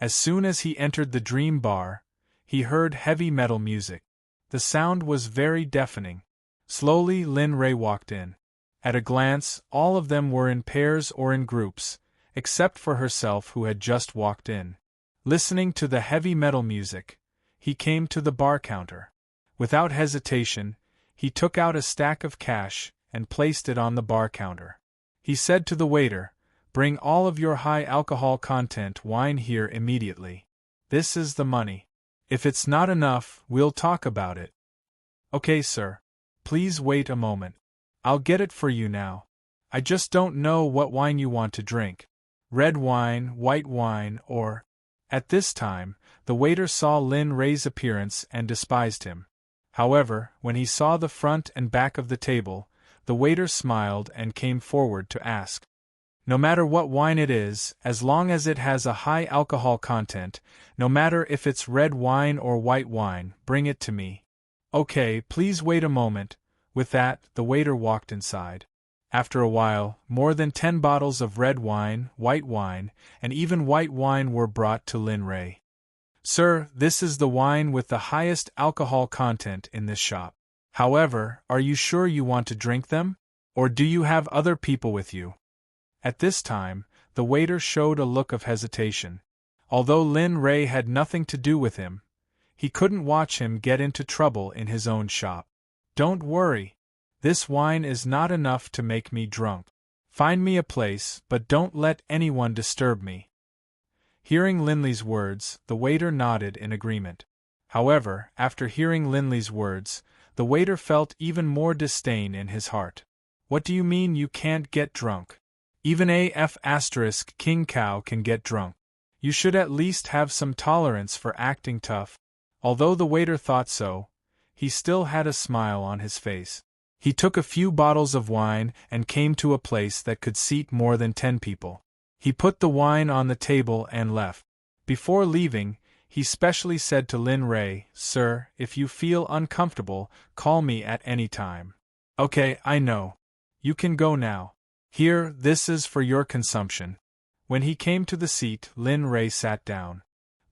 As soon as he entered the Dream bar, he heard heavy metal music. The sound was very deafening. Slowly Lin Ray walked in. At a glance, all of them were in pairs or in groups, except for herself who had just walked in. Listening to the heavy metal music, he came to the bar counter. Without hesitation, he took out a stack of cash and placed it on the bar counter. He said to the waiter, "Bring all of your high alcohol content wine here immediately. This is the money. If it's not enough, we'll talk about it." "Okay, sir. Please wait a moment. I'll get it for you now. I just don't know what wine you want to drink. Red wine, white wine, or—" At this time, the waiter saw Lin Ray's appearance and despised him. However, when he saw the front and back of the table, the waiter smiled and came forward to ask. "No matter what wine it is, as long as it has a high alcohol content, no matter if it's red wine or white wine, bring it to me." "Okay, please wait a moment." With that, the waiter walked inside. After a while, more than 10 bottles of red wine, white wine, and even white wine were brought to Lin Ray. "Sir, this is the wine with the highest alcohol content in this shop. However, are you sure you want to drink them? Or do you have other people with you?" At this time, the waiter showed a look of hesitation. Although Lin Ray had nothing to do with him, he couldn't watch him get into trouble in his own shop. "Don't worry. This wine is not enough to make me drunk. Find me a place, but don't let anyone disturb me." Hearing Linley's words, the waiter nodded in agreement. However, after hearing Linley's words, the waiter felt even more disdain in his heart. "What do you mean you can't get drunk? Even King Cow can get drunk. You should at least have some tolerance for acting tough." Although the waiter thought so, he still had a smile on his face. He took a few bottles of wine and came to a place that could seat more than 10 people. He put the wine on the table and left. Before leaving, he specially said to Lin Ray, "Sir, if you feel uncomfortable, call me at any time." "Okay, I know. You can go now. Here, this is for your consumption." When he came to the seat, Lin Ray sat down.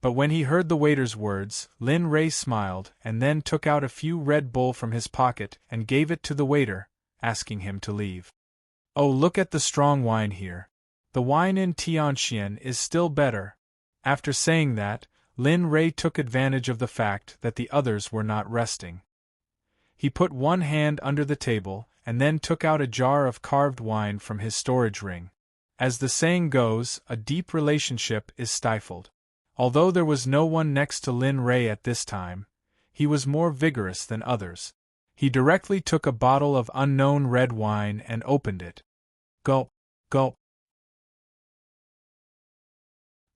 But when he heard the waiter's words, Lin Ray smiled and then took out a few Red Bull from his pocket and gave it to the waiter, asking him to leave. "Oh, look at the strong wine here. The wine in Tianxian is still better." After saying that, Lin Ray took advantage of the fact that the others were not resting. He put one hand under the table and then took out a jar of carved wine from his storage ring. As the saying goes, a deep relationship is stifled. Although there was no one next to Lin Ray at this time, he was more vigorous than others. He directly took a bottle of unknown red wine and opened it. Gulp, gulp.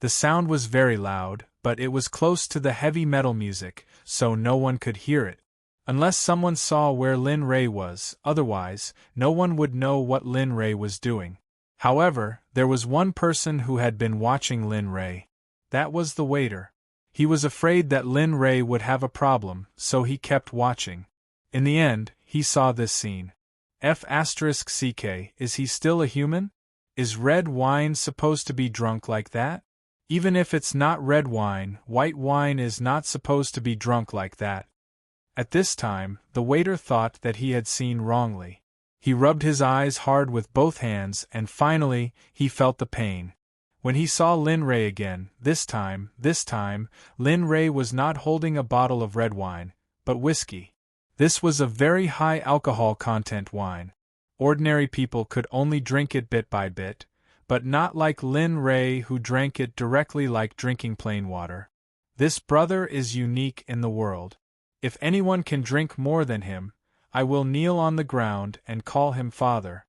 The sound was very loud, but it was close to the heavy metal music, so no one could hear it. Unless someone saw where Lin Ray was, otherwise, no one would know what Lin Ray was doing. However, there was one person who had been watching Lin Ray. That was the waiter. He was afraid that Lin Ray would have a problem, so he kept watching. In the end, he saw this scene. Is he still a human? Is red wine supposed to be drunk like that? Even if it's not red wine, white wine is not supposed to be drunk like that. At this time, the waiter thought that he had seen wrongly. He rubbed his eyes hard with both hands and finally, he felt the pain. When he saw Lin Ray again, this time, Lin Ray was not holding a bottle of red wine, but whiskey. This was a very high alcohol content wine. Ordinary people could only drink it bit by bit, but not like Lin Ray who drank it directly like drinking plain water. This brother is unique in the world. If anyone can drink more than him, I will kneel on the ground and call him father.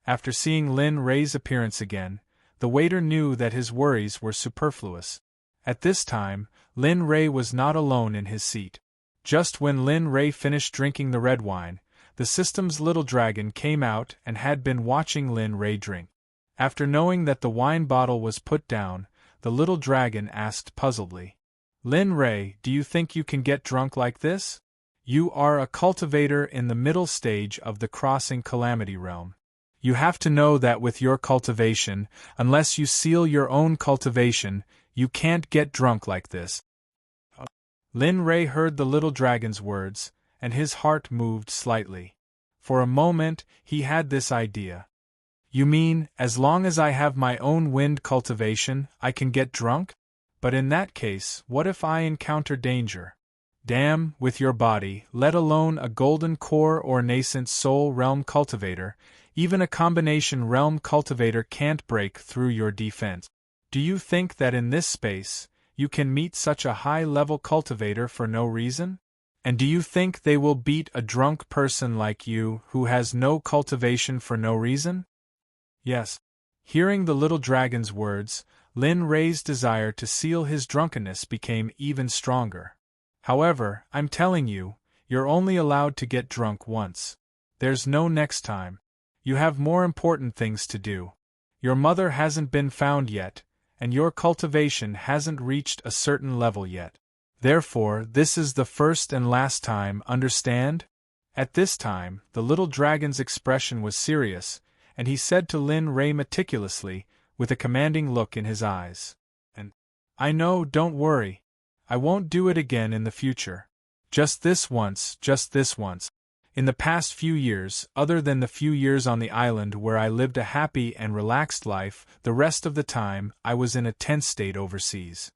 After seeing Lin Ray's appearance again, the waiter knew that his worries were superfluous. At this time, Lin Ray was not alone in his seat. Just when Lin Ray finished drinking the red wine, the system's little dragon came out and had been watching Lin Ray drink. After knowing that the wine bottle was put down, the little dragon asked puzzledly, "Lin Ray, do you think you can get drunk like this? You are a cultivator in the middle stage of the crossing calamity realm. You have to know that with your cultivation, unless you seal your own cultivation, you can't get drunk like this." Lin Ray heard the little dragon's words, and his heart moved slightly. For a moment, he had this idea. You mean, as long as I have my own wind cultivation, I can get drunk? But in that case, what if I encounter danger? Damn, with your body, let alone a golden core or nascent soul realm cultivator, even a combination realm cultivator can't break through your defense. Do you think that in this space, you can meet such a high-level cultivator for no reason? And do you think they will beat a drunk person like you who has no cultivation for no reason? Yes. Hearing the little dragon's words, Lin Ray's desire to seal his drunkenness became even stronger. However, I'm telling you, you're only allowed to get drunk once. There's no next time. You have more important things to do. Your mother hasn't been found yet, and your cultivation hasn't reached a certain level yet. Therefore, this is the first and last time, understand? At this time, the little dragon's expression was serious, and he said to Lin Ray meticulously, with a commanding look in his eyes, "And I know, don't worry. I won't do it again in the future. Just this once. In the past few years, other than the few years on the island where I lived a happy and relaxed life, the rest of the time I was in a tense state overseas.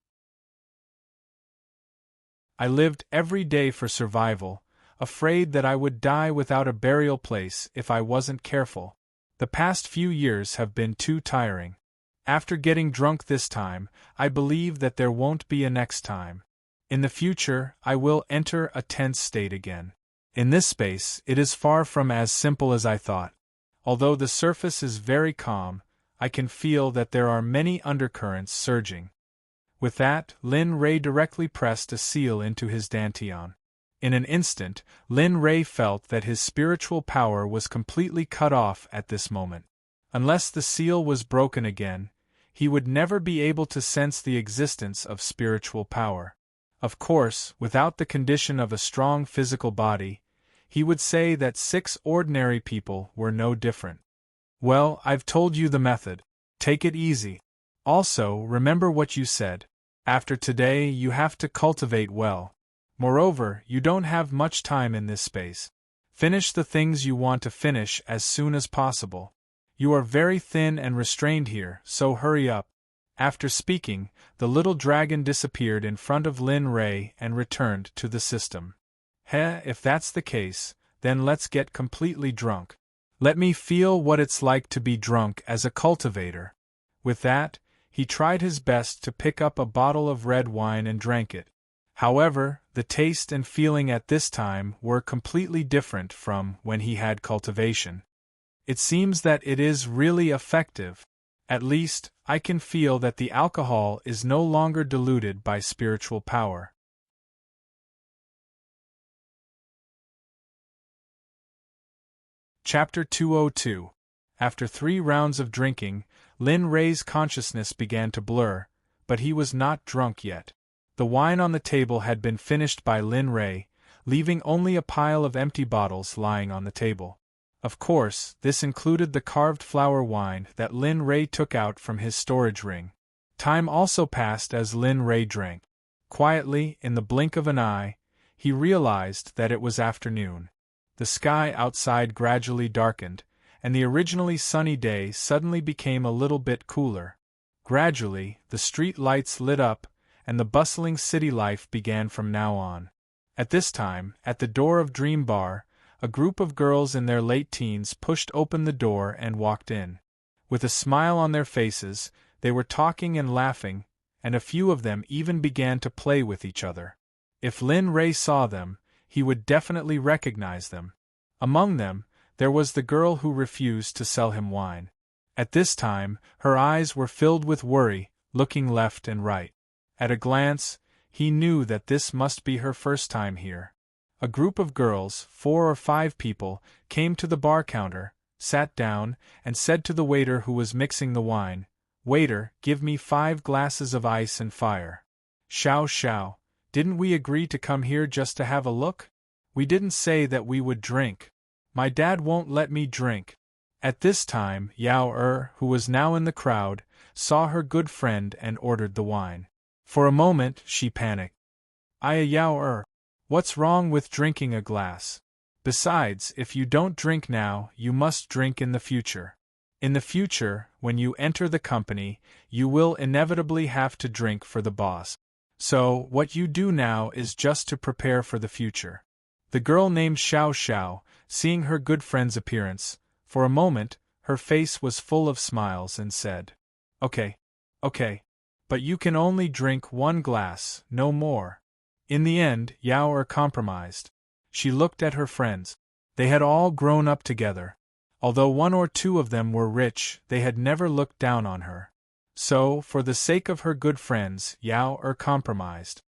I lived every day for survival, afraid that I would die without a burial place if I wasn't careful. The past few years have been too tiring. After getting drunk this time, I believe that there won't be a next time. In the future, I will enter a tense state again. In this space, it is far from as simple as I thought. Although the surface is very calm, I can feel that there are many undercurrents surging." With that, Lin Ray directly pressed a seal into his dantian. In an instant, Lin Ray felt that his spiritual power was completely cut off at this moment. Unless the seal was broken again, he would never be able to sense the existence of spiritual power. Of course, without the condition of a strong physical body, he would say that 6 ordinary people were no different. Well, I've told you the method. Take it easy. Also, remember what you said. After today, you have to cultivate well. Moreover, you don't have much time in this space. Finish the things you want to finish as soon as possible. You are very thin and restrained here, so hurry up. After speaking, the little dragon disappeared in front of Lin Ray and returned to the system. If that's the case, then let's get completely drunk. Let me feel what it's like to be drunk as a cultivator. With that, he tried his best to pick up a bottle of red wine and drank it. However, the taste and feeling at this time were completely different from when he had cultivation. It seems that it is really effective. At least, I can feel that the alcohol is no longer diluted by spiritual power. Chapter 202. After 3 rounds of drinking, Lin Ray's consciousness began to blur, but he was not drunk yet. The wine on the table had been finished by Lin Ray, leaving only a pile of empty bottles lying on the table. Of course, this included the carved flower wine that Lin Ray took out from his storage ring. Time also passed as Lin Ray drank. Quietly, in the blink of an eye, he realized that it was afternoon. The sky outside gradually darkened, and the originally sunny day suddenly became a little bit cooler. Gradually, the street lights lit up, and the bustling city life began from now on. At this time, at the door of Dream Bar, a group of girls in their late teens pushed open the door and walked in. With a smile on their faces, they were talking and laughing, and a few of them even began to play with each other. If Lin Ray saw them, he would definitely recognize them. Among them, there was the girl who refused to sell him wine. At this time, her eyes were filled with worry, looking left and right. At a glance, he knew that this must be her first time here. A group of girls, 4 or 5 people, came to the bar counter, sat down, and said to the waiter who was mixing the wine, "Waiter, give me 5 glasses of ice and fire." "Shao, didn't we agree to come here just to have a look? We didn't say that we would drink. My dad won't let me drink." At this time, Yao who was now in the crowd, saw her good friend and ordered the wine. For a moment, she panicked. Yao what's wrong with drinking a glass? Besides, if you don't drink now, you must drink in the future. In the future, when you enter the company, you will inevitably have to drink for the boss. So, what you do now is just to prepare for the future. The girl named Xiao, seeing her good friend's appearance, for a moment, her face was full of smiles and said, Okay. But you can only drink 1 glass, no more." In the end, Yao compromised. She looked at her friends. They had all grown up together. Although 1 or 2 of them were rich, they had never looked down on her. So, for the sake of her good friends, Yao compromised.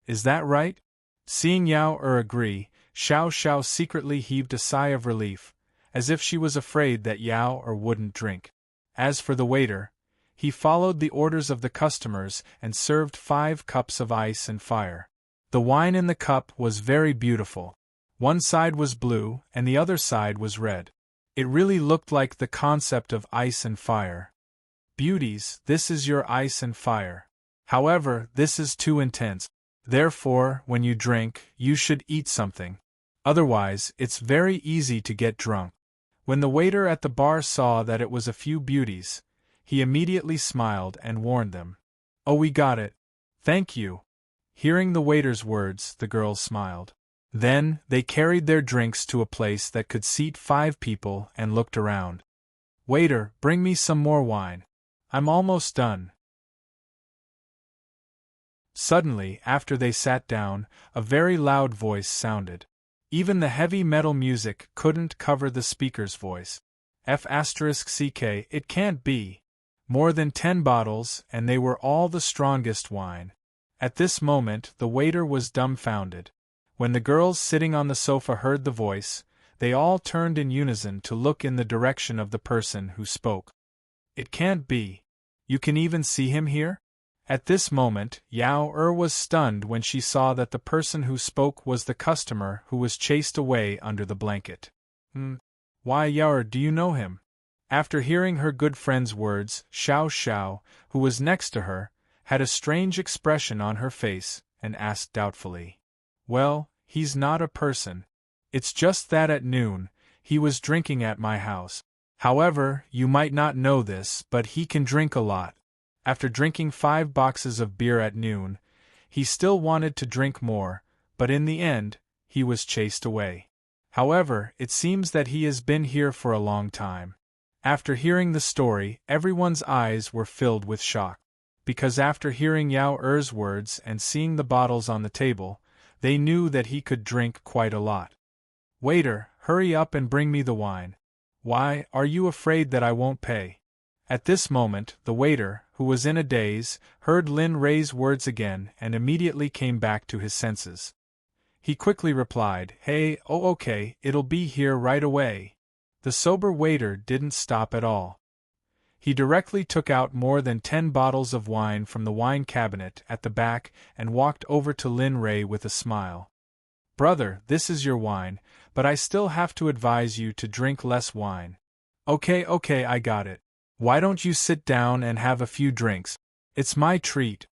"Is that right?" Seeing Yao agree, Xiao secretly heaved a sigh of relief, as if she was afraid that Yao wouldn't drink. As for the waiter, he followed the orders of the customers and served 5 cups of ice and fire. The wine in the cup was very beautiful. One side was blue and the other side was red. It really looked like the concept of ice and fire. "Beauties, this is your ice and fire. However, this is too intense. Therefore, when you drink, you should eat something. Otherwise, it's very easy to get drunk." When the waiter at the bar saw that it was a few beauties, he immediately smiled and warned them. "Oh, we got it. Thank you." Hearing the waiter's words, the girls smiled. Then, they carried their drinks to a place that could seat 5 people and looked around. "Waiter, bring me some more wine. I'm almost done." Suddenly, after they sat down, a very loud voice sounded. Even the heavy metal music couldn't cover the speaker's voice. F***ck, it can't be. More than 10 bottles, and they were all the strongest wine. At this moment, the waiter was dumbfounded. When the girls sitting on the sofa heard the voice, they all turned in unison to look in the direction of the person who spoke. "It can't be. You can even see him here?" At this moment, Yao was stunned when she saw that the person who spoke was the customer who was chased away under the blanket. Why, Yao, do you know him?" After hearing her good friend's words, Xiao, who was next to her, had a strange expression on her face, and asked doubtfully. "Well, he's not a person. It's just that at noon, he was drinking at my house. However, you might not know this, but he can drink a lot. After drinking 5 boxes of beer at noon, he still wanted to drink more, but in the end, he was chased away. However, it seems that he has been here for a long time." After hearing the story, everyone's eyes were filled with shock. Because after hearing Yao words and seeing the bottles on the table, they knew that he could drink quite a lot. "Waiter, hurry up and bring me the wine. Why, are you afraid that I won't pay?" At this moment, the waiter, who was in a daze, heard Lin Ray's words again and immediately came back to his senses. He quickly replied, "Hey, okay, it'll be here right away." The sober waiter didn't stop at all. He directly took out more than 10 bottles of wine from the wine cabinet at the back and walked over to Lin Ray with a smile. "Brother, this is your wine, but I still have to advise you to drink less wine." Okay, I got it. Why don't you sit down and have a few drinks? It's my treat."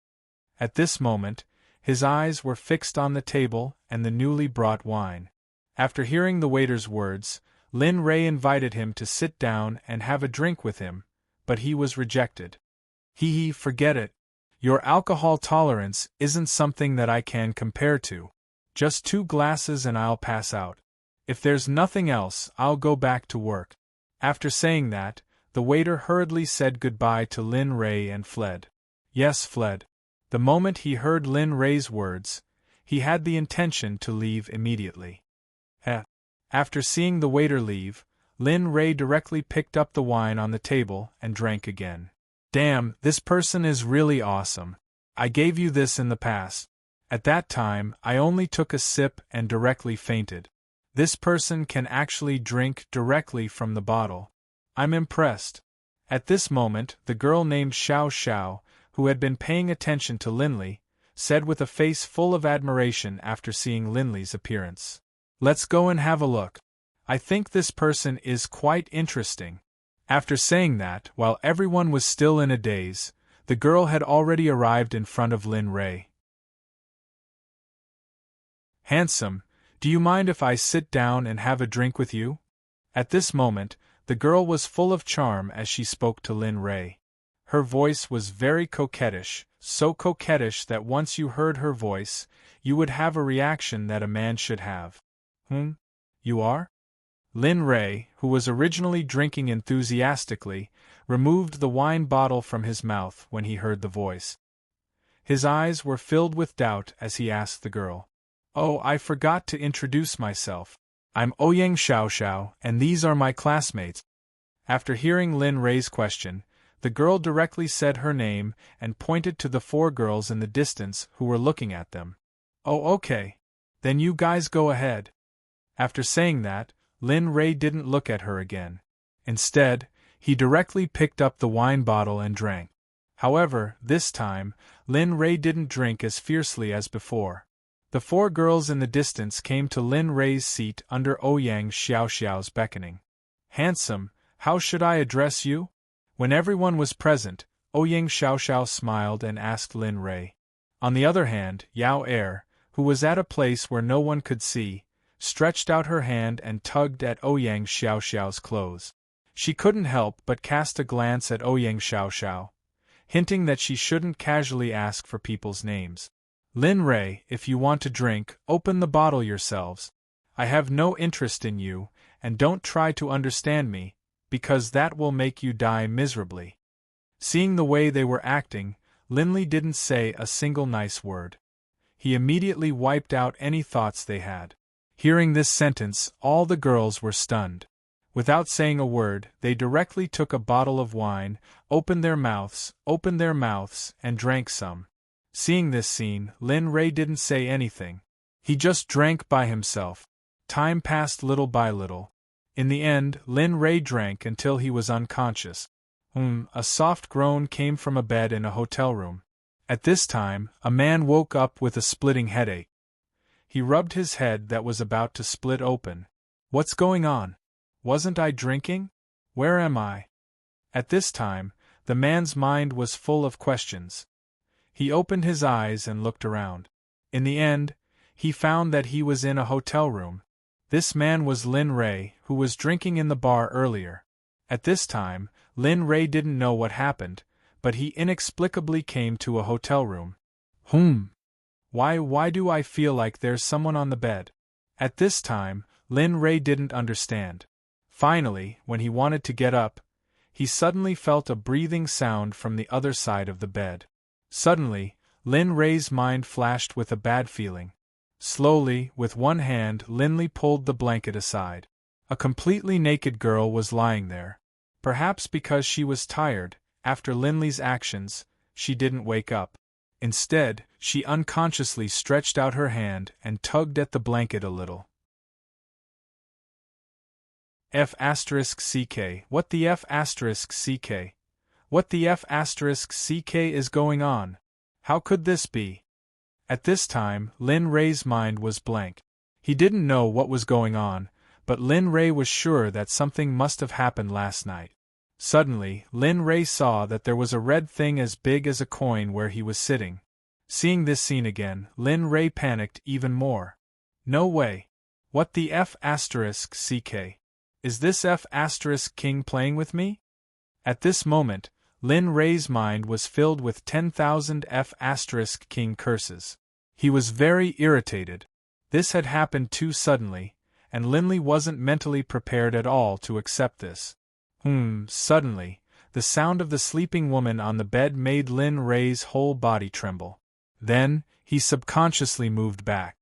At this moment, his eyes were fixed on the table and the newly brought wine. After hearing the waiter's words, Lin Ray invited him to sit down and have a drink with him, but he was rejected. Forget it. Your alcohol tolerance isn't something that I can compare to. Just 2 glasses and I'll pass out. If there's nothing else, I'll go back to work. After saying that, the waiter hurriedly said goodbye to Lin Ray and fled. Yes, fled. The moment he heard Lin Ray's words, he had the intention to leave immediately. After seeing the waiter leave, Lin Ray directly picked up the wine on the table and drank again. Damn, this person is really awesome. I gave you this in the past. At that time, I only took a sip and directly fainted. This person can actually drink directly from the bottle. I'm impressed. At this moment, the girl named Xiao Xiao, who had been paying attention to Linley, said with a face full of admiration after seeing Linley's appearance. Let's go and have a look. I think this person is quite interesting. After saying that, while everyone was still in a daze, the girl had already arrived in front of Lin Ray. Handsome, do you mind if I sit down and have a drink with you? At this moment, the girl was full of charm as she spoke to Lin Ray. Her voice was very coquettish, so coquettish that once you heard her voice, you would have a reaction that a man should have. You are? Lin Ray, who was originally drinking enthusiastically, removed the wine bottle from his mouth when he heard the voice. His eyes were filled with doubt as he asked the girl. Oh, I forgot to introduce myself. I'm Ouyang Xiaoxiao, and these are my classmates. After hearing Lin Ray's question, the girl directly said her name and pointed to the 4 girls in the distance who were looking at them. Oh, okay. Then you guys go ahead. After saying that, Lin Ray didn't look at her again. Instead, he directly picked up the wine bottle and drank. However, this time, Lin Ray didn't drink as fiercely as before. The 4 girls in the distance came to Lin Ray's seat under Ouyang Xiaoxiao's beckoning. Handsome, how should I address you? When everyone was present, Ouyang Xiaoxiao smiled and asked Lin Ray. On the other hand, Yao Er, who was at a place where no one could see, stretched out her hand and tugged at Ouyang Xiaoxiao's clothes. She couldn't help but cast a glance at Ouyang Xiaoxiao, hinting that she shouldn't casually ask for people's names. Lin Ray, if you want to drink, open the bottle yourselves. I have no interest in you, and don't try to understand me, because that will make you die miserably. Seeing the way they were acting, Linley didn't say a single nice word. He immediately wiped out any thoughts they had. Hearing this sentence, all the girls were stunned. Without saying a word, they directly took a bottle of wine, opened their mouths, and drank some. Seeing this scene, Lin Ray didn't say anything. He just drank by himself. Time passed little by little. In the end, Lin Ray drank until he was unconscious. A soft groan came from a bed in a hotel room. At this time, a man woke up with a splitting headache. He rubbed his head that was about to split open. What's going on? Wasn't I drinking? Where am I? At this time, the man's mind was full of questions. He opened his eyes and looked around. In the end, he found that he was in a hotel room. This man was Lin Ray, who was drinking in the bar earlier. At this time, Lin Ray didn't know what happened, but he inexplicably came to a hotel room. Why do I feel like there's someone on the bed? At this time, Lin Ray didn't understand. Finally, when he wanted to get up, he suddenly felt a breathing sound from the other side of the bed. Suddenly, Lin Ray's mind flashed with a bad feeling. Slowly, with one hand, Linley pulled the blanket aside. A completely naked girl was lying there. Perhaps because she was tired, after Linley's actions, she didn't wake up. Instead, she unconsciously stretched out her hand and tugged at the blanket a little. F***CK. What the F***CK? What the F***CK is going on? How could this be? At this time, Lin Ray's mind was blank. He didn't know what was going on, but Lin Ray was sure that something must have happened last night. Suddenly, Lin Ray saw that there was a red thing as big as a coin where he was sitting. Seeing this scene again, Lin Ray panicked even more. No way. What the F asterisk CK? Is this F asterisk king playing with me? At this moment, Lin Ray's mind was filled with 10,000 F asterisk king curses. He was very irritated. This had happened too suddenly, and Linley wasn't mentally prepared at all to accept this. Suddenly, the sound of the sleeping woman on the bed made Lin Ray's whole body tremble. Then, he subconsciously moved back.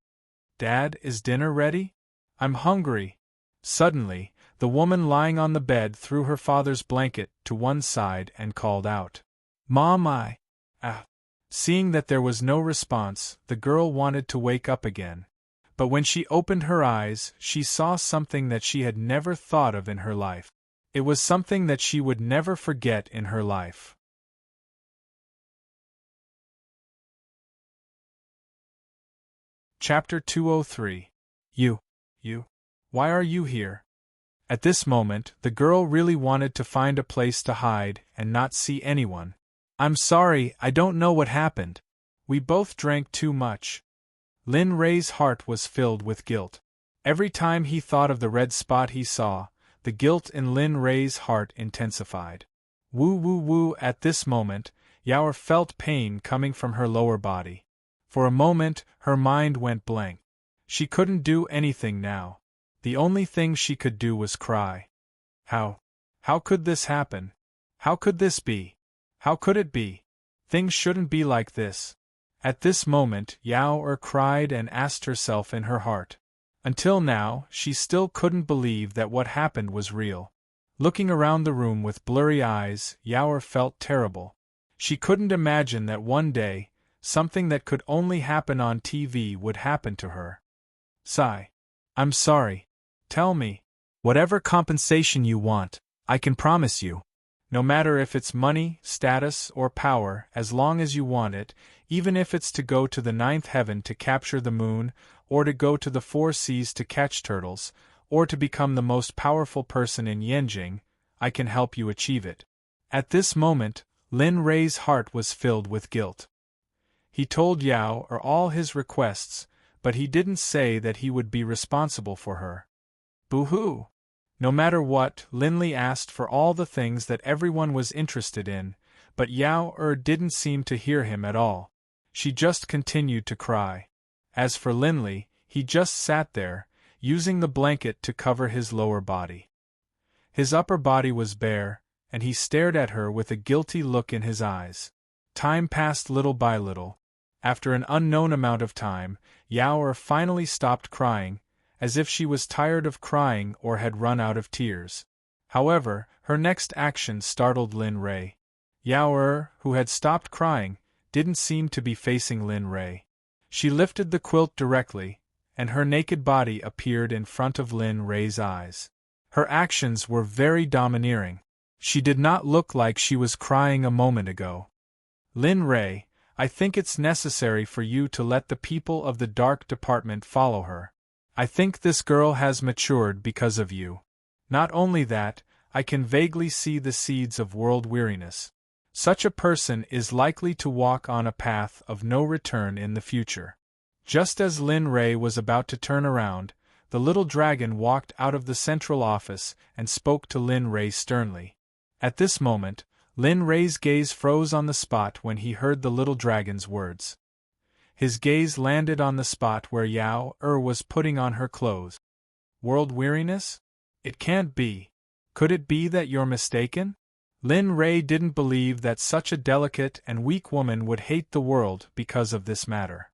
Dad, is dinner ready? I'm hungry. Suddenly, the woman lying on the bed threw her father's blanket to one side and called out, Mom, Seeing that there was no response, the girl wanted to wake up again. But when she opened her eyes, she saw something that she had never thought of in her life. It was something that she would never forget in her life. Chapter 203. You. Why are you here? At this moment, the girl really wanted to find a place to hide and not see anyone. I'm sorry, I don't know what happened. We both drank too much. Lin Ray's heart was filled with guilt. Every time he thought of the red spot he saw, the guilt in Lin Ray's heart intensified. Woo. At this moment, Yaoer felt pain coming from her lower body. For a moment, her mind went blank. She couldn't do anything now. The only thing she could do was cry. How could this happen? How could this be? How could it be? Things shouldn't be like this. At this moment, Yaoer cried and asked herself in her heart. Until now, she still couldn't believe that what happened was real. Looking around the room with blurry eyes, Yaoer felt terrible. She couldn't imagine that one day, something that could only happen on TV would happen to her. Sigh. I'm sorry. Tell me. Whatever compensation you want, I can promise you. No matter if it's money, status, or power, as long as you want it, even if it's to go to the ninth heaven to capture the moon, or to go to the 4 seas to catch turtles, or to become the most powerful person in Yenjing, I can help you achieve it. At this moment, Lin Ray's heart was filled with guilt. He told Yaoer all his requests, but he didn't say that he would be responsible for her. Boo-hoo! No matter what, Linley asked for all the things that everyone was interested in, but Yaoer didn't seem to hear him at all. She just continued to cry. As for Linley, he just sat there, using the blanket to cover his lower body. His upper body was bare, and he stared at her with a guilty look in his eyes. Time passed little by little. After an unknown amount of time, Yaoer finally stopped crying, as if she was tired of crying or had run out of tears. However, her next action startled Lin Ray. Yaoer, who had stopped crying, didn't seem to be facing Lin Ray. She lifted the quilt directly, and her naked body appeared in front of Lin Ray's eyes. Her actions were very domineering. She did not look like she was crying a moment ago. Lin Ray, I think it's necessary for you to let the people of the Dark Department follow her. I think this girl has matured because of you. Not only that, I can vaguely see the seeds of world weariness. Such a person is likely to walk on a path of no return in the future. Just as Lin Ray was about to turn around, the little dragon walked out of the central office and spoke to Lin Ray sternly. At this moment, Lin Ray's gaze froze on the spot when he heard the little dragon's words. His gaze landed on the spot where Yaoer was putting on her clothes. World weariness? It can't be. Could it be that you're mistaken? Lin Ray didn't believe that such a delicate and weak woman would hate the world because of this matter.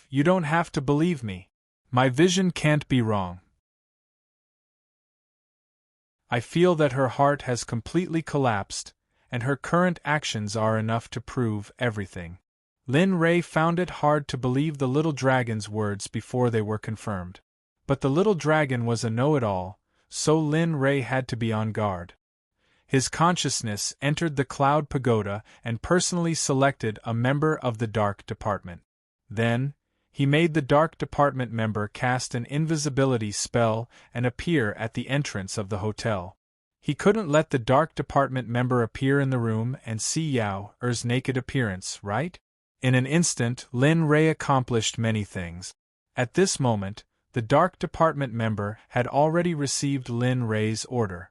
You don't have to believe me. My vision can't be wrong. I feel that her heart has completely collapsed, and her current actions are enough to prove everything. Lin Ray found it hard to believe the little dragon's words before they were confirmed. But the little dragon was a know-it-all, so Lin Ray had to be on guard. His consciousness entered the Cloud Pagoda and personally selected a member of the Dark Department. Then, he made the Dark Department member cast an invisibility spell and appear at the entrance of the hotel. He couldn't let the Dark Department member appear in the room and see Yaoer's naked appearance, right? In an instant, Lin Ray accomplished many things. At this moment, The Dark Department member had already received Lin Rei's order.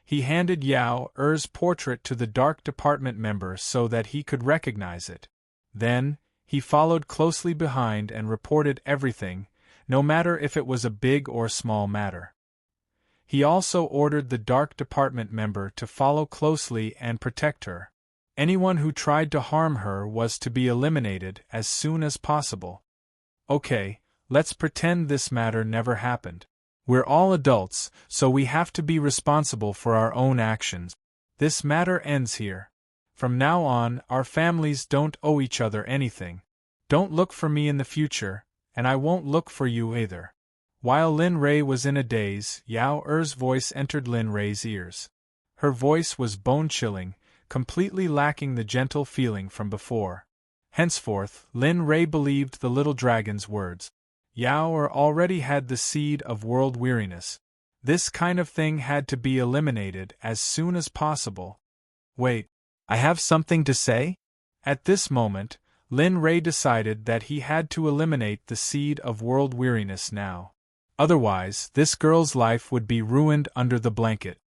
He handed Yao Er's portrait to the Dark Department member so that he could recognize it. Then, he followed closely behind and reported everything, no matter if it was a big or small matter. He also ordered the Dark Department member to follow closely and protect her. Anyone who tried to harm her was to be eliminated as soon as possible. Okay, let's pretend this matter never happened. We're all adults, so we have to be responsible for our own actions. This matter ends here. From now on, our families don't owe each other anything. Don't look for me in the future, and I won't look for you either. While Lin Rei was in a daze, Yao Er's voice entered Lin Rei's ears. Her voice was bone-chilling, completely lacking the gentle feeling from before. Henceforth, Lin Rei believed the little dragon's words. Yao Er already had the seed of world weariness. This kind of thing had to be eliminated as soon as possible. Wait, I have something to say? At this moment, Lin Rei decided that he had to eliminate the seed of world weariness now. Otherwise, this girl's life would be ruined under the blanket.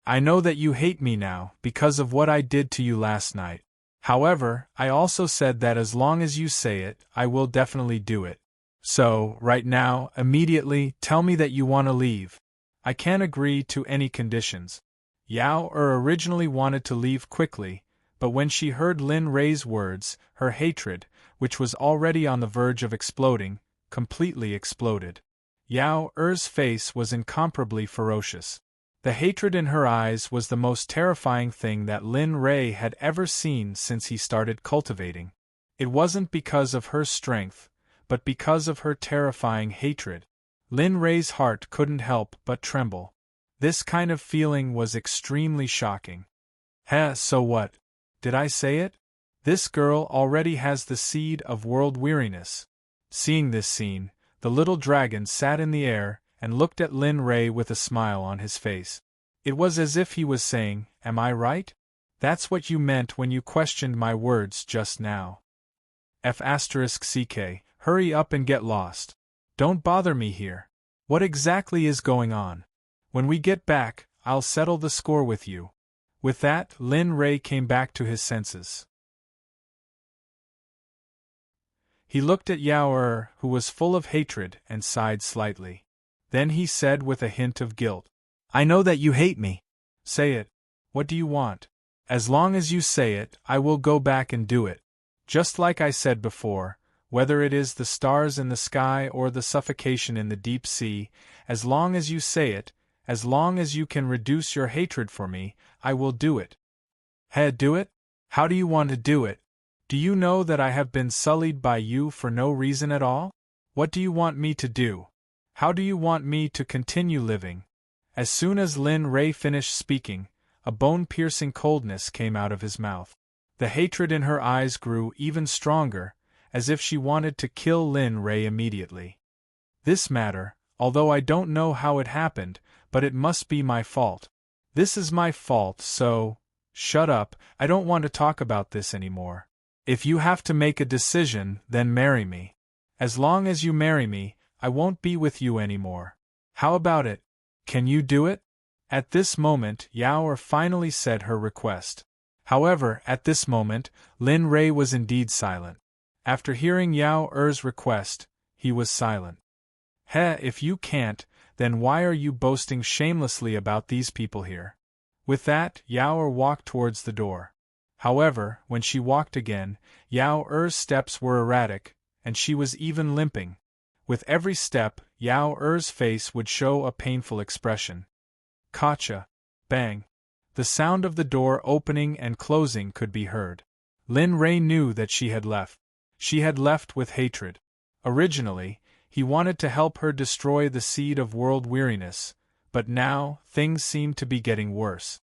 I know that you hate me now because of what I did to you last night. However, I also said that as long as you say it, I will definitely do it. So, right now, immediately, tell me that you want to leave. I can't agree to any conditions. Yao Er originally wanted to leave quickly, but when she heard Lin Rei's words, her hatred, which was already on the verge of exploding, completely exploded. Yao Er's face was incomparably ferocious. The hatred in her eyes was the most terrifying thing that Lin Rei had ever seen since he started cultivating. It wasn't because of her strength, but because of her terrifying hatred. Lin Rei's heart couldn't help but tremble. This kind of feeling was extremely shocking. So what? Did I say it? This girl already has the seed of world weariness. Seeing this scene, the little dragon sat in the air and looked at Lin Rei with a smile on his face. It was as if he was saying, "Am I right? That's what you meant when you questioned my words just now." F***ck, hurry up and get lost. Don't bother me here. What exactly is going on? When we get back, I'll settle the score with you. With that, Lin Rei came back to his senses. He looked at Yao Er, who was full of hatred, and sighed slightly. Then he said with a hint of guilt, "I know that you hate me. Say it. What do you want? As long as you say it, I will go back and do it. Just like I said before, whether it is the stars in the sky or the suffocation in the deep sea, as long as you say it, as long as you can reduce your hatred for me, I will do it." Do it? How do you want to do it? Do you know that I have been sullied by you for no reason at all? What do you want me to do? How do you want me to continue living? As soon as Lin Rei finished speaking, a bone-piercing coldness came out of his mouth. The hatred in her eyes grew even stronger, as if she wanted to kill Lin Rei immediately. This matter, although I don't know how it happened, but it must be my fault. This is my fault, so... Shut up, I don't want to talk about this anymore. If you have to make a decision, then marry me. As long as you marry me, I won't be with you anymore. How about it? Can you do it? At this moment, Yao Er finally said her request. However, at this moment, Lin Rei was indeed silent. After hearing Yao Er's request, he was silent. If you can't, then why are you boasting shamelessly about these people here? With that, Yao Er walked towards the door. However, when she walked again, Yao Er's steps were erratic, and she was even limping. With every step, Yao Er's face would show a painful expression. Gotcha! Bang! The sound of the door opening and closing could be heard. Lin Rei knew that she had left. She had left with hatred. Originally, he wanted to help her destroy the seed of world weariness, but now, things seemed to be getting worse.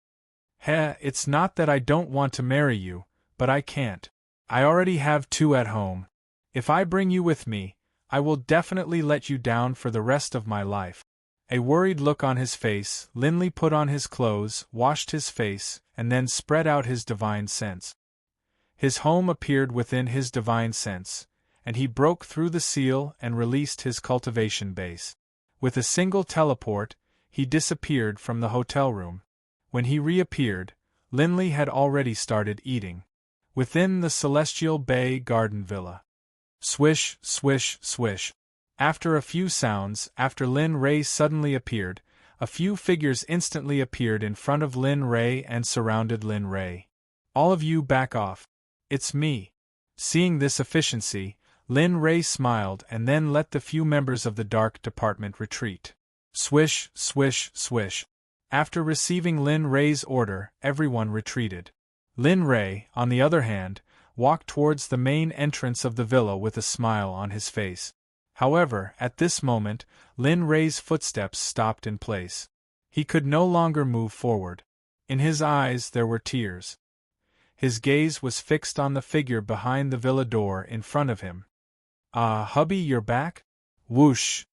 It's not that I don't want to marry you, but I can't. I already have two at home. If I bring you with me, I will definitely let you down for the rest of my life. A worried look on his face, Linley put on his clothes, washed his face, and then spread out his divine sense. His home appeared within his divine sense, and he broke through the seal and released his cultivation base. With a single teleport, he disappeared from the hotel room. When he reappeared, Linley had already started eating. Within the Celestial Bay Garden Villa. Swish, swish, swish. After a few sounds, after Lin Ray suddenly appeared, a few figures instantly appeared in front of Lin Ray and surrounded Lin Ray. All of you back off. It's me. Seeing this efficiency, Lin Ray smiled and then let the few members of the dark department retreat. Swish, swish, swish. After receiving Lin Ray's order, everyone retreated. Lin Ray, on the other hand, walked towards the main entrance of the villa with a smile on his face. However, at this moment, Lin Ray's footsteps stopped in place. He could no longer move forward. In his eyes there were tears. His gaze was fixed on the figure behind the villa door in front of him. "Ah, hubby, you're back?" Whoosh!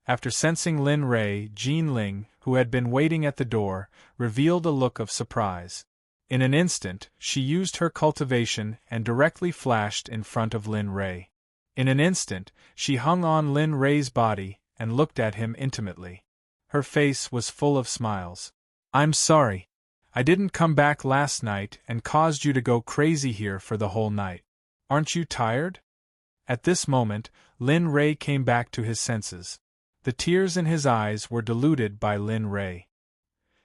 After sensing Lin Ray, Jean Ling, who had been waiting at the door, revealed a look of surprise. In an instant, she used her cultivation and directly flashed in front of Lin Ray. In an instant, she hung on Lin Ray's body and looked at him intimately. Her face was full of smiles. "I'm sorry. I didn't come back last night and caused you to go crazy here for the whole night. Aren't you tired?" At this moment, Lin Ray came back to his senses. The tears in his eyes were diluted by Lin Ray.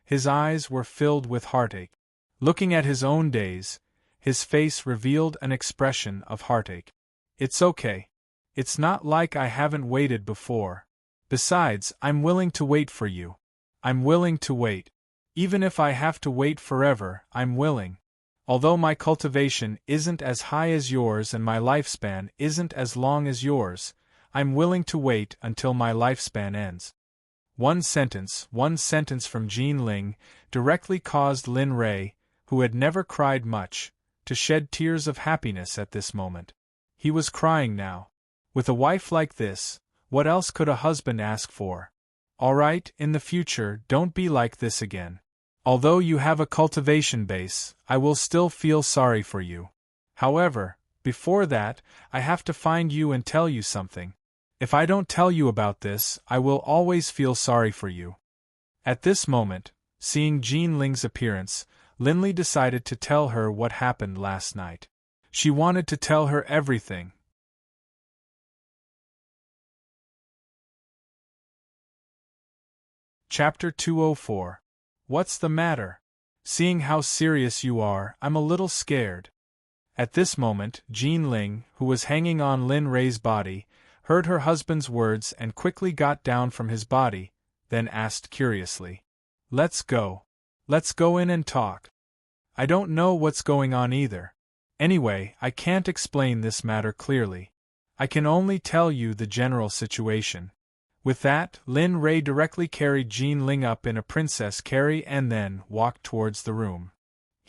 His eyes were filled with heartache. Looking at his own days, his face revealed an expression of heartache. "It's okay. It's not like I haven't waited before. Besides, I'm willing to wait for you. I'm willing to wait. Even if I have to wait forever, I'm willing. Although my cultivation isn't as high as yours and my lifespan isn't as long as yours, I'm willing to wait until my lifespan ends." One sentence from Jean Ling, directly caused Lin Ray, who had never cried much, to shed tears of happiness at this moment. He was crying now. With a wife like this, what else could a husband ask for? "All right, in the future, don't be like this again. Although you have a cultivation base, I will still feel sorry for you. However, before that, I have to find you and tell you something. If I don't tell you about this, I will always feel sorry for you." At this moment, seeing Jean Ling's appearance, Linley decided to tell her what happened last night. She wanted to tell her everything. Chapter 204. What's the matter? Seeing how serious you are, I'm a little scared. At this moment, Jean Ling, who was hanging on Lin Ray's body, heard her husband's words and quickly got down from his body, then asked curiously, "Let's go. Let's go in and talk. I don't know what's going on either. Anyway, I can't explain this matter clearly. I can only tell you the general situation." With that, Lin Ray directly carried Jean Ling up in a princess carry and then walked towards the room.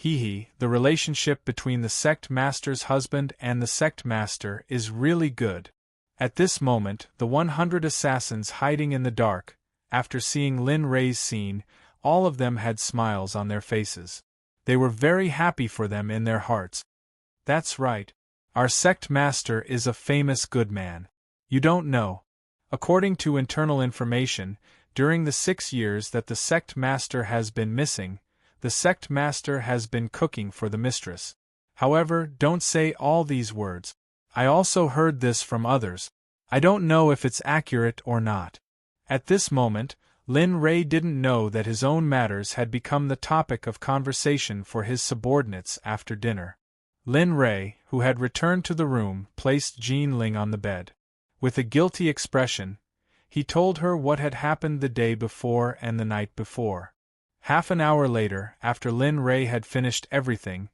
The relationship between the sect master's husband and the sect master is really good. At this moment, the 100 assassins hiding in the dark, after seeing Lin Ray's scene, all of them had smiles on their faces. They were very happy for them in their hearts. "That's right. Our sect master is a famous good man. You don't know. According to internal information, during the 6 years that the sect master has been missing, the sect master has been cooking for the mistress. However, don't say all these words. I also heard this from others. I don't know if it's accurate or not." At this moment, Lin Ray didn't know that his own matters had become the topic of conversation for his subordinates after dinner. Lin Ray, who had returned to the room, placed Jean Ling on the bed. With a guilty expression, he told her what had happened the day before and the night before. Half an hour later, after Lin Ray had finished everything,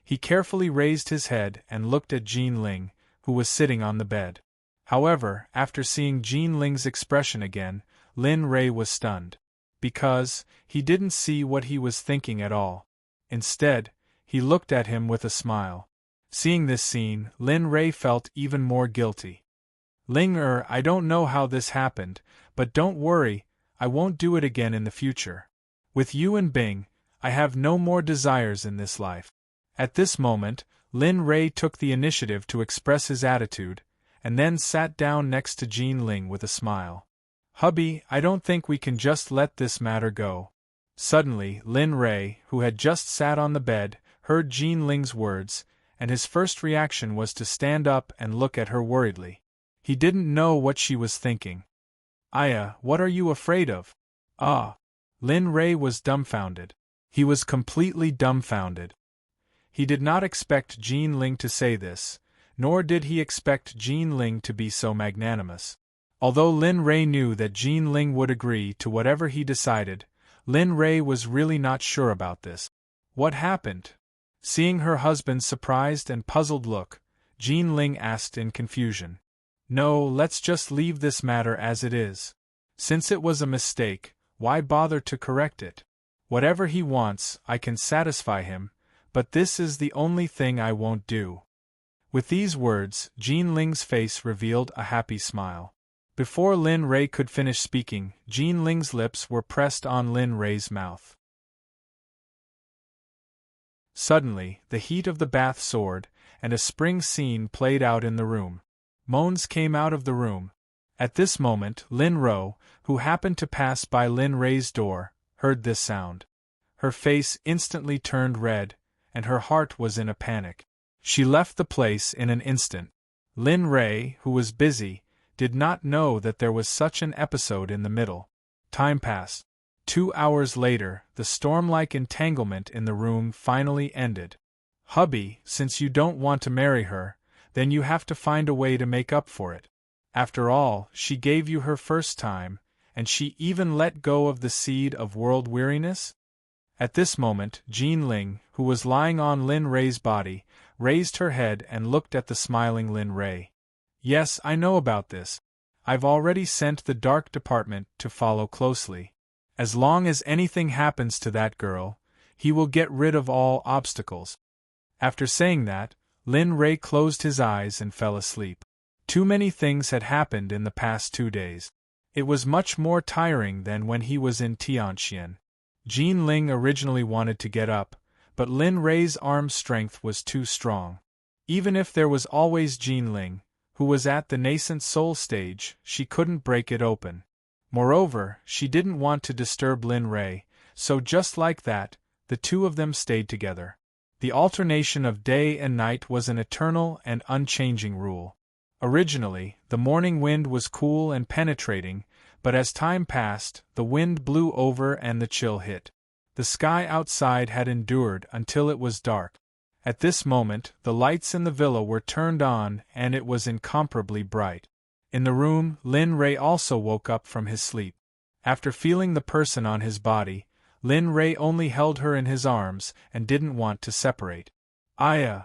he carefully raised his head and looked at Jean Ling, who was sitting on the bed. However, after seeing Jean Ling's expression again, Lin Ray was stunned. Because he didn't see what he was thinking at all. Instead, he looked at him with a smile. Seeing this scene, Lin Ray felt even more guilty. I don't know how this happened, but don't worry, I won't do it again in the future. With you and Bing, I have no more desires in this life." At this moment, Lin Ray took the initiative to express his attitude, and then sat down next to Jean Ling with a smile. "Hubby, I don't think we can just let this matter go." Suddenly, Lin Ray, who had just sat on the bed, heard Jean Ling's words, and his first reaction was to stand up and look at her worriedly. He didn't know what she was thinking. "Aya, what are you afraid of?" "Ah." Lin Ray was dumbfounded. He was completely dumbfounded. He did not expect Jean Ling to say this, nor did he expect Jean Ling to be so magnanimous. Although Lin Ray knew that Jean Ling would agree to whatever he decided, Lin Ray was really not sure about this. "What happened?" Seeing her husband's surprised and puzzled look, Jean Ling asked in confusion. "No, let's just leave this matter as it is. Since it was a mistake, why bother to correct it? Whatever he wants, I can satisfy him, but this is the only thing I won't do." With these words, Jean Ling's face revealed a happy smile. Before Lin Ray could finish speaking, Jean Ling's lips were pressed on Lin Ray's mouth. Suddenly, the heat of the bath soared, and a spring scene played out in the room. Moans came out of the room. At this moment, Lin Ro, who happened to pass by Lin Ray's door, heard this sound. Her face instantly turned red, and her heart was in a panic. She left the place in an instant. Lin Ray, who was busy, did not know that there was such an episode in the middle. Time passed. 2 hours later, the storm-like entanglement in the room finally ended. "Hubby, since you don't want to marry her, then you have to find a way to make up for it. After all, she gave you her first time, and she even let go of the seed of world weariness?" At this moment, Jean Ling, who was lying on Lin Ray's body, raised her head and looked at the smiling Lin Ray. "Yes, I know about this. I've already sent the dark department to follow closely. As long as anything happens to that girl, he will get rid of all obstacles." After saying that, Lin Ray closed his eyes and fell asleep. Too many things had happened in the past 2 days. It was much more tiring than when he was in Tianqian. Jean Ling originally wanted to get up, but Lin Ray's arm strength was too strong. Even if there was always Jean Ling, who was at the nascent soul stage, she couldn't break it open. Moreover, she didn't want to disturb Lin Ray, so just like that, the two of them stayed together. The alternation of day and night was an eternal and unchanging rule. Originally, the morning wind was cool and penetrating, but as time passed, the wind blew over and the chill hit. The sky outside had endured until it was dark. At this moment, the lights in the villa were turned on and it was incomparably bright. In the room, Lin Ray also woke up from his sleep. After feeling the person on his body, Lin Ray only held her in his arms and didn't want to separate. "Aya.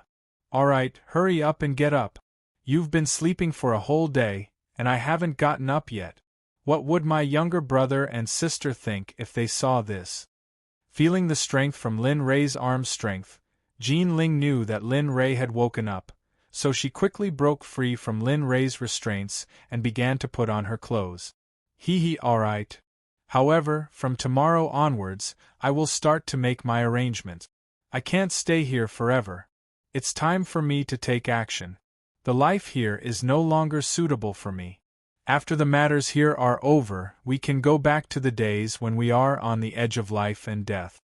Alright, hurry up and get up. You've been sleeping for a whole day, and I haven't gotten up yet. What would my younger brother and sister think if they saw this?" Feeling the strength from Lin Ray's arm strength, Jean Ling knew that Lin Ray had woken up, so she quickly broke free from Lin Ray's restraints and began to put on her clothes. Alright. However, from tomorrow onwards, I will start to make my arrangements. I can't stay here forever. It's time for me to take action. The life here is no longer suitable for me. After the matters here are over, we can go back to the days when we are on the edge of life and death.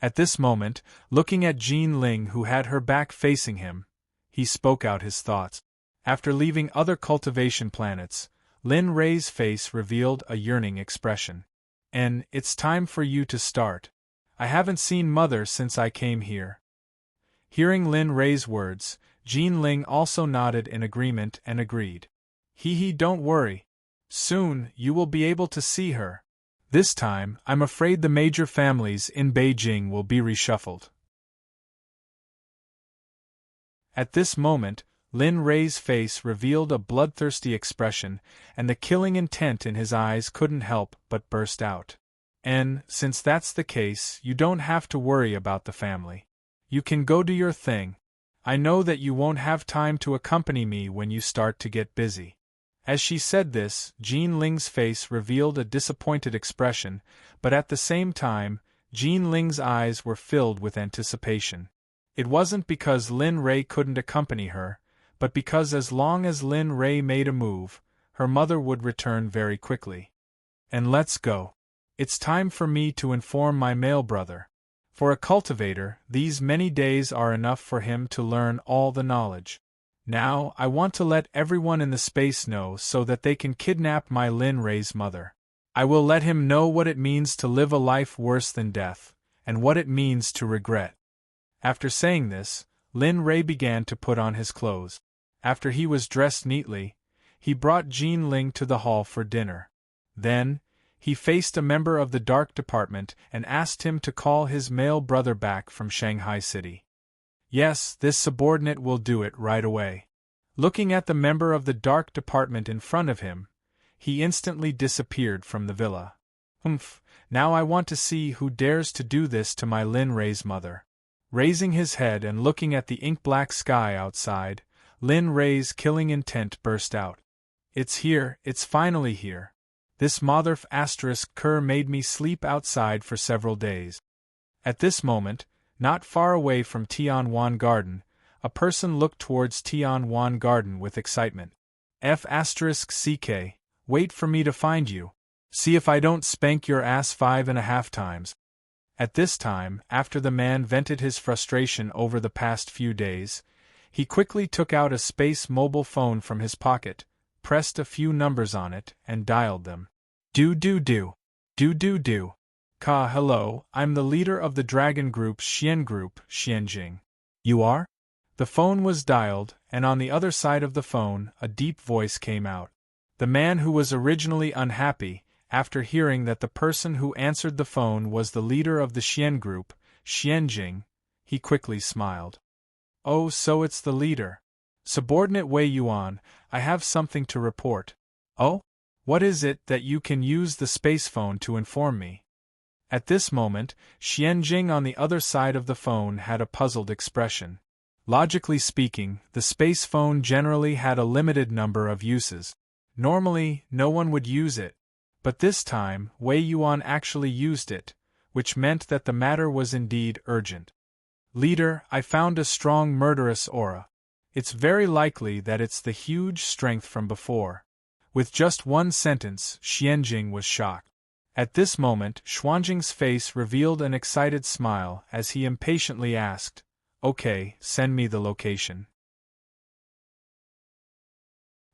At this moment, looking at Jean Ling who had her back facing him, he spoke out his thoughts. After leaving other cultivation planets, Lin Ray's face revealed a yearning expression. It's time for you to start. I haven't seen Mother since I came here." Hearing Lin Ray's words, Jean Ling also nodded in agreement and agreed. Don't worry. Soon, you will be able to see her. This time, I'm afraid the major families in Beijing will be reshuffled." At this moment, Lin Ray's face revealed a bloodthirsty expression, and the killing intent in his eyes couldn't help but burst out. Since that's the case, you don't have to worry about the family. You can go do your thing. I know that you won't have time to accompany me when you start to get busy." As she said this, Jean Ling's face revealed a disappointed expression, but at the same time, Jean Ling's eyes were filled with anticipation. It wasn't because Lin Ray couldn't accompany her, but because as long as Lin Ray made a move, her mother would return very quickly. And let's go. It's time for me to inform my male brother. For a cultivator, these many days are enough for him to learn all the knowledge. Now, I want to let everyone in the space know so that they can kidnap my Lin Ray's mother. I will let him know what it means to live a life worse than death, and what it means to regret. After saying this, Lin Ray began to put on his clothes. After he was dressed neatly, he brought Jean Ling to the hall for dinner. Then, he faced a member of the Dark Department and asked him to call his male brother back from Shanghai City. Yes, this subordinate will do it right away. Looking at the member of the Dark Department in front of him, he instantly disappeared from the villa. Now I want to see who dares to do this to my Lin Ray's mother. Raising his head and looking at the ink-black sky outside, Lin Ray's killing intent burst out. It's here, it's finally here. This motherf asterisk cur made me sleep outside for several days. At this moment, not far away from Tianwan Garden, a person looked towards Tianwan Garden with excitement. F***CK, wait for me to find you. See if I don't spank your ass 5.5 times. At this time, after the man vented his frustration over the past few days, he quickly took out a space mobile phone from his pocket, pressed a few numbers on it, and dialed them. Do. Hello, I'm the leader of the Dragon Group Xianjing. You are? The phone was dialed, and on the other side of the phone, a deep voice came out. The man who was originally unhappy, after hearing that the person who answered the phone was the leader of the Xian Group, Xianjing, he quickly smiled. Oh, so it's the leader. Subordinate Wei Yuan, I have something to report. Oh? What is it that you can use the space phone to inform me? At this moment, Xianjing on the other side of the phone had a puzzled expression. Logically speaking, the space phone generally had a limited number of uses. Normally, no one would use it. But this time, Wei Yuan actually used it, which meant that the matter was indeed urgent. Leader, I found a strong murderous aura. It's very likely that it's the huge strength from before. With just one sentence, Xianjing was shocked. At this moment, Xuanjing's face revealed an excited smile as he impatiently asked, Okay, send me the location.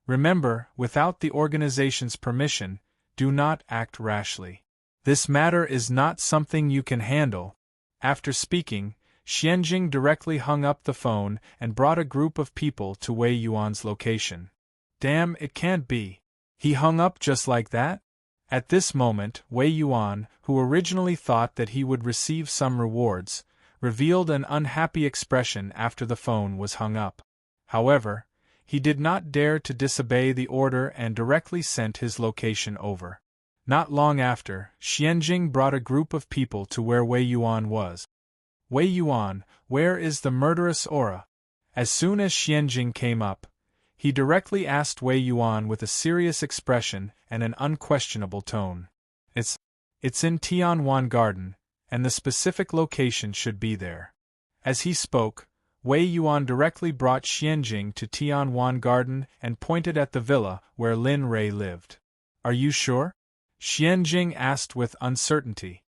Remember, without the organization's permission, do not act rashly. This matter is not something you can handle. After speaking, Xianjing directly hung up the phone and brought a group of people to Wei Yuan's location. Damn, it can't be. He hung up just like that? At this moment, Wei Yuan, who originally thought that he would receive some rewards, revealed an unhappy expression after the phone was hung up. However, he did not dare to disobey the order and directly sent his location over. Not long after, Xianjing brought a group of people to where Wei Yuan was. Wei Yuan, where is the murderous aura? As soon as Xianjing came up, he directly asked Wei Yuan with a serious expression and an unquestionable tone. It's in Tianwan Garden, and the specific location should be there. As he spoke, Wei Yuan directly brought Xianjing to Tianwan Garden and pointed at the villa where Lin Ray lived. Are you sure? Xianjing asked with uncertainty.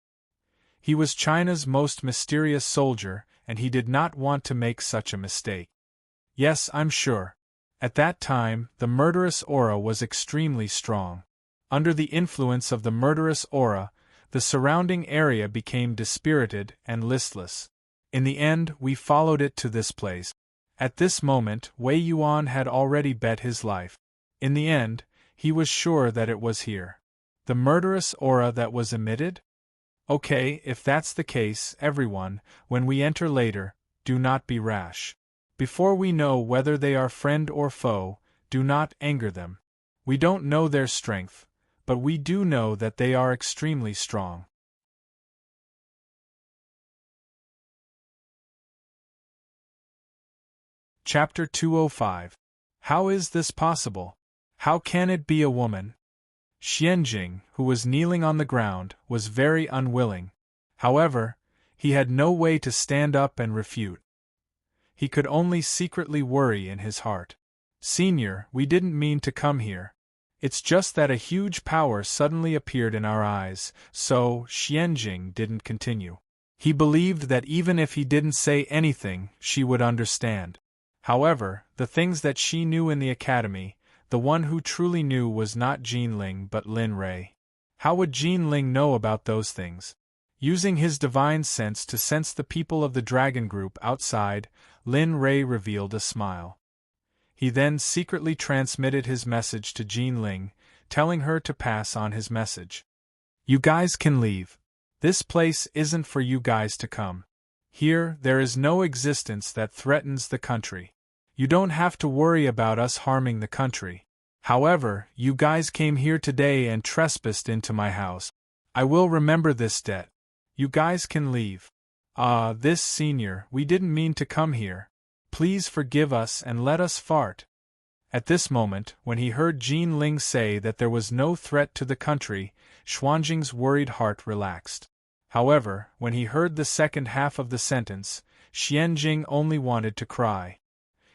He was China's most mysterious soldier, and he did not want to make such a mistake. Yes, I'm sure. At that time, the murderous aura was extremely strong. Under the influence of the murderous aura, the surrounding area became dispirited and listless. In the end, we followed it to this place. At this moment, Wei Yuan had already bet his life. In the end, he was sure that it was here. The murderous aura that was emitted? Okay, if that's the case, everyone, when we enter later, do not be rash. Before we know whether they are friend or foe, do not anger them. We don't know their strength, but we do know that they are extremely strong. Chapter 205. How is this possible? How can it be a woman? Xianjing, who was kneeling on the ground, was very unwilling. However, he had no way to stand up and refute. He could only secretly worry in his heart. Senior, we didn't mean to come here. It's just that a huge power suddenly appeared in our eyes, so Xianjing didn't continue. He believed that even if he didn't say anything, she would understand. However, the things that she knew in the academy, the one who truly knew was not Jean Ling but Lin Rei. How would Jean Ling know about those things? Using his divine sense to sense the people of the dragon group outside, Lin Rei revealed a smile. He then secretly transmitted his message to Jean Ling, telling her to pass on his message. You guys can leave. This place isn't for you guys to come. Here, there is no existence that threatens the country. You don't have to worry about us harming the country. However, you guys came here today and trespassed into my house. I will remember this debt. You guys can leave. This senior, we didn't mean to come here. Please forgive us and let us fart. At this moment, when he heard Jean Ling say that there was no threat to the country, Xuanjing's worried heart relaxed. However, when he heard the second half of the sentence, Xianjing only wanted to cry.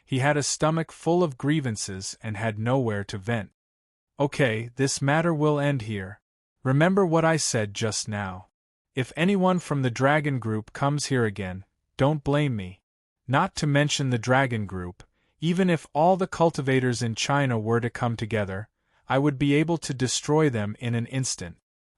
He had a stomach full of grievances and had nowhere to vent. Okay, this matter will end here. Remember what I said just now. If anyone from the dragon group comes here again, don't blame me. Not to mention the dragon group, even if all the cultivators in China were to come together, I would be able to destroy them in an instant.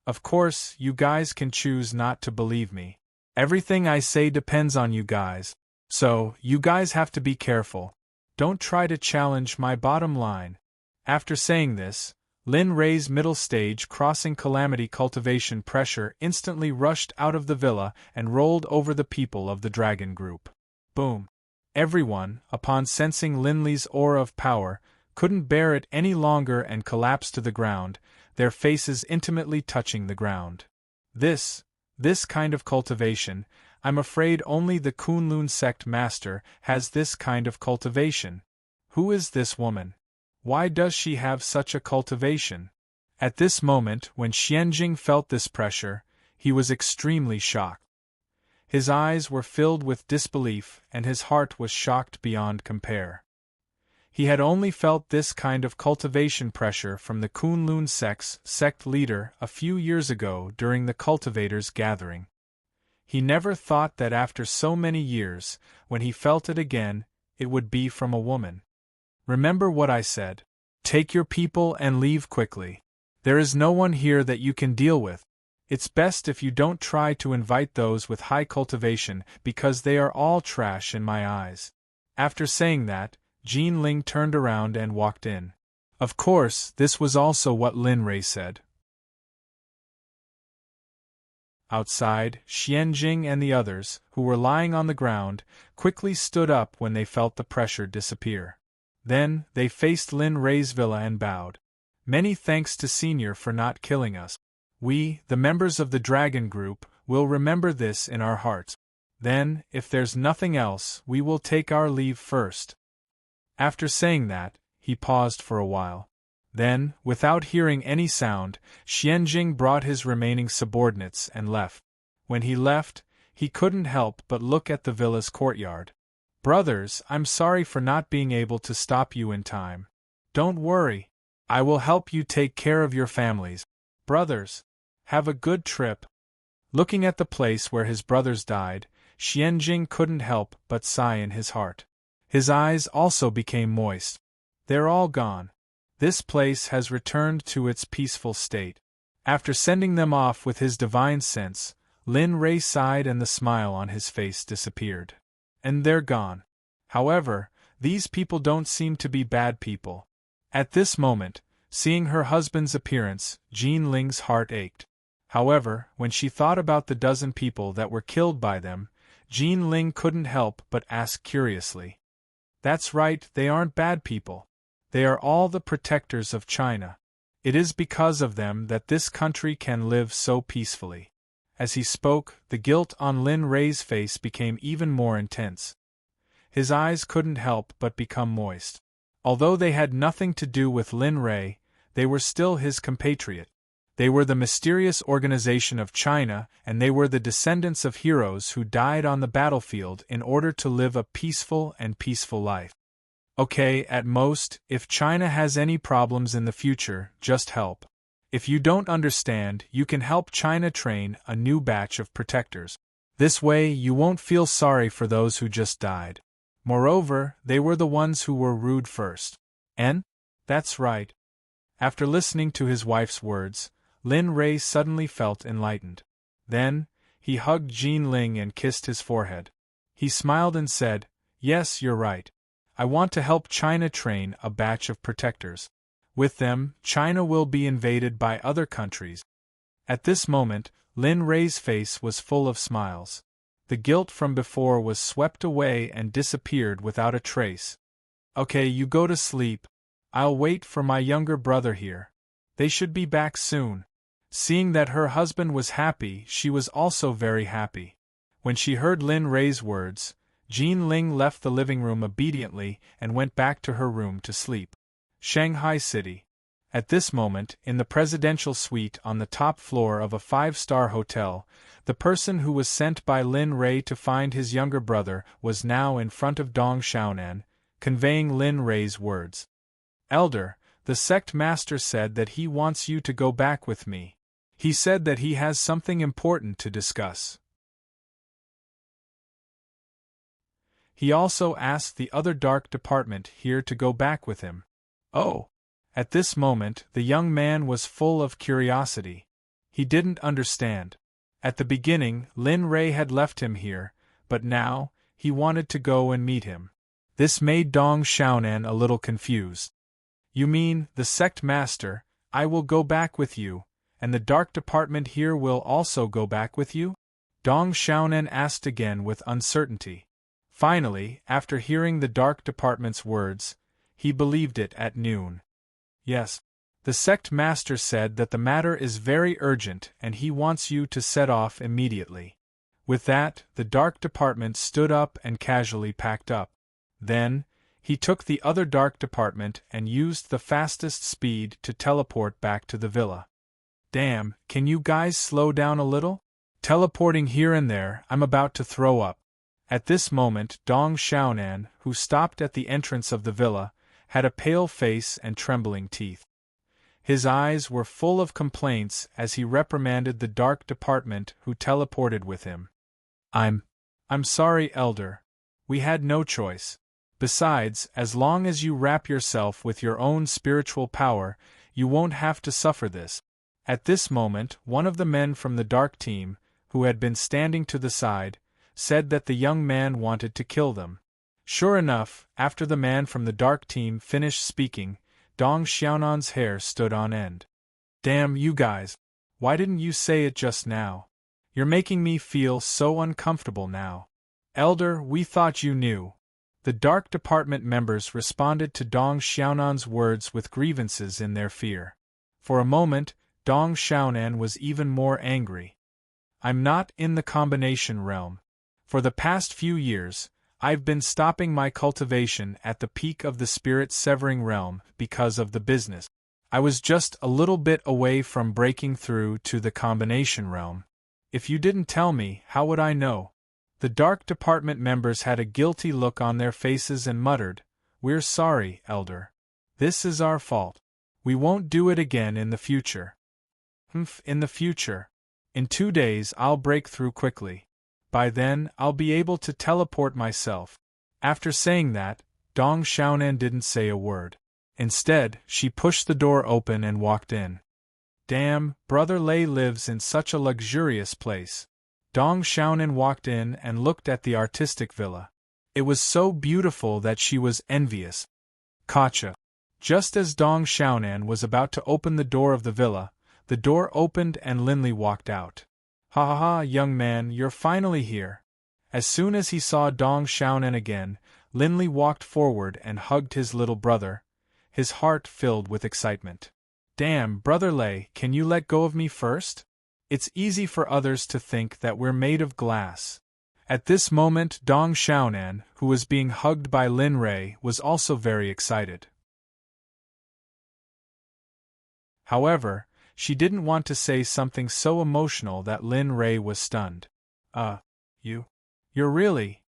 Of course, you guys can choose not to believe me. Everything I say depends on you guys. So, you guys have to be careful. Don't try to challenge my bottom line. After saying this, Lin Rei's middle stage crossing calamity cultivation pressure instantly rushed out of the villa and rolled over the people of the dragon group. Boom. Everyone, upon sensing Lin Li's aura of power, couldn't bear it any longer and collapsed to the ground, their faces intimately touching the ground. This kind of cultivation, I'm afraid only the Kunlun Sect master has this kind of cultivation. Who is this woman? Why does she have such a cultivation? At this moment, when Xianjing felt this pressure, he was extremely shocked. His eyes were filled with disbelief and his heart was shocked beyond compare. He had only felt this kind of cultivation pressure from the Kunlun Sect's sect leader a few years ago during the cultivators' gathering. He never thought that after so many years, when he felt it again, it would be from a woman. Remember what I said. Take your people and leave quickly. There is no one here that you can deal with. It's best if you don't try to invite those with high cultivation because they are all trash in my eyes. After saying that, Jean Ling turned around and walked in. Of course, this was also what Lin Rei said. Outside, Xianjing and the others, who were lying on the ground, quickly stood up when they felt the pressure disappear. Then, they faced Lin Rei's villa and bowed. Many thanks to Senior for not killing us. We, the members of the Dragon Group, will remember this in our hearts. Then, if there's nothing else, we will take our leave first. After saying that, he paused for a while. Then, without hearing any sound, Xianjing brought his remaining subordinates and left. When he left, he couldn't help but look at the villa's courtyard. Brothers, I'm sorry for not being able to stop you in time. Don't worry. I will help you take care of your families. Brothers, have a good trip. Looking at the place where his brothers died, Xianjing couldn't help but sigh in his heart. His eyes also became moist. They're all gone. This place has returned to its peaceful state. After sending them off with his divine sense, Lin Rei sighed and the smile on his face disappeared. And they're gone. However, these people don't seem to be bad people. At this moment, seeing her husband's appearance, Jean Ling's heart ached. However, when she thought about the dozen people that were killed by them, Jean Ling couldn't help but ask curiously. That's right, they aren't bad people. They are all the protectors of China. It is because of them that this country can live so peacefully. As he spoke, the guilt on Lin Rei's face became even more intense. His eyes couldn't help but become moist. Although they had nothing to do with Lin Rei, they were still his compatriot. They were the mysterious organization of China, and they were the descendants of heroes who died on the battlefield in order to live a peaceful life. Okay, at most, if China has any problems in the future, just help. If you don't understand, you can help China train a new batch of protectors. This way, you won't feel sorry for those who just died. Moreover, they were the ones who were rude first. And? That's right. After listening to his wife's words, Lin Rei suddenly felt enlightened. Then, he hugged Jin Ling and kissed his forehead. He smiled and said, "Yes, you're right. I want to help China train a batch of protectors. With them, China will be invaded by other countries." At this moment, Lin Rei's face was full of smiles. The guilt from before was swept away and disappeared without a trace. "Okay, you go to sleep. I'll wait for my younger brother here. They should be back soon." Seeing that her husband was happy, she was also very happy. When she heard Lin Rei's words, Jin Ling left the living room obediently and went back to her room to sleep. Shanghai City. At this moment, in the presidential suite on the top floor of a 5-star hotel, the person who was sent by Lin Rei to find his younger brother was now in front of Dong Xiaonan, conveying Lin Rei's words. "Elder, the sect master said that he wants you to go back with me. He said that he has something important to discuss. He also asked the other dark department here to go back with him." Oh! At this moment, the young man was full of curiosity. He didn't understand. At the beginning, Lin Rei had left him here, but now, he wanted to go and meet him. This made Dong Xiaonan a little confused. "You mean, the sect master, I will go back with you, and the dark department here will also go back with you?" Dong Xiaonan asked again with uncertainty. Finally, after hearing the dark department's words, he believed it at noon. "Yes. The sect master said that the matter is very urgent and he wants you to set off immediately." With that, the dark department stood up and casually packed up. Then, he took the other dark department and used the fastest speed to teleport back to the villa. "Damn, can you guys slow down a little? Teleporting here and there, I'm about to throw up." At this moment, Dong Xiaonan, who stopped at the entrance of the villa, had a pale face and trembling teeth. His eyes were full of complaints as he reprimanded the dark department who teleported with him. I'm sorry, Elder. We had no choice. Besides, as long as you wrap yourself with your own spiritual power, you won't have to suffer this." At this moment, one of the men from the dark team, who had been standing to the side, said that the young man wanted to kill them. Sure enough, after the man from the dark team finished speaking, Dong Xiaonan's hair stood on end. "Damn you guys! Why didn't you say it just now? You're making me feel so uncomfortable now." "Elder, we thought you knew." The dark department members responded to Dong Xiaonan's words with grievances in their fear. For a moment, Dong Xiaonan was even more angry. "I'm not in the combination realm. For the past few years, I've been stopping my cultivation at the peak of the spirit-severing realm because of the business. I was just a little bit away from breaking through to the combination realm. If you didn't tell me, how would I know?" The dark department members had a guilty look on their faces and muttered, "We're sorry, Elder. This is our fault. We won't do it again in the future." In the future. In 2 days I'll break through quickly. By then, I'll be able to teleport myself." After saying that, Dong Xiaonan didn't say a word. Instead, she pushed the door open and walked in. "Damn, Brother Lei lives in such a luxurious place." Dong Xiaonan walked in and looked at the artistic villa. It was so beautiful that she was envious. Gotcha. Just as Dong Xiaonan was about to open the door of the villa, the door opened and Linley walked out. "Ha ha ha, young man, you're finally here." As soon as he saw Dong Xiaonan again, Linley walked forward and hugged his little brother, his heart filled with excitement. "Damn, Brother Lei, can you let go of me first? It's easy for others to think that we're made of glass." At this moment, Dong Xiaonan, who was being hugged by Lin Rei, was also very excited. However, She didn't want to say something so emotional that Lin Ray was stunned. You're really.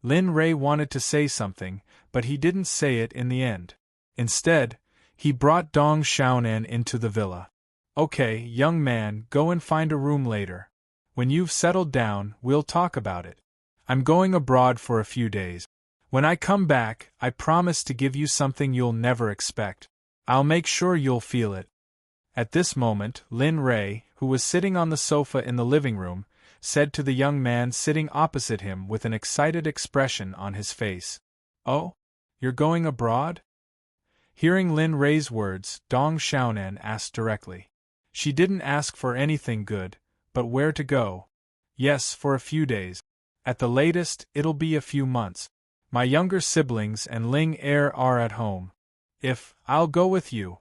Lin Ray wanted to say something, but he didn't say it in the end. Instead, he brought Dong Xiaonan into the villa. Okay, young man, go and find a room later. When you've settled down, we'll talk about it. I'm going abroad for a few days. When I come back, I promise to give you something you'll never expect. I'll make sure you'll feel it. At this moment, Lin Ray, who was sitting on the sofa in the living room, said to the young man sitting opposite him with an excited expression on his face, "Oh? You're going abroad?" Hearing Lin Ray's words, Dong Xiaonan asked directly. She didn't ask for anything good, but where to go. Yes, for a few days. At the latest, it'll be a few months. My younger siblings and Ling Er are at home. I'll go with you.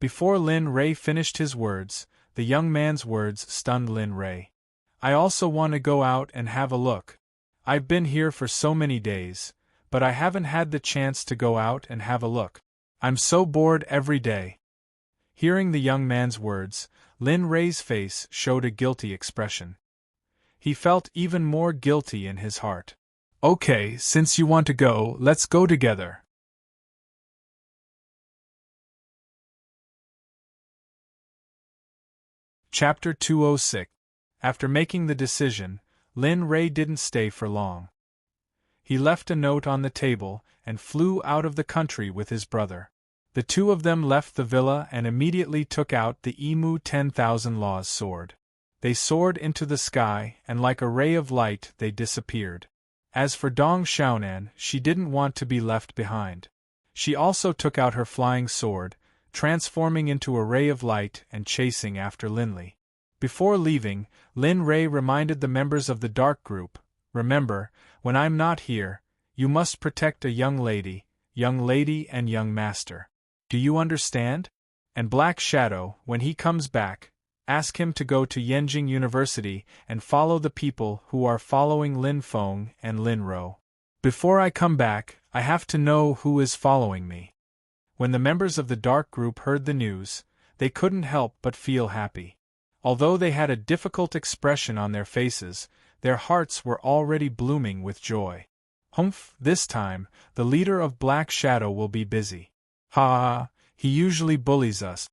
Before Lin Ray finished his words, the young man's words stunned Lin Ray. I also want to go out and have a look. I've been here for so many days, but I haven't had the chance to go out and have a look. I'm so bored every day. Hearing the young man's words, Lin Ray's face showed a guilty expression. He felt even more guilty in his heart. Okay, since you want to go, let's go together. Chapter 206. After making the decision, Lin Ray didn't stay for long. He left a note on the table and flew out of the country with his brother. The two of them left the villa and immediately took out the Emu 10,000 Laws sword. They soared into the sky, and like a ray of light they disappeared. As for Dong Xiaonan, she didn't want to be left behind. She also took out her flying sword, transforming into a ray of light and chasing after Linley. Before leaving, Lin Ray reminded the members of the dark group, "Remember, when I'm not here, you must protect a young lady and young master. Do you understand? And Black Shadow, when he comes back, ask him to go to Yenjing University and follow the people who are following Lin Feng and Lin Ro. Before I come back, I have to know who is following me." When the members of the dark group heard the news, they couldn't help but feel happy. Although they had a difficult expression on their faces, their hearts were already blooming with joy. Humph, this time, the leader of Black Shadow will be busy. Ha, he usually bullies us.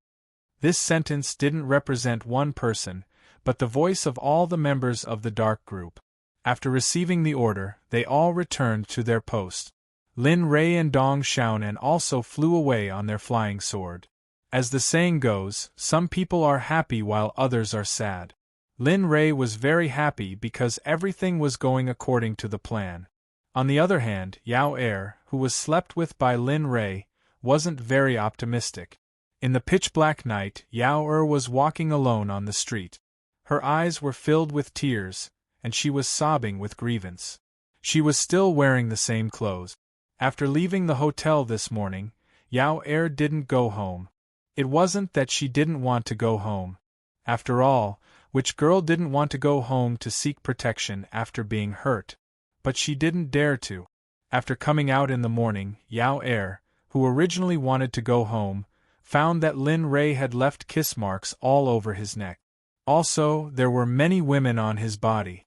This sentence didn't represent one person, but the voice of all the members of the dark group. After receiving the order, they all returned to their post. Lin Ray and Dong Xiaonan also flew away on their flying sword. As the saying goes, some people are happy while others are sad. Lin Ray was very happy because everything was going according to the plan. On the other hand, Yao Er, who was slept with by Lin Ray, wasn't very optimistic. In the pitch-black night, Yao Er was walking alone on the street. Her eyes were filled with tears, and she was sobbing with grievance. She was still wearing the same clothes. After leaving the hotel this morning, Yao Er didn't go home. It wasn't that she didn't want to go home. After all, which girl didn't want to go home to seek protection after being hurt? But she didn't dare to. After coming out in the morning, Yao Er, who originally wanted to go home, found that Lin Ray had left kiss marks all over his neck. Also, there were many women on his body.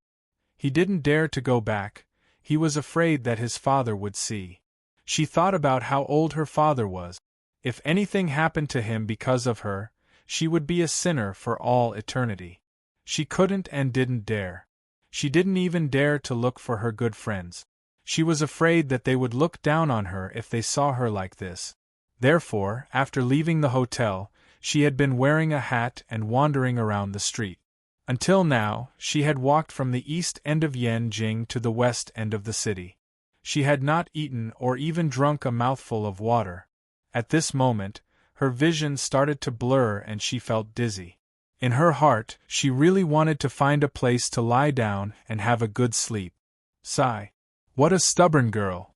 He didn't dare to go back. He was afraid that his father would see. She thought about how old her father was. If anything happened to him because of her, she would be a sinner for all eternity. She couldn't and didn't dare. She didn't even dare to look for her good friends. She was afraid that they would look down on her if they saw her like this. Therefore, after leaving the hotel, she had been wearing a hat and wandering around the street. Until now, she had walked from the east end of Yanjing to the west end of the city. She had not eaten or even drunk a mouthful of water. At this moment, her vision started to blur and she felt dizzy. In her heart, she really wanted to find a place to lie down and have a good sleep. Sigh. What a stubborn girl.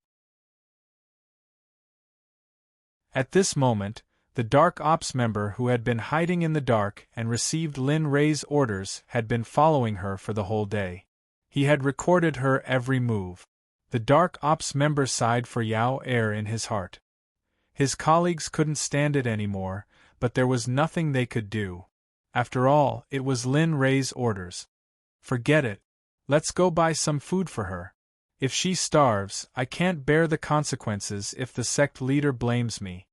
At this moment, the Dark Ops member who had been hiding in the dark and received Lin Ray's orders had been following her for the whole day. He had recorded her every move. The Dark Ops member sighed for Yao Er in his heart. His colleagues couldn't stand it anymore, but there was nothing they could do. After all, it was Lin Rei's orders. Forget it. Let's go buy some food for her. If she starves, I can't bear the consequences if the sect leader blames me.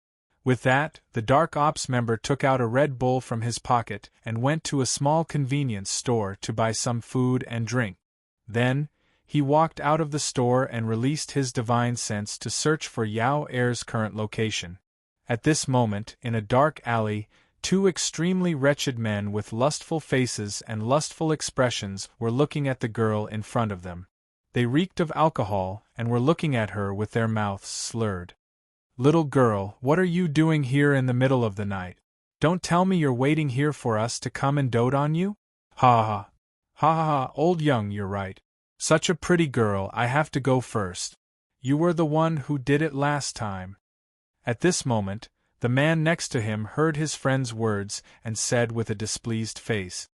With that, the Dark Ops member took out a Red Bull from his pocket and went to a small convenience store to buy some food and drink. Then, he walked out of the store and released his divine sense to search for Yao Er's current location. At this moment, in a dark alley, two extremely wretched men with lustful faces and lustful expressions were looking at the girl in front of them. They reeked of alcohol and were looking at her with their mouths slurred. "Little girl, what are you doing here in the middle of the night? Don't tell me you're waiting here for us to come and dote on you? Ha ha. Ha ha ha, old young, you're right. Such a pretty girl, I have to go first. You were the one who did it last time." At this moment, the man next to him heard his friend's words and said with a displeased face,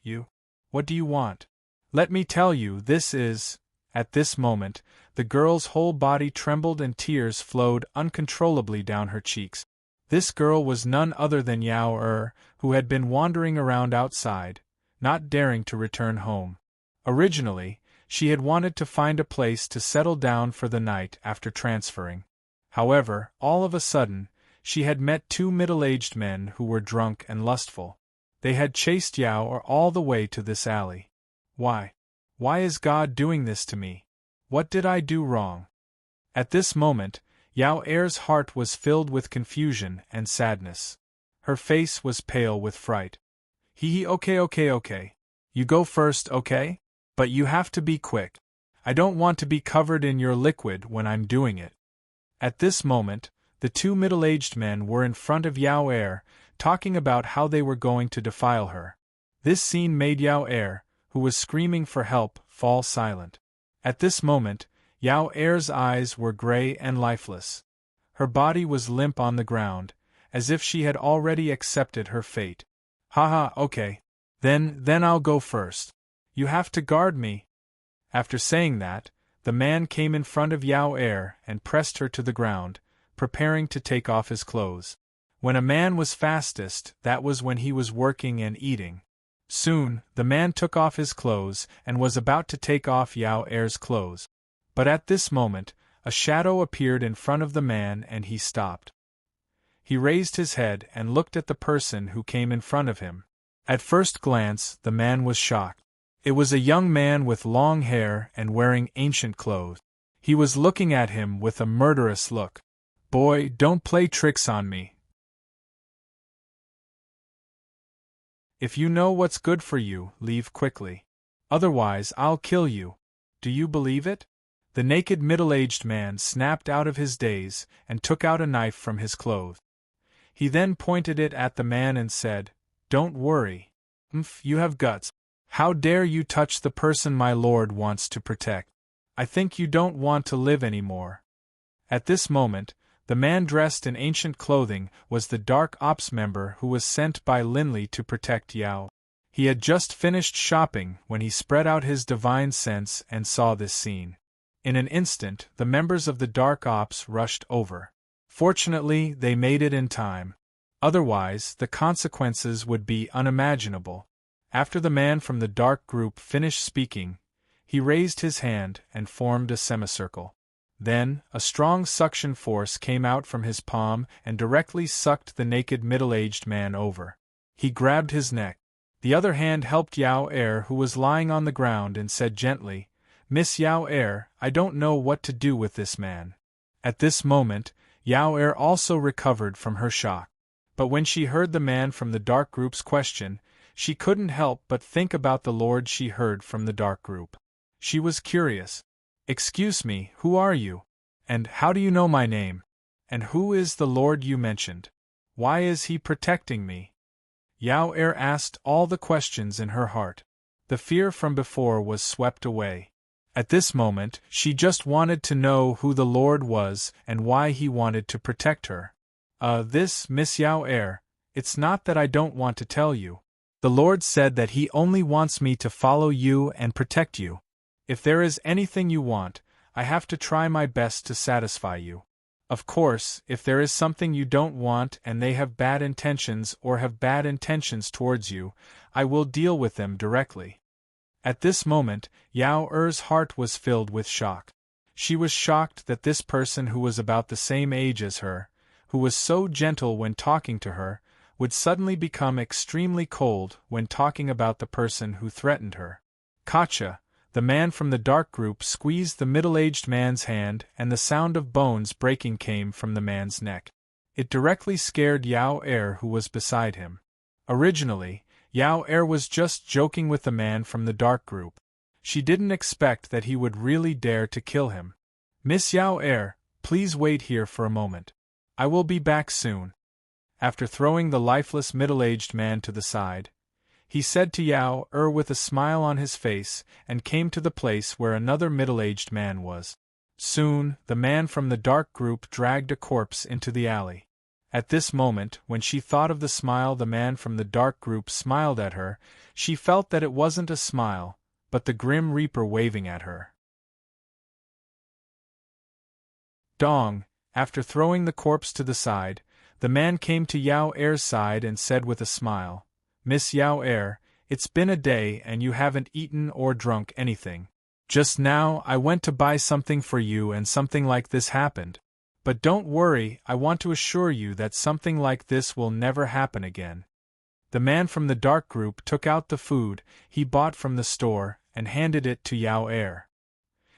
"You? What do you want? Let me tell you, this is—" At this moment, the girl's whole body trembled and tears flowed uncontrollably down her cheeks. This girl was none other than Yao Er, who had been wandering around outside, not daring to return home. Originally, she had wanted to find a place to settle down for the night after transferring. However, all of a sudden, she had met two middle-aged men who were drunk and lustful. They had chased Yao Er all the way to this alley. Why? Why is God doing this to me? What did I do wrong? At this moment, Yao Er's heart was filled with confusion and sadness. Her face was pale with fright. Okay. You go first, okay? But you have to be quick. I don't want to be covered in your liquid when I'm doing it. At this moment, the two middle-aged men were in front of Yao Er, talking about how they were going to defile her. This scene made Yao Er, who was screaming for help, fall silent. At this moment, Yao Er's eyes were gray and lifeless. Her body was limp on the ground, as if she had already accepted her fate. "Haha, okay. Then I'll go first. You have to guard me." After saying that, the man came in front of Yao Er and pressed her to the ground, preparing to take off his clothes. When a man was fastest, that was when he was working and eating. Soon, the man took off his clothes and was about to take off Yao Er's clothes. But at this moment, a shadow appeared in front of the man and he stopped. He raised his head and looked at the person who came in front of him. At first glance, the man was shocked. It was a young man with long hair and wearing ancient clothes. He was looking at him with a murderous look. "Boy, don't play tricks on me. If you know what's good for you, leave quickly. Otherwise, I'll kill you. Do you believe it?" The naked middle-aged man snapped out of his daze and took out a knife from his clothes. He then pointed it at the man and said, "Don't worry. You have guts. How dare you touch the person my lord wants to protect? I think you don't want to live anymore." At this moment, the man dressed in ancient clothing was the Dark Ops member who was sent by Linley to protect Yao. He had just finished shopping when he spread out his divine sense and saw this scene. In an instant, the members of the Dark Ops rushed over. Fortunately, they made it in time. Otherwise, the consequences would be unimaginable. After the man from the dark group finished speaking, he raised his hand and formed a semicircle. Then, a strong suction force came out from his palm and directly sucked the naked middle-aged man over. He grabbed his neck. The other hand helped Yao Er, who was lying on the ground, and said gently, "Miss Yao Er, I don't know what to do with this man." At this moment, Yao Er also recovered from her shock. But when she heard the man from the dark group's question, she couldn't help but think about the lord she heard from the dark group. She was curious. "Excuse me, who are you? And how do you know my name? And who is the lord you mentioned? Why is he protecting me?" Yao Er asked all the questions in her heart. The fear from before was swept away. At this moment, she just wanted to know who the lord was and why he wanted to protect her. This, Miss Yao Er, it's not that I don't want to tell you. The lord said that he only wants me to follow you and protect you. If there is anything you want, I have to try my best to satisfy you. Of course, if there is something you don't want and they have bad intentions or have bad intentions towards you, I will deal with them directly. At this moment, Yao Er's heart was filled with shock. She was shocked that this person who was about the same age as her, who was so gentle when talking to her, would suddenly become extremely cold when talking about the person who threatened her. Katja, the man from the dark group, squeezed the middle-aged man's hand and the sound of bones breaking came from the man's neck. It directly scared Yao Er, who was beside him. Originally, Yao Er was just joking with the man from the dark group. She didn't expect that he would really dare to kill him. Miss Yao Er, please wait here for a moment. I will be back soon. After throwing the lifeless middle-aged man to the side, he said to Yao Er with a smile on his face and came to the place where another middle-aged man was. Soon, the man from the dark group dragged a corpse into the alley. At this moment, when she thought of the smile the man from the dark group smiled at her, she felt that it wasn't a smile, but the Grim Reaper waving at her. Dong, after throwing the corpse to the side, the man came to Yao Er's side and said with a smile, Miss Yao Er, it's been a day and you haven't eaten or drunk anything. Just now I went to buy something for you and something like this happened. But don't worry, I want to assure you that something like this will never happen again. The man from the dark group took out the food he bought from the store and handed it to Yao Er.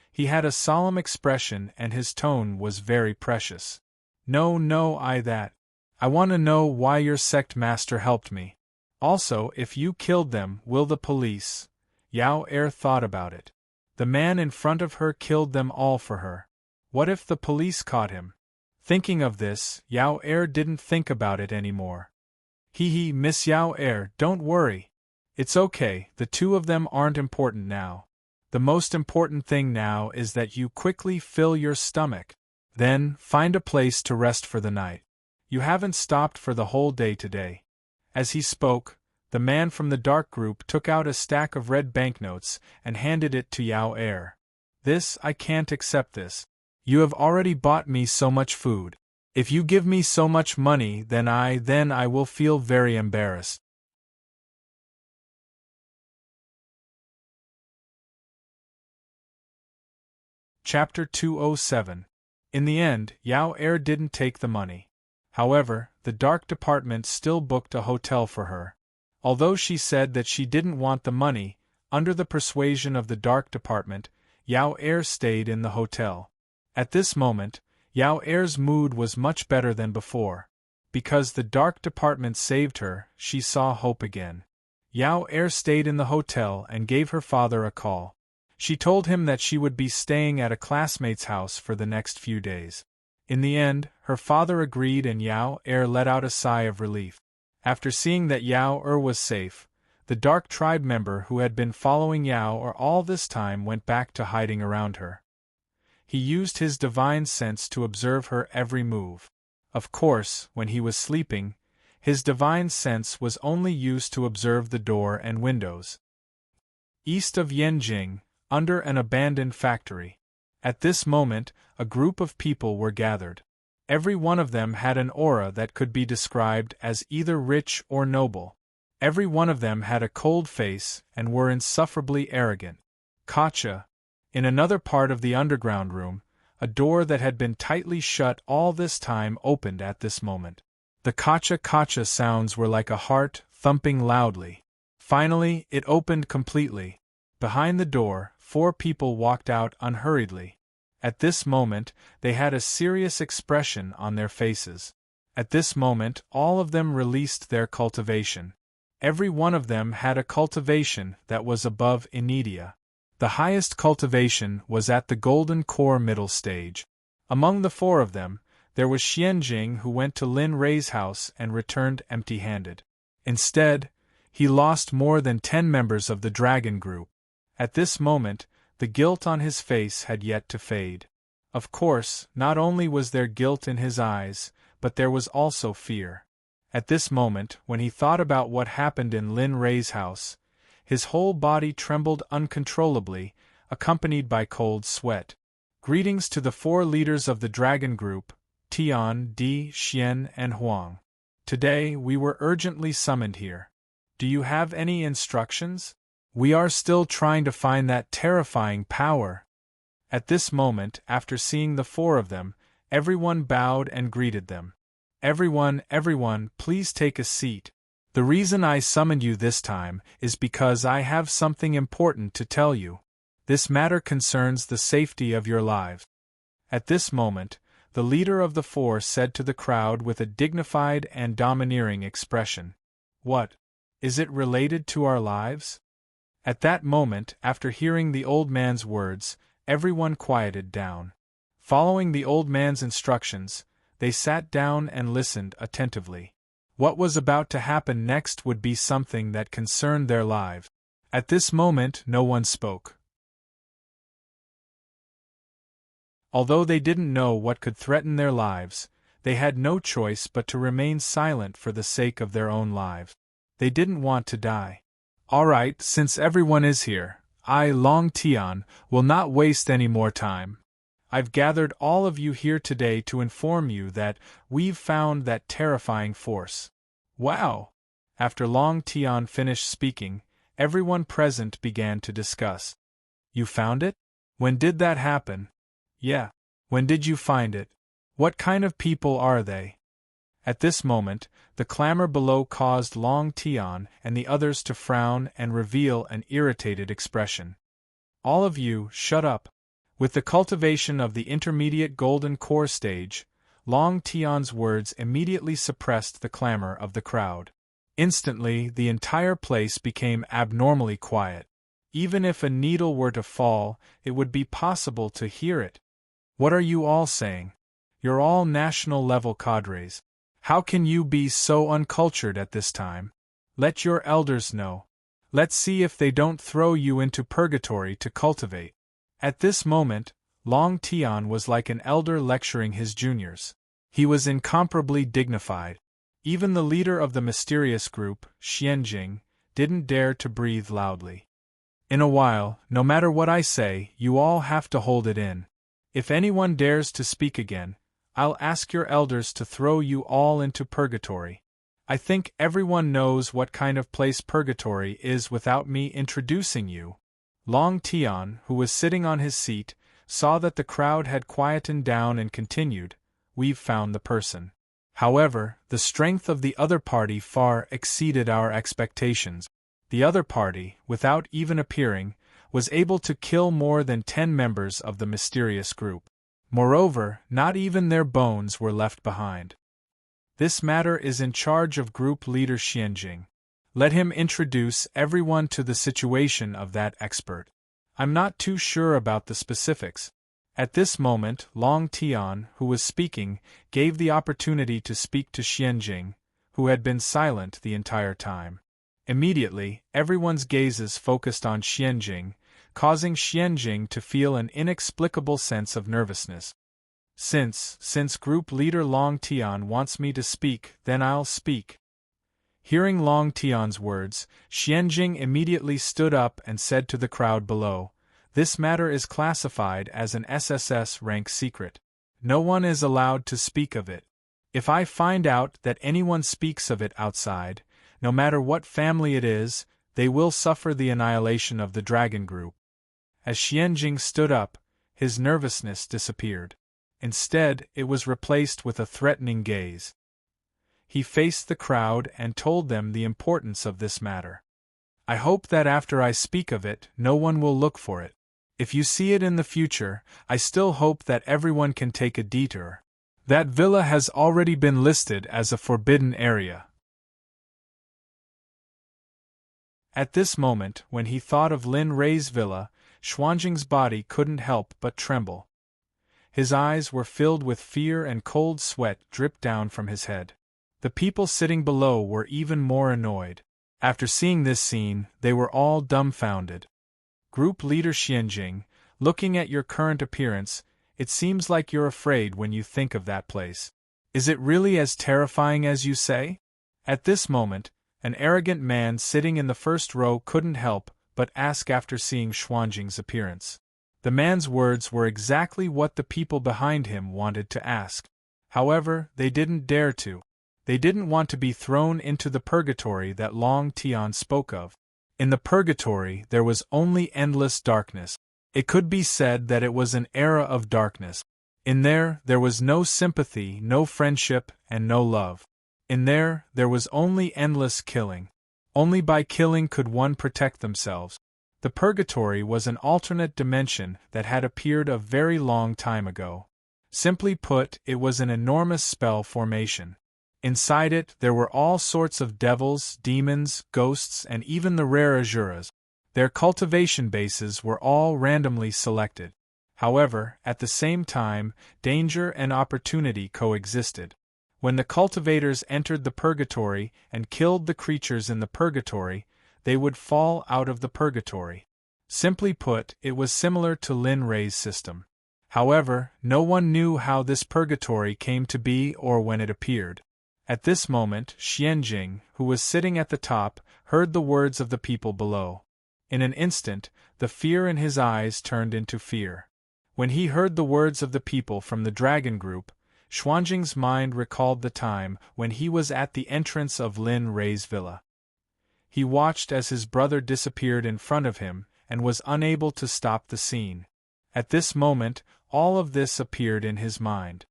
He had a solemn expression and his tone was very precious. No, I want to know why your sect master helped me. Also, if you killed them, will the police? Yao Er thought about it. The man in front of her killed them all for her. What if the police caught him? Thinking of this, Yao Er didn't think about it anymore. Miss Yao Er, don't worry. It's okay, the two of them aren't important now. The most important thing now is that you quickly fill your stomach. Then, find a place to rest for the night. You haven't stopped for the whole day today. As he spoke, the man from the dark group took out a stack of red banknotes and handed it to Yao Er. I can't accept this. You have already bought me so much food. If you give me so much money, then I will feel very embarrassed. Chapter 207. In the end, Yao Er didn't take the money. However, the dark department still booked a hotel for her. Although she said that she didn't want the money, under the persuasion of the dark department, Yao Er stayed in the hotel. At this moment, Yao Er's mood was much better than before. Because the dark department saved her, she saw hope again. Yao Er stayed in the hotel and gave her father a call. She told him that she would be staying at a classmate's house for the next few days. In the end, her father agreed and Yao Er let out a sigh of relief. After seeing that Yao Er was safe, the dark tribe member who had been following Yao Er all this time went back to hiding around her. He used his divine sense to observe her every move. Of course, when he was sleeping, his divine sense was only used to observe the door and windows. East of Yanjing, under an abandoned factory. At this moment, a group of people were gathered. Every one of them had an aura that could be described as either rich or noble. Every one of them had a cold face and were insufferably arrogant. Katja. In another part of the underground room, a door that had been tightly shut all this time opened at this moment. The Katja sounds were like a heart thumping loudly. Finally, it opened completely. Behind the door, 4 people walked out unhurriedly. At this moment, they had a serious expression on their faces. At this moment, all of them released their cultivation. Every one of them had a cultivation that was above Inedia. The highest cultivation was at the Golden Core middle stage. Among the 4 of them, there was Xianjing who went to Lin Rei's house and returned empty-handed. Instead, he lost more than 10 members of the dragon group. At this moment, the guilt on his face had yet to fade. Of course, not only was there guilt in his eyes, but there was also fear. At this moment, when he thought about what happened in Lin Rei's house, his whole body trembled uncontrollably, accompanied by cold sweat. Greetings to the 4 leaders of the dragon group, Tian, Di, Xian, and Huang. Today we were urgently summoned here. Do you have any instructions? We are still trying to find that terrifying power. At this moment, after seeing the four of them, everyone bowed and greeted them. Everyone, please take a seat. The reason I summoned you this time is because I have something important to tell you. This matter concerns the safety of your lives. At this moment, the leader of the four said to the crowd with a dignified and domineering expression, "What? Is it related to our lives?" At that moment, after hearing the old man's words, everyone quieted down. Following the old man's instructions, they sat down and listened attentively. What was about to happen next would be something that concerned their lives. At this moment, no one spoke. Although they didn't know what could threaten their lives, they had no choice but to remain silent for the sake of their own lives. They didn't want to die. Alright, since everyone is here, I, Long Tian, will not waste any more time. I've gathered all of you here today to inform you that we've found that terrifying force. Wow! After Long Tian finished speaking, everyone present began to discuss. You found it? When did that happen? Yeah. When did you find it? What kind of people are they? At this moment, the clamor below caused Long Tian and the others to frown and reveal an irritated expression. All of you, shut up. With the cultivation of the intermediate golden core stage, Long Tian's words immediately suppressed the clamor of the crowd. Instantly, the entire place became abnormally quiet. Even if a needle were to fall, it would be possible to hear it. What are you all saying? You're all national-level cadres. How can you be so uncultured at this time? Let your elders know. Let's see if they don't throw you into purgatory to cultivate. At this moment, Long Tian was like an elder lecturing his juniors. He was incomparably dignified. Even the leader of the mysterious group, Xianjing, didn't dare to breathe loudly. In a while, no matter what I say, you all have to hold it in. If anyone dares to speak again, I'll ask your elders to throw you all into purgatory. I think everyone knows what kind of place purgatory is without me introducing you. Long Tian, who was sitting on his seat, saw that the crowd had quietened down and continued, "We've found the person." However, the strength of the other party far exceeded our expectations. The other party, without even appearing, was able to kill more than 10 members of the mysterious group. Moreover, not even their bones were left behind. This matter is in charge of group leader Xianjing. Let him introduce everyone to the situation of that expert. I'm not too sure about the specifics. At this moment, Long Tian, who was speaking, gave the opportunity to speak to Xianjing, who had been silent the entire time. Immediately, everyone's gazes focused on Xianjing, causing Xianjing to feel an inexplicable sense of nervousness. Since group leader Long Tian wants me to speak, then I'll speak. Hearing Long Tian's words, Xianjing immediately stood up and said to the crowd below, "This matter is classified as an SSS rank secret. No one is allowed to speak of it. If I find out that anyone speaks of it outside, no matter what family it is, they will suffer the annihilation of the dragon group." As Xianjing stood up, his nervousness disappeared. Instead, it was replaced with a threatening gaze. He faced the crowd and told them the importance of this matter. "I hope that after I speak of it, no one will look for it. If you see it in the future, I still hope that everyone can take a detour. That villa has already been listed as a forbidden area." At this moment, when he thought of Lin Rei's villa, Xuanjing's body couldn't help but tremble. His eyes were filled with fear and cold sweat dripped down from his head. The people sitting below were even more annoyed. After seeing this scene, they were all dumbfounded. Group leader Xianjing, looking at your current appearance, it seems like you're afraid when you think of that place. Is it really as terrifying as you say? At this moment, an arrogant man sitting in the first row couldn't help but ask after seeing Xuanjing's appearance. The man's words were exactly what the people behind him wanted to ask. However, they didn't dare to. They didn't want to be thrown into the purgatory that Long Tian spoke of. In the purgatory there was only endless darkness. It could be said that it was an era of darkness. In there was no sympathy, no friendship, and no love. In there was only endless killing. Only by killing could one protect themselves. The purgatory was an alternate dimension that had appeared a very long time ago. Simply put, it was an enormous spell formation. Inside it there were all sorts of devils, demons, ghosts, and even the rare Azuras. Their cultivation bases were all randomly selected. However, at the same time, danger and opportunity coexisted. When the cultivators entered the purgatory and killed the creatures in the purgatory, they would fall out of the purgatory. Simply put, it was similar to Lin Rei's system. However, no one knew how this purgatory came to be or when it appeared. At this moment, Xianjing, who was sitting at the top, heard the words of the people below. In an instant, the fear in his eyes turned into fear. When he heard the words of the people from the dragon group, Xuanjing's mind recalled the time when he was at the entrance of Lin Rei's villa. He watched as his brother disappeared in front of him and was unable to stop the scene. At this moment, all of this appeared in his mind.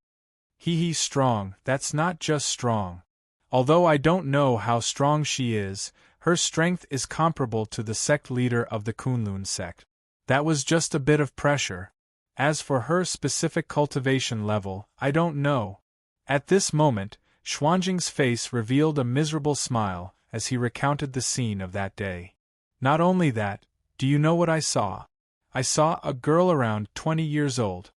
He's strong, that's not just strong. Although I don't know how strong she is, her strength is comparable to the sect leader of the Kunlun sect. That was just a bit of pressure. As for her specific cultivation level, I don't know. At this moment, Xuanjing's face revealed a miserable smile as he recounted the scene of that day. Not only that, do you know what I saw? I saw a girl around 20 years old.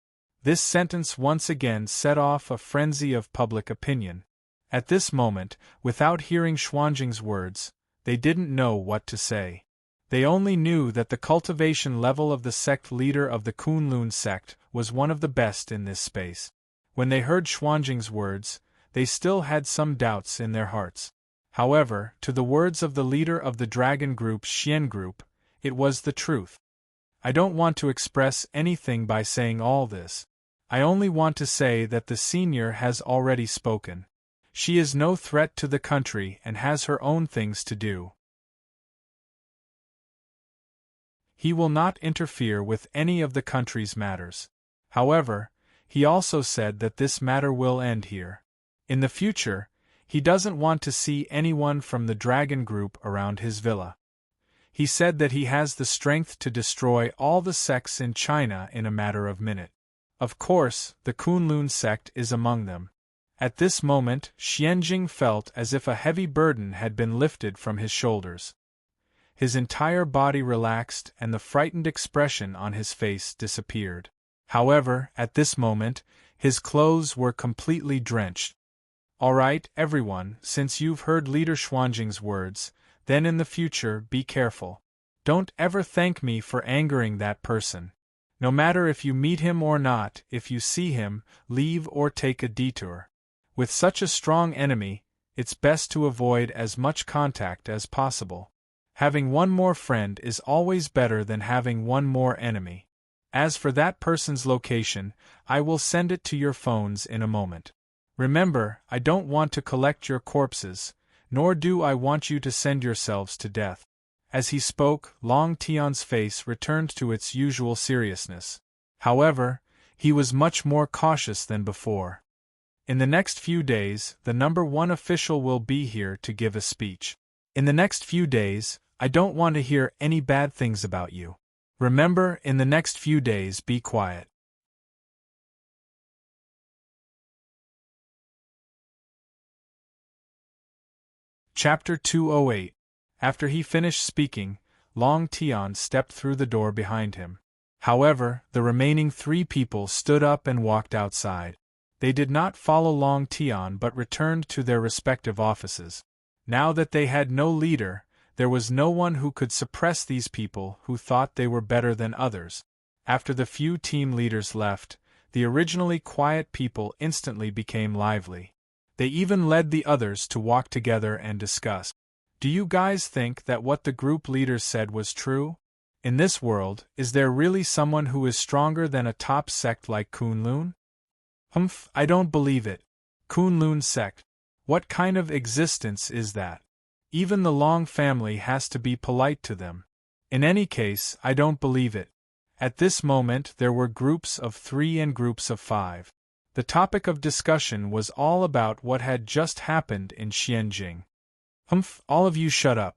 This sentence once again set off a frenzy of public opinion. At this moment, without hearing Xuanjing's words, they didn't know what to say. They only knew that the cultivation level of the sect leader of the Kunlun sect was one of the best in this space. When they heard Xuanjing's words, they still had some doubts in their hearts. However, to the words of the leader of the dragon group Xian group, it was the truth. I don't want to express anything by saying all this. I only want to say that the senior has already spoken. She is no threat to the country and has her own things to do. He will not interfere with any of the country's matters. However, he also said that this matter will end here. In the future, he doesn't want to see anyone from the dragon group around his villa. He said that he has the strength to destroy all the sects in China in a matter of minutes. Of course, the Kunlun sect is among them. At this moment, Xianjing felt as if a heavy burden had been lifted from his shoulders. His entire body relaxed and the frightened expression on his face disappeared. However, at this moment, his clothes were completely drenched. All right, everyone, since you've heard Leader Xuanjing's words, then in the future be careful. Don't ever thank me for angering that person. No matter if you meet him or not, if you see him, leave or take a detour. With such a strong enemy, it's best to avoid as much contact as possible. Having one more friend is always better than having one more enemy. As for that person's location, I will send it to your phones in a moment. Remember, I don't want to collect your corpses, nor do I want you to send yourselves to death. As he spoke, Long Tian's face returned to its usual seriousness. However, he was much more cautious than before. In the next few days, the #1 official will be here to give a speech. In the next few days, I don't want to hear any bad things about you. Remember, in the next few days be quiet. Chapter 208. After he finished speaking, Long Tian stepped through the door behind him. However, the remaining 3 people stood up and walked outside. They did not follow Long Tian but returned to their respective offices. Now that they had no leader, there was no one who could suppress these people who thought they were better than others. After the few team leaders left, the originally quiet people instantly became lively. They even led the others to walk together and discuss. Do you guys think that what the group leaders said was true? In this world, is there really someone who is stronger than a top sect like Kunlun? I don't believe it. Kunlun Sect. What kind of existence is that? Even the Long family has to be polite to them. In any case, I don't believe it. At this moment there were groups of 3 and groups of 5. The topic of discussion was all about what had just happened in Xianjing. All of you shut up.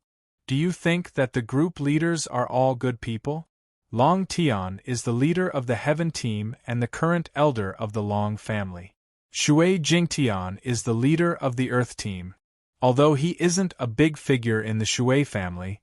Do you think that the group leaders are all good people? Long Tian is the leader of the Heaven team and the current elder of the Long family. Shui Jingtian is the leader of the Earth team. Although he isn't a big figure in the Shui family,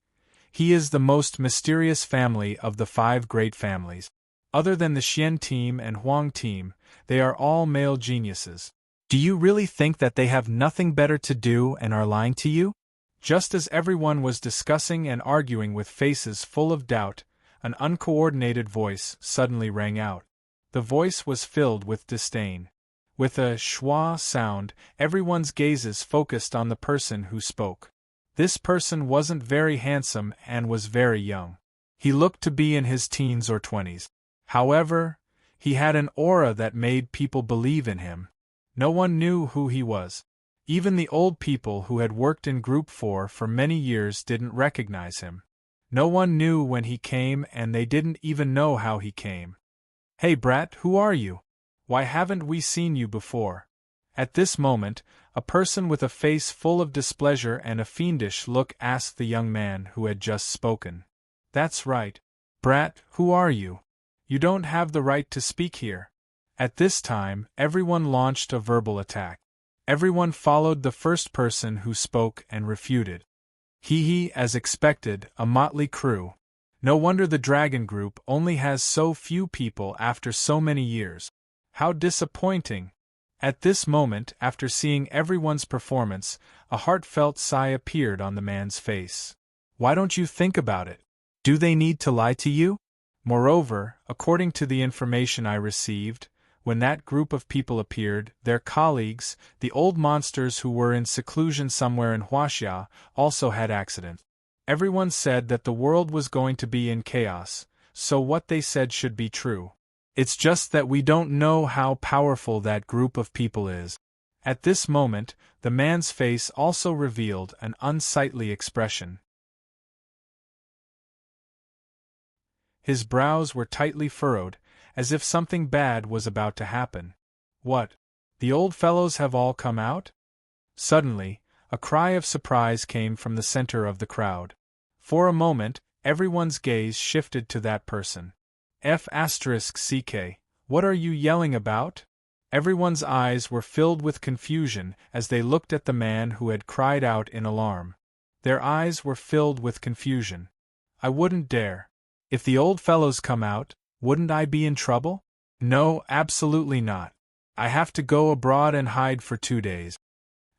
he is the most mysterious family of the 5 great families. Other than the Xian team and Huang team, they are all male geniuses. Do you really think that they have nothing better to do and are lying to you? Just as everyone was discussing and arguing with faces full of doubt, an uncoordinated voice suddenly rang out. The voice was filled with disdain. With a schwa sound, everyone's gazes focused on the person who spoke. This person wasn't very handsome and was very young. He looked to be in his teens or 20s. However, he had an aura that made people believe in him. No one knew who he was. Even the old people who had worked in Group 4 for many years didn't recognize him. No one knew when he came and they didn't even know how he came. Hey brat, who are you? Why haven't we seen you before? At this moment, a person with a face full of displeasure and a fiendish look asked the young man who had just spoken. That's right. Brat, who are you? You don't have the right to speak here. At this time, everyone launched a verbal attack. Everyone followed the first person who spoke and refuted. As expected, a motley crew. No wonder the Dragon Group only has so few people after so many years. How disappointing! At this moment, after seeing everyone's performance, a heartfelt sigh appeared on the man's face. Why don't you think about it? Do they need to lie to you? Moreover, according to the information I received, when that group of people appeared, their colleagues, the old monsters who were in seclusion somewhere in Huaxia, also had accidents. Everyone said that the world was going to be in chaos, so what they said should be true. It's just that we don't know how powerful that group of people is. At this moment, the man's face also revealed an unsightly expression. His brows were tightly furrowed, as if something bad was about to happen. What? The old fellows have all come out? Suddenly, a cry of surprise came from the center of the crowd. For a moment, everyone's gaze shifted to that person. F***CK, what are you yelling about? Everyone's eyes were filled with confusion as they looked at the man who had cried out in alarm. Their eyes were filled with confusion. I wouldn't dare. If the old fellows come out, wouldn't I be in trouble? No, absolutely not. I have to go abroad and hide for 2 days.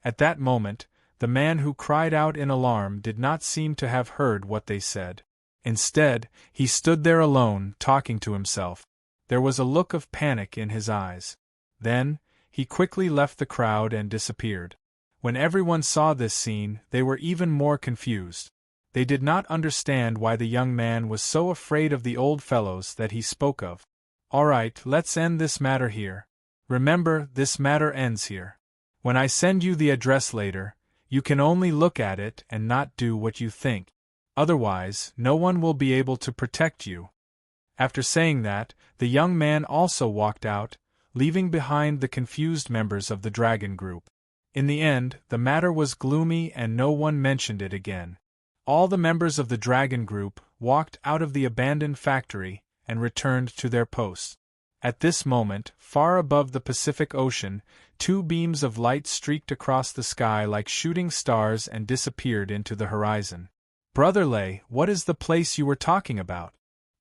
At that moment, the man who cried out in alarm did not seem to have heard what they said. Instead, he stood there alone, talking to himself. There was a look of panic in his eyes. Then, he quickly left the crowd and disappeared. When everyone saw this scene, they were even more confused. They did not understand why the young man was so afraid of the old fellows that he spoke of. All right, let's end this matter here. Remember, this matter ends here. When I send you the address later, you can only look at it and not do what you think. Otherwise, no one will be able to protect you. After saying that, the young man also walked out, leaving behind the confused members of the Dragon Group. In the end, the matter was gloomy and no one mentioned it again. All the members of the Dragon Group walked out of the abandoned factory and returned to their posts. At this moment, far above the Pacific Ocean, 2 beams of light streaked across the sky like shooting stars and disappeared into the horizon. Brother Lei, what is the place you were talking about?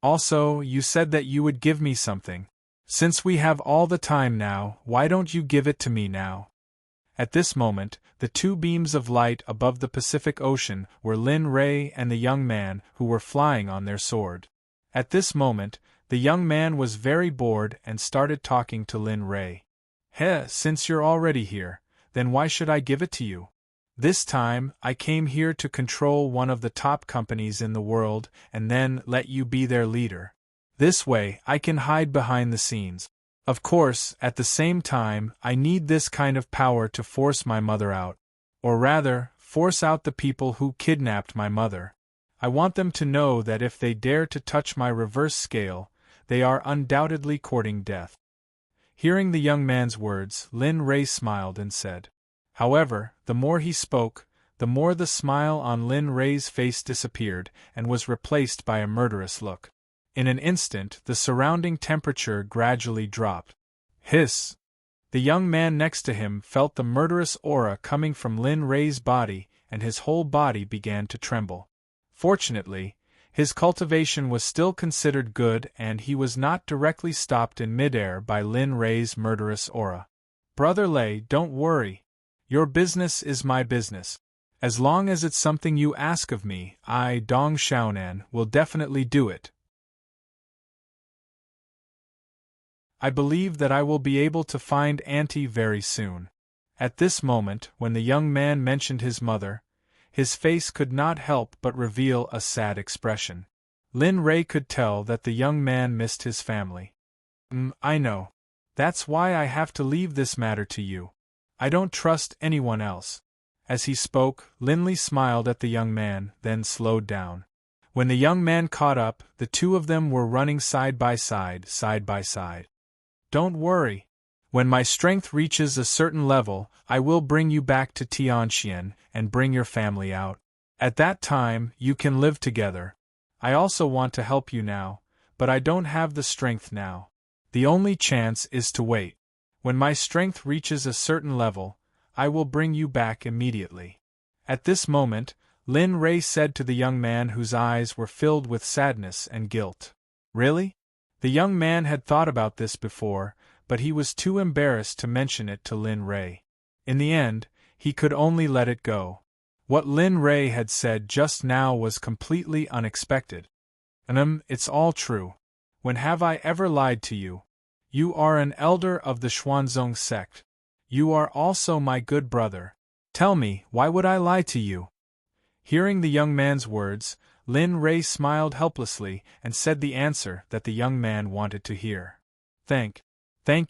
Also, you said that you would give me something. Since we have all the time now, why don't you give it to me now? At this moment, the 2 beams of light above the Pacific Ocean were Lin Rei and the young man who were flying on their sword. At this moment, the young man was very bored and started talking to Lin Rei. Since you're already here, then why should I give it to you? This time, I came here to control one of the top companies in the world and then let you be their leader. This way, I can hide behind the scenes. Of course, at the same time, I need this kind of power to force my mother out. Or rather, force out the people who kidnapped my mother. I want them to know that if they dare to touch my reverse scale, they are undoubtedly courting death." Hearing the young man's words, Lin Ray smiled and said. However, the more he spoke, the more the smile on Lin Ray's face disappeared and was replaced by a murderous look. In an instant, the surrounding temperature gradually dropped. Hiss! The young man next to him felt the murderous aura coming from Lin Ray's body, and his whole body began to tremble. Fortunately, his cultivation was still considered good and he was not directly stopped in midair by Lin Ray's murderous aura. "Brother Lei, don't worry. Your business is my business. As long as it's something you ask of me, I, Dong Xiaonan, will definitely do it. I believe that I will be able to find Auntie very soon." At this moment, when the young man mentioned his mother, his face could not help but reveal a sad expression. Lin Ray could tell that the young man missed his family. I know. That's why I have to leave this matter to you. I don't trust anyone else." As he spoke, Lin Li smiled at the young man, then slowed down. When the young man caught up, the two of them were running side by side. "Don't worry. When my strength reaches a certain level, I will bring you back to Tianxian and bring your family out. At that time, you can live together. I also want to help you now, but I don't have the strength now. The only chance is to wait. When my strength reaches a certain level, I will bring you back immediately." At this moment, Lin Ray said to the young man whose eyes were filled with sadness and guilt. "Really?" The young man had thought about this before, but he was too embarrassed to mention it to Lin Ray. In the end, he could only let it go. What Lin Ray had said just now was completely unexpected. It's all true. When have I ever lied to you? You are an elder of the Xuanzong sect. You are also my good brother. Tell me, why would I lie to you?" Hearing the young man's words, Lin Ray smiled helplessly and said the answer that the young man wanted to hear. Thank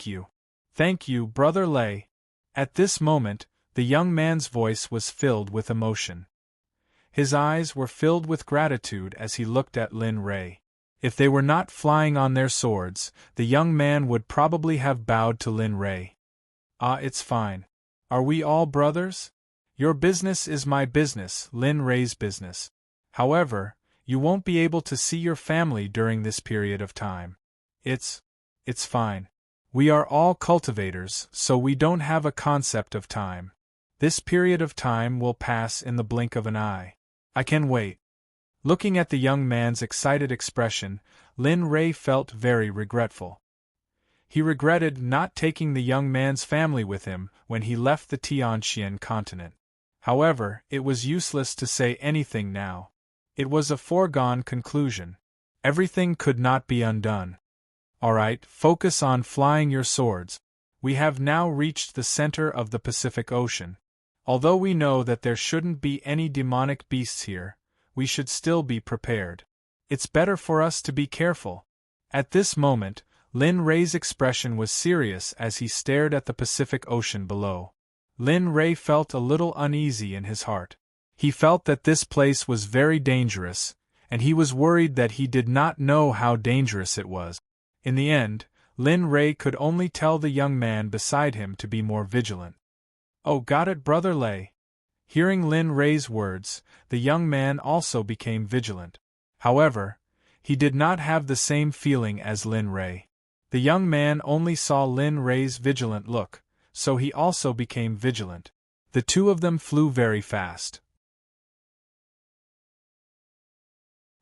you, Brother Lei." At this moment, the young man's voice was filled with emotion. His eyes were filled with gratitude as he looked at Lin Ray. If they were not flying on their swords, the young man would probably have bowed to Lin Ray. It's fine. Are we all brothers? Your business is my business, Lin Ray's business. However, you won't be able to see your family during this period of time. It's fine. We are all cultivators, so we don't have a concept of time. This period of time will pass in the blink of an eye. I can wait. Looking at the young man's excited expression, Lin Ray felt very regretful. He regretted not taking the young man's family with him when he left the Tianxian continent. However, it was useless to say anything now. It was a foregone conclusion. Everything could not be undone. Alright, focus on flying your swords. We have now reached the center of the Pacific Ocean. Although we know that there shouldn't be any demonic beasts here, we should still be prepared. It's better for us to be careful. At this moment, Lin Ray's expression was serious as he stared at the Pacific Ocean below. Lin Ray felt a little uneasy in his heart. He felt that this place was very dangerous, and he was worried that he did not know how dangerous it was. In the end, Lin Ray could only tell the young man beside him to be more vigilant. Oh, got it, Brother Lei. Hearing Lin Ray's words, the young man also became vigilant. However, he did not have the same feeling as Lin Ray. The young man only saw Lin Ray's vigilant look, so he also became vigilant. The two of them flew very fast.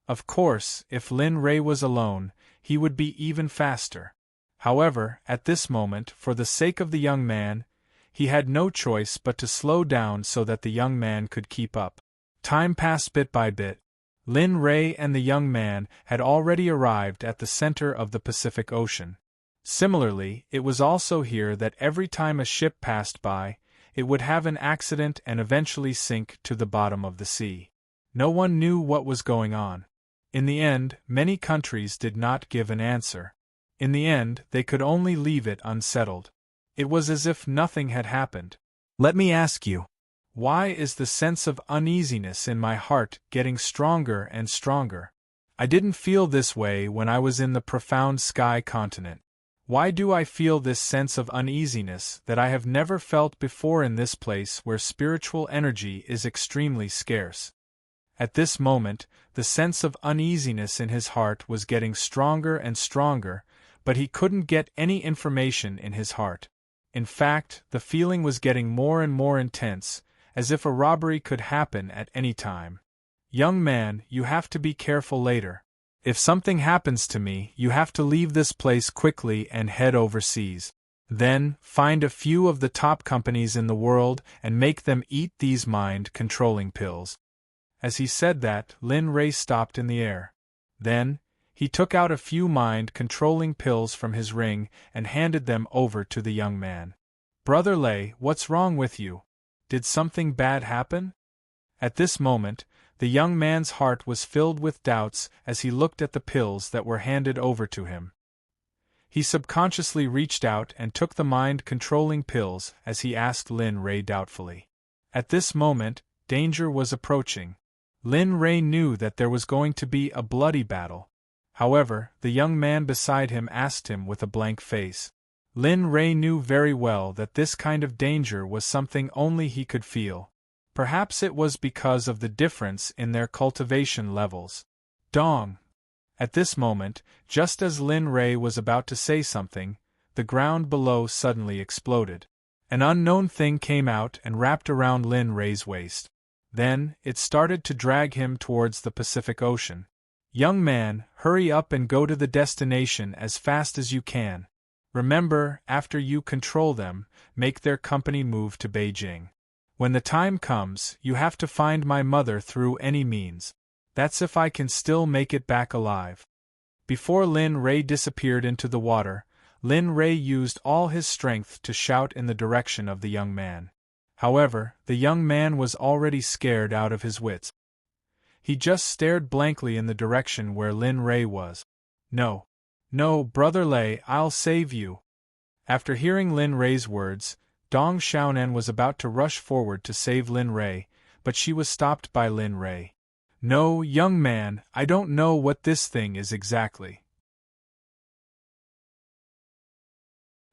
Of course, if Lin Ray was alone, he would be even faster. However, at this moment, for the sake of the young man, he had no choice but to slow down so that the young man could keep up. Time passed bit by bit. Lin Ray and the young man had already arrived at the center of the Pacific Ocean. Similarly, it was also here that every time a ship passed by, it would have an accident and eventually sink to the bottom of the sea. No one knew what was going on. In the end, many countries did not give an answer. In the end, they could only leave it unsettled. It was as if nothing had happened. Let me ask you, why is the sense of uneasiness in my heart getting stronger and stronger? I didn't feel this way when I was in the profound sky continent. Why do I feel this sense of uneasiness that I have never felt before in this place where spiritual energy is extremely scarce? At this moment, the sense of uneasiness in his heart was getting stronger and stronger, but he couldn't get any information in his heart. In fact, the feeling was getting more and more intense, as if a robbery could happen at any time. Young man, you have to be careful later. If something happens to me, you have to leave this place quickly and head overseas. Then, find a few of the top companies in the world and make them eat these mind-controlling pills. As he said that, Lin Ray stopped in the air. Then, he took out a few mind-controlling pills from his ring and handed them over to the young man. Brother Lei, what's wrong with you? Did something bad happen? At this moment, the young man's heart was filled with doubts as he looked at the pills that were handed over to him. He subconsciously reached out and took the mind-controlling pills as he asked Lin Ray doubtfully. At this moment, danger was approaching. Lin Ray knew that there was going to be a bloody battle. However, the young man beside him asked him with a blank face. Lin Ray knew very well that this kind of danger was something only he could feel. Perhaps it was because of the difference in their cultivation levels. Dong! At this moment, just as Lin Ray was about to say something, the ground below suddenly exploded. An unknown thing came out and wrapped around Lin Ray's waist. Then, it started to drag him towards the Pacific Ocean. Young man, hurry up and go to the destination as fast as you can. Remember, after you control them, make their company move to Beijing. When the time comes, you have to find my mother through any means. That's if I can still make it back alive. Before Lin Ray disappeared into the water, Lin Ray used all his strength to shout in the direction of the young man. However, the young man was already scared out of his wits. He just stared blankly in the direction where Lin Ray was. No. No, Brother Lei, I'll save you. After hearing Lin Ray's words, Dong Xiaonan was about to rush forward to save Lin Ray, but she was stopped by Lin Ray. No, young man, I don't know what this thing is exactly.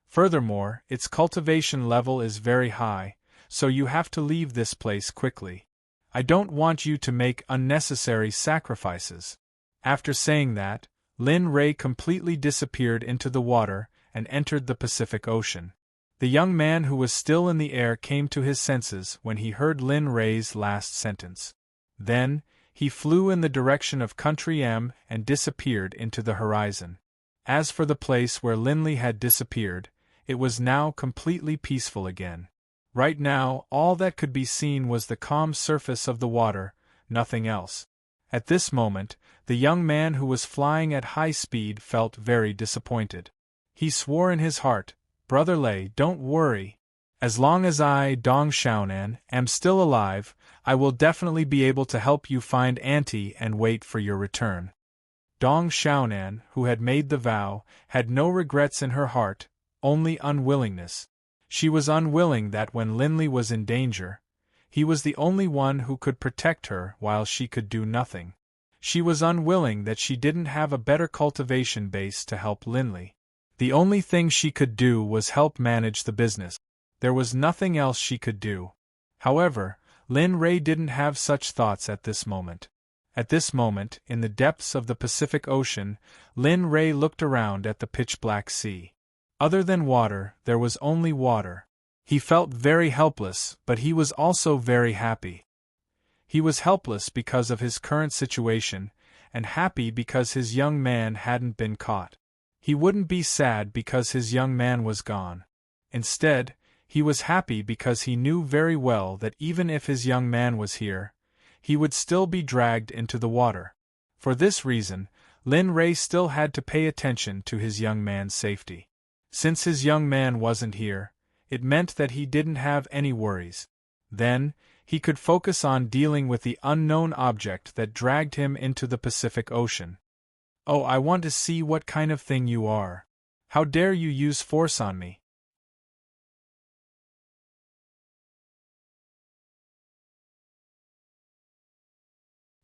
Furthermore, its cultivation level is very high, so you have to leave this place quickly. I don't want you to make unnecessary sacrifices. After saying that, Lin Ray completely disappeared into the water and entered the Pacific Ocean. The young man who was still in the air came to his senses when he heard Lin Ray's last sentence. Then, he flew in the direction of Country M and disappeared into the horizon. As for the place where Linley had disappeared, it was now completely peaceful again. Right now, all that could be seen was the calm surface of the water, nothing else. At this moment, the young man who was flying at high speed felt very disappointed. He swore in his heart, Brother Lei, don't worry. As long as I, Dong Xiaonan, am still alive, I will definitely be able to help you find Auntie and wait for your return. Dong Xiaonan, who had made the vow, had no regrets in her heart, only unwillingness. She was unwilling that when Linley was in danger, he was the only one who could protect her while she could do nothing. She was unwilling that she didn't have a better cultivation base to help Linley. The only thing she could do was help manage the business. There was nothing else she could do. However, Lin Ray didn't have such thoughts at this moment. At this moment, in the depths of the Pacific Ocean, Lin Ray looked around at the pitch-black sea. Other than water, there was only water. He felt very helpless, but he was also very happy. He was helpless because of his current situation, and happy because his young man hadn't been caught. He wouldn't be sad because his young man was gone. Instead, he was happy because he knew very well that even if his young man was here, he would still be dragged into the water. For this reason, Lin Ray still had to pay attention to his young man's safety. Since his young man wasn't here, it meant that he didn't have any worries. Then, he could focus on dealing with the unknown object that dragged him into the Pacific Ocean. Oh, I want to see what kind of thing you are. How dare you use force on me?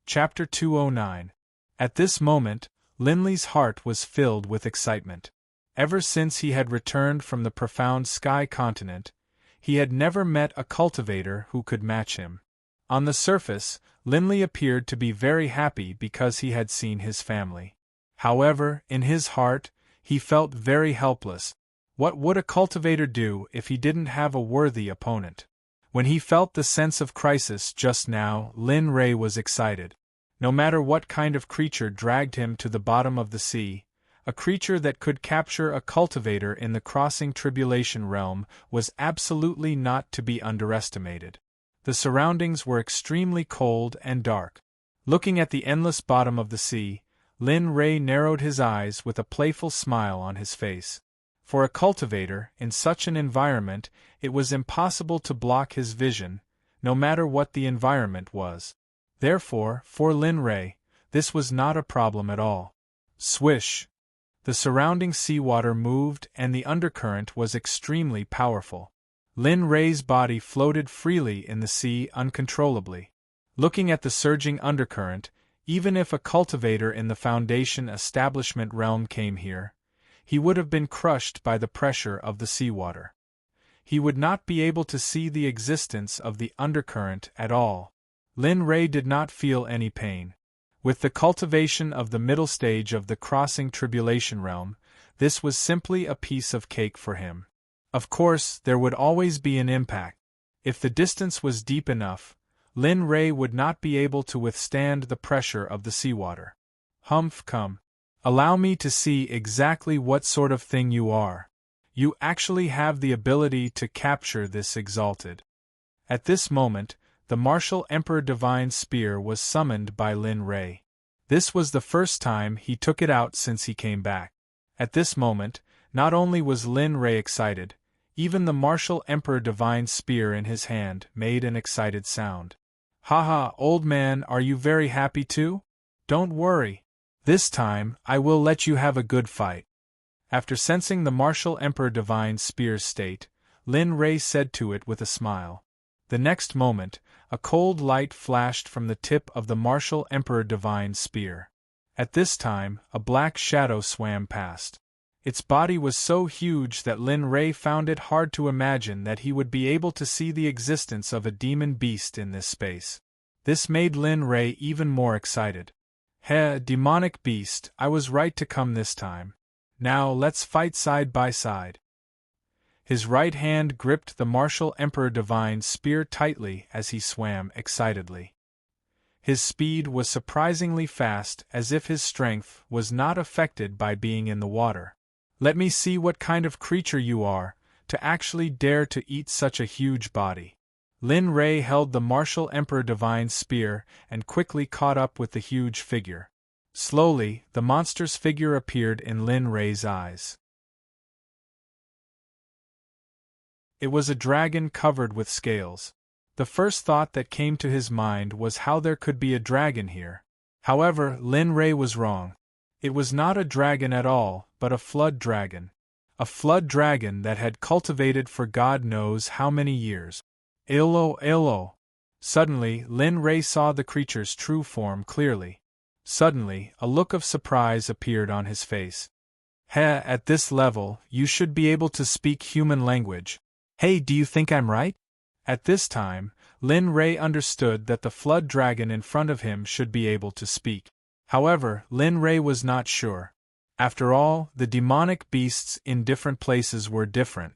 Chapter 209. At this moment, Linley's heart was filled with excitement. Ever since he had returned from the profound sky continent, he had never met a cultivator who could match him. On the surface, Linley appeared to be very happy because he had seen his family. However, in his heart, he felt very helpless. What would a cultivator do if he didn't have a worthy opponent? When he felt the sense of crisis just now, Lin Ray was excited. No matter what kind of creature dragged him to the bottom of the sea, a creature that could capture a cultivator in the crossing tribulation realm was absolutely not to be underestimated. The surroundings were extremely cold and dark. Looking at the endless bottom of the sea, Lin Ray narrowed his eyes with a playful smile on his face. For a cultivator, in such an environment, it was impossible to block his vision, no matter what the environment was. Therefore, for Lin Ray, this was not a problem at all. Swish! The surrounding seawater moved and the undercurrent was extremely powerful. Lin Ray's body floated freely in the sea uncontrollably. Looking at the surging undercurrent, even if a cultivator in the Foundation establishment realm came here, he would have been crushed by the pressure of the seawater. He would not be able to see the existence of the undercurrent at all. Lin Ray did not feel any pain. With the cultivation of the middle stage of the crossing tribulation realm, this was simply a piece of cake for him. Of course, there would always be an impact. If the distance was deep enough, Lin Ray would not be able to withstand the pressure of the seawater. Humph, come. Allow me to see exactly what sort of thing you are. You actually have the ability to capture this exalted. At this moment, the martial Emperor Divine Spear was summoned by Lin Ray. This was the first time he took it out since he came back. At this moment, not only was Lin Ray excited, even the martial Emperor Divine Spear in his hand made an excited sound. Haha, old man, are you very happy too? Don't worry. This time, I will let you have a good fight. After sensing the martial Emperor Divine Spear's state, Lin Ray said to it with a smile. The next moment, a cold light flashed from the tip of the martial Emperor Divine Spear. At this time, a black shadow swam past. Its body was so huge that Lin Ray found it hard to imagine that he would be able to see the existence of a demon beast in this space. This made Lin Ray even more excited. Heh, demonic beast, I was right to come this time. Now let's fight side by side. His right hand gripped the martial Emperor Divine Spear tightly as he swam excitedly. His speed was surprisingly fast, as if his strength was not affected by being in the water. Let me see what kind of creature you are, to actually dare to eat such a huge body. Lin Ray held the martial Emperor Divine Spear and quickly caught up with the huge figure. Slowly, the monster's figure appeared in Lin Ray's eyes. It was a dragon covered with scales. The first thought that came to his mind was how there could be a dragon here. However, Lin Ray was wrong. It was not a dragon at all, but a flood dragon. A flood dragon that had cultivated for God knows how many years. Elo. Suddenly, Lin Ray saw the creature's true form clearly. Suddenly, a look of surprise appeared on his face. Heh, at this level, you should be able to speak human language. Hey, do you think I'm right? At this time, Lin Ray understood that the flood dragon in front of him should be able to speak. However, Lin Ray was not sure. After all, the demonic beasts in different places were different.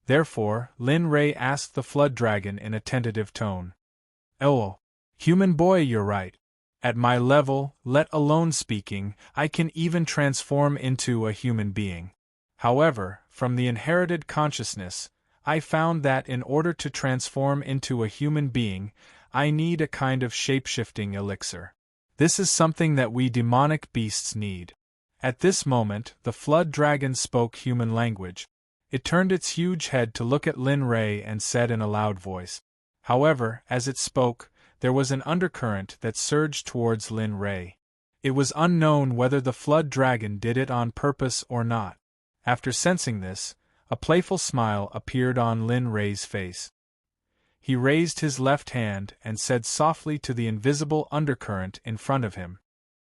Therefore, Lin Ray asked the flood dragon in a tentative tone. Oh, human boy, you're right. At my level, let alone speaking, I can even transform into a human being. However, from the inherited consciousness, I found that in order to transform into a human being, I need a kind of shape-shifting elixir. This is something that we demonic beasts need. At this moment, the flood dragon spoke human language. It turned its huge head to look at Lin Ray and said in a loud voice. However, as it spoke, there was an undercurrent that surged towards Lin Ray. It was unknown whether the flood dragon did it on purpose or not. After sensing this, a playful smile appeared on Lin Rei's face. He raised his left hand and said softly to the invisible undercurrent in front of him.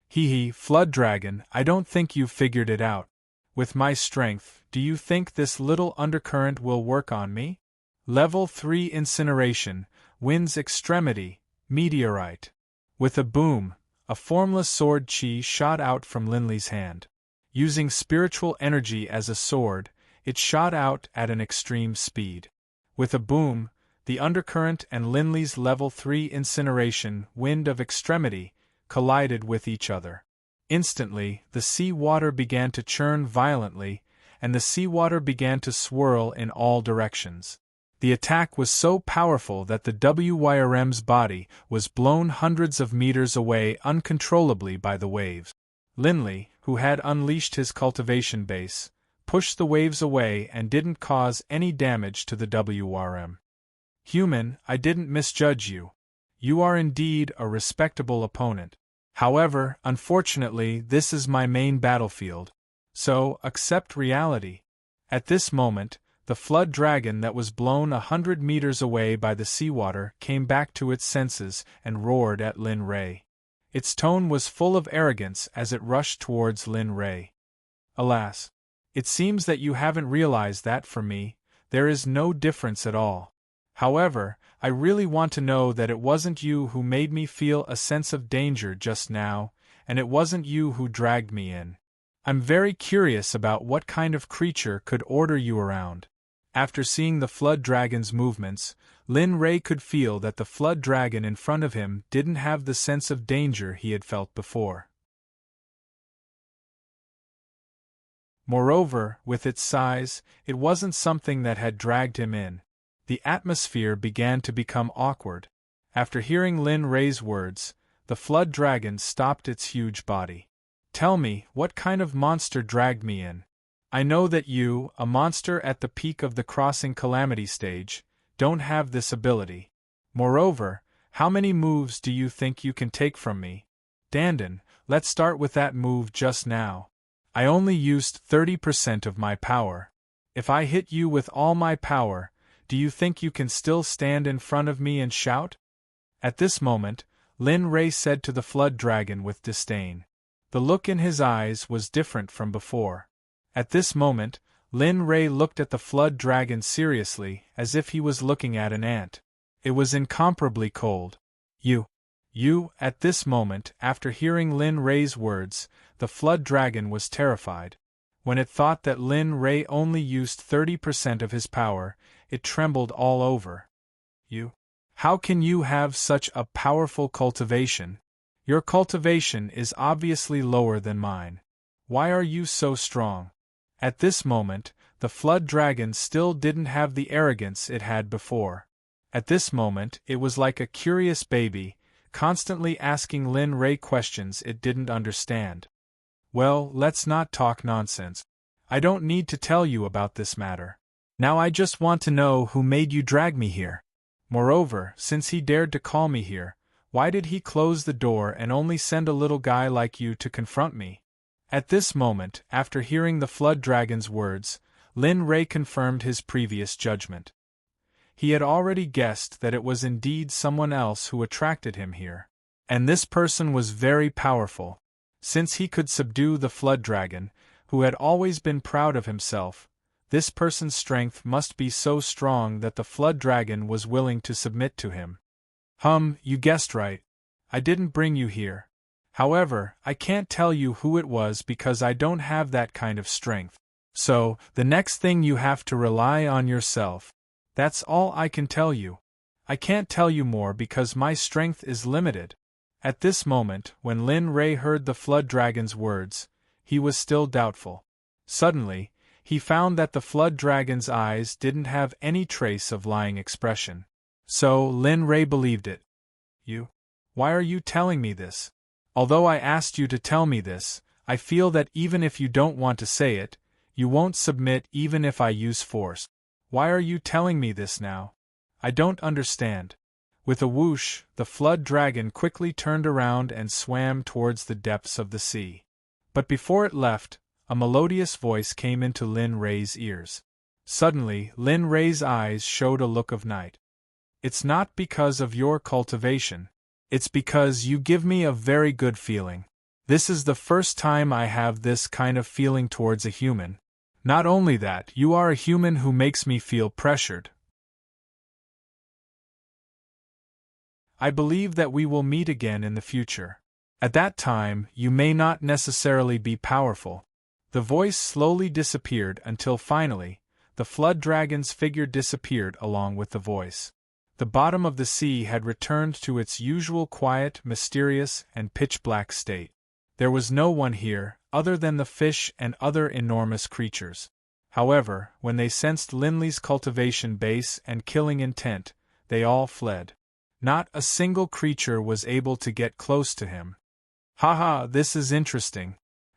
Hee, Flood Dragon, I don't think you've figured it out. With my strength, do you think this little undercurrent will work on me? Level 3 Incineration, Wind's Extremity, Meteorite. With a boom, a formless sword chi shot out from Linley's hand. Using spiritual energy as a sword, it shot out at an extreme speed. With a boom, the undercurrent and Linley's level 3 incineration, Wind of Extremity, collided with each other. Instantly, the sea water began to churn violently, and the seawater began to swirl in all directions. The attack was so powerful that the WYRM's body was blown hundreds of meters away uncontrollably by the waves. Linley, who had unleashed his cultivation base, pushed the waves away and didn't cause any damage to the WRM. Human, I didn't misjudge you. You are indeed a respectable opponent. However, unfortunately, this is my main battlefield. So, accept reality. At this moment, the flood dragon that was blown 100 meters away by the seawater came back to its senses and roared at Lin Rei. Its tone was full of arrogance as it rushed towards Lin Rei. Alas! It seems that you haven't realized that for me, there is no difference at all. However, I really want to know that it wasn't you who made me feel a sense of danger just now, and it wasn't you who dragged me in. I'm very curious about what kind of creature could order you around. After seeing the flood dragon's movements, Lin Rei could feel that the flood dragon in front of him didn't have the sense of danger he had felt before. Moreover, with its size, it wasn't something that had dragged him in. The atmosphere began to become awkward. After hearing Lin Rei's words, the flood dragon stopped its huge body. Tell me, what kind of monster dragged me in? I know that you, a monster at the peak of the crossing calamity stage, don't have this ability. Moreover, how many moves do you think you can take from me? Dandan, let's start with that move just now. I only used 30% of my power. If I hit you with all my power, do you think you can still stand in front of me and shout? At this moment, Lin Rei said to the flood dragon with disdain. The look in his eyes was different from before. At this moment, Lin Rei looked at the flood dragon seriously, as if he was looking at an ant. It was incomparably cold. You, at this moment, after hearing Lin Rei's words, the flood dragon was terrified. When it thought that Lin Rei only used 30% of his power, it trembled all over. You? How can you have such a powerful cultivation? Your cultivation is obviously lower than mine. Why are you so strong? At this moment, the flood dragon still didn't have the arrogance it had before. At this moment, it was like a curious baby, constantly asking Lin Rei questions it didn't understand. Well, let's not talk nonsense. I don't need to tell you about this matter. Now I just want to know who made you drag me here. Moreover, since he dared to call me here, why did he close the door and only send a little guy like you to confront me? At this moment, after hearing the flood dragon's words, Lin Rei confirmed his previous judgment. He had already guessed that it was indeed someone else who attracted him here. And this person was very powerful. Since he could subdue the flood dragon, who had always been proud of himself, this person's strength must be so strong that the flood dragon was willing to submit to him. You guessed right. I didn't bring you here. However, I can't tell you who it was because I don't have that kind of strength. So, the next thing you have to rely on yourself. That's all I can tell you. I can't tell you more because my strength is limited. At this moment, when Lin Rei heard the flood dragon's words, he was still doubtful. Suddenly, he found that the flood dragon's eyes didn't have any trace of lying expression. So, Lin Rei believed it. You? Why are you telling me this? Although I asked you to tell me this, I feel that even if you don't want to say it, you won't submit even if I use force. Why are you telling me this now? I don't understand. With a whoosh, the flood dragon quickly turned around and swam towards the depths of the sea. But before it left, A melodious voice came into Lin Ray's ears. Suddenly, Lin Ray's eyes showed a look of night. It's not because of your cultivation. It's because you give me a very good feeling. This is the first time I have this kind of feeling towards a human. Not only that, you are a human who makes me feel pressured. I believe that we will meet again in the future. At that time, you may not necessarily be powerful. The voice slowly disappeared until finally, the flood dragon's figure disappeared along with the voice. The bottom of the sea had returned to its usual quiet, mysterious, and pitch-black state. There was no one here, other than the fish and other enormous creatures. However, when they sensed Linley's cultivation base and killing intent, they all fled. Not a single creature was able to get close to him. Haha, this is interesting.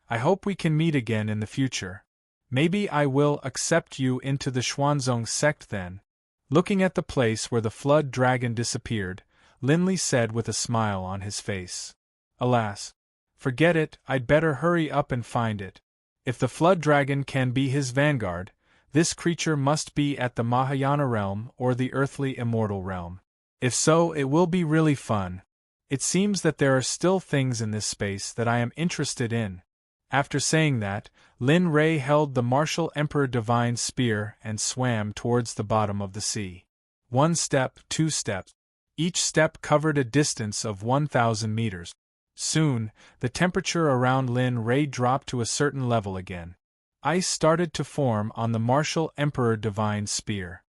I hope we can meet again in the future. Maybe I will accept you into the Xuanzong sect then. Looking at the place where the flood dragon disappeared, Linley said with a smile on his face. Alas. Forget it, I'd better hurry up and find it. If the flood dragon can be his vanguard, this creature must be at the Mahayana realm or the earthly immortal realm. If so, it will be really fun. It seems that there are still things in this space that I am interested in. After saying that, Lin Ray held the martial Emperor Divine spear and swam towards the bottom of the sea. 1 step, 2 steps. Each step covered a distance of 1,000 meters. Soon, the temperature around Lin Ray dropped to a certain level again. Ice started to form on the martial Emperor Divine spear.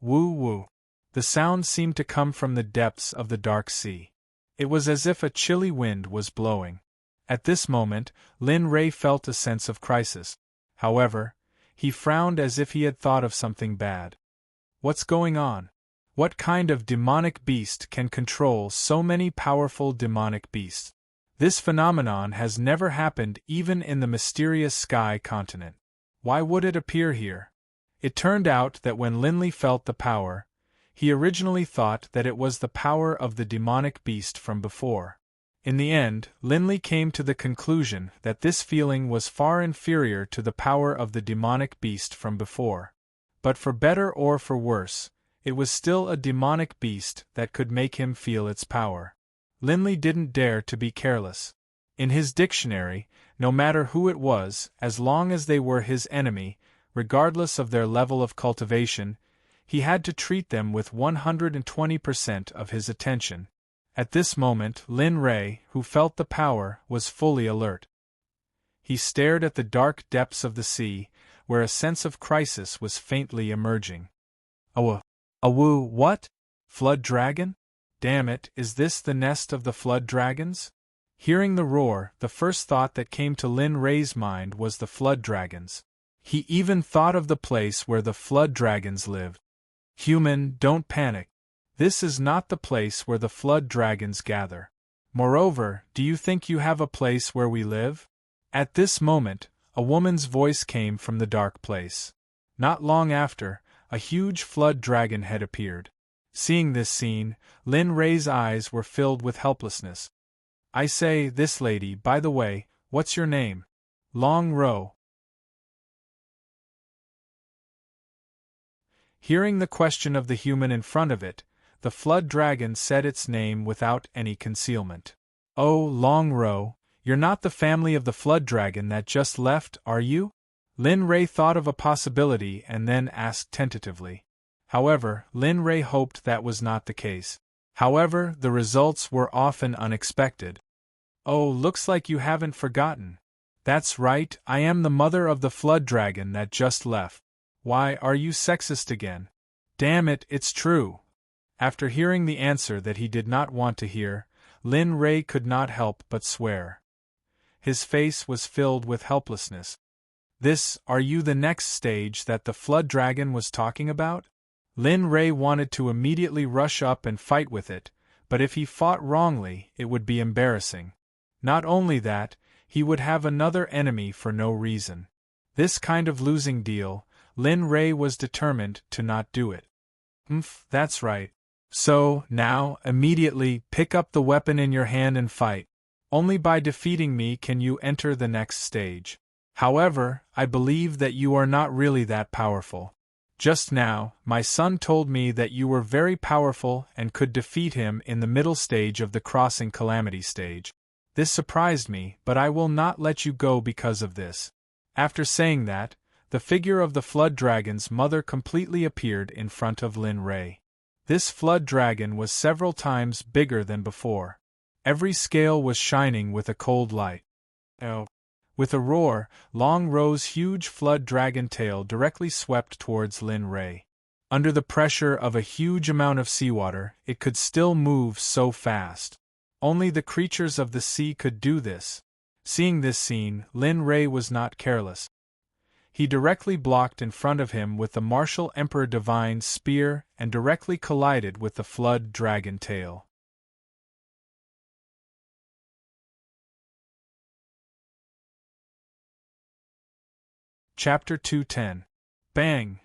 Woo-woo. The sound seemed to come from the depths of the dark sea. It was as if a chilly wind was blowing. At this moment, Lin Ray felt a sense of crisis. However, he frowned as if he had thought of something bad. What's going on? What kind of demonic beast can control so many powerful demonic beasts? This phenomenon has never happened even in the mysterious Sky continent. Why would it appear here? It turned out that when Linley felt the power, he originally thought that it was the power of the demonic beast from before. In the end, Linley came to the conclusion that this feeling was far inferior to the power of the demonic beast from before. But for better or for worse, it was still a demonic beast that could make him feel its power. Linley didn't dare to be careless. In his dictionary, no matter who it was, as long as they were his enemy, regardless of their level of cultivation, he had to treat them with 120% of his attention. At this moment, Lin Ray, who felt the power, was fully alert. He stared at the dark depths of the sea, where a sense of crisis was faintly emerging. Awoo, what? Flood dragon? Damn it, is this the nest of the flood dragons? Hearing the roar, the first thought that came to Lin Ray's mind was the flood dragons. He even thought of the place where the flood dragons lived. Human, don't panic. This is not the place where the flood dragons gather. Moreover, do you think you have a place where we live? At this moment, a woman's voice came from the dark place. Not long after, a huge flood dragon had appeared. Seeing this scene, Lin Ray's eyes were filled with helplessness. I say, this lady, by the way, what's your name? Long Row. Hearing the question of the human in front of it, the flood dragon said its name without any concealment. Oh, Long Row, you're not the family of the flood dragon that just left, are you? Lin Ray thought of a possibility and then asked tentatively. However, Lin Ray hoped that was not the case. However, the results were often unexpected. Oh, looks like you haven't forgotten. That's right, I am the mother of the flood dragon that just left. Why, are you sexist again? Damn it, it's true. After hearing the answer that he did not want to hear, Lin Ray could not help but swear. His face was filled with helplessness. Are you the next stage that the flood dragon was talking about? Lin Ray wanted to immediately rush up and fight with it, but if he fought wrongly, it would be embarrassing. Not only that, he would have another enemy for no reason. This kind of losing deal, Lin Ray was determined to not do it. That's right. So, now, immediately, pick up the weapon in your hand and fight. Only by defeating me can you enter the next stage. However, I believe that you are not really that powerful. Just now, my son told me that you were very powerful and could defeat him in the middle stage of the crossing calamity stage. This surprised me, but I will not let you go because of this." After saying that, the figure of the flood dragon's mother completely appeared in front of Lin Rei. This flood dragon was several times bigger than before. Every scale was shining with a cold light. Oh. With a roar, Long Ro's huge flood dragon tail directly swept towards Lin Rei. Under the pressure of a huge amount of seawater, it could still move so fast. Only the creatures of the sea could do this. Seeing this scene, Lin Rei was not careless. He directly blocked in front of him with the martial Emperor Divine spear and directly collided with the flood dragon tail. Chapter 210. Bang!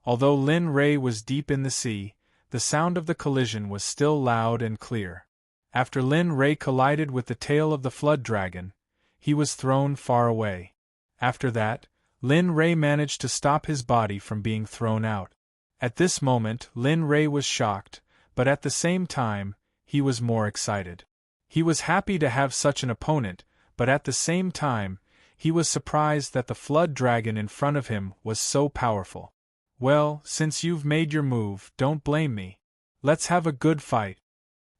Although Lin Rei was deep in the sea, the sound of the collision was still loud and clear. After Lin Rei collided with the tail of the flood dragon, he was thrown far away. After that, Lin Rei managed to stop his body from being thrown out. At this moment, Lin Rei was shocked, but at the same time, he was more excited. He was happy to have such an opponent, but at the same time, he was surprised that the flood dragon in front of him was so powerful. "Well, since you've made your move, don't blame me. Let's have a good fight."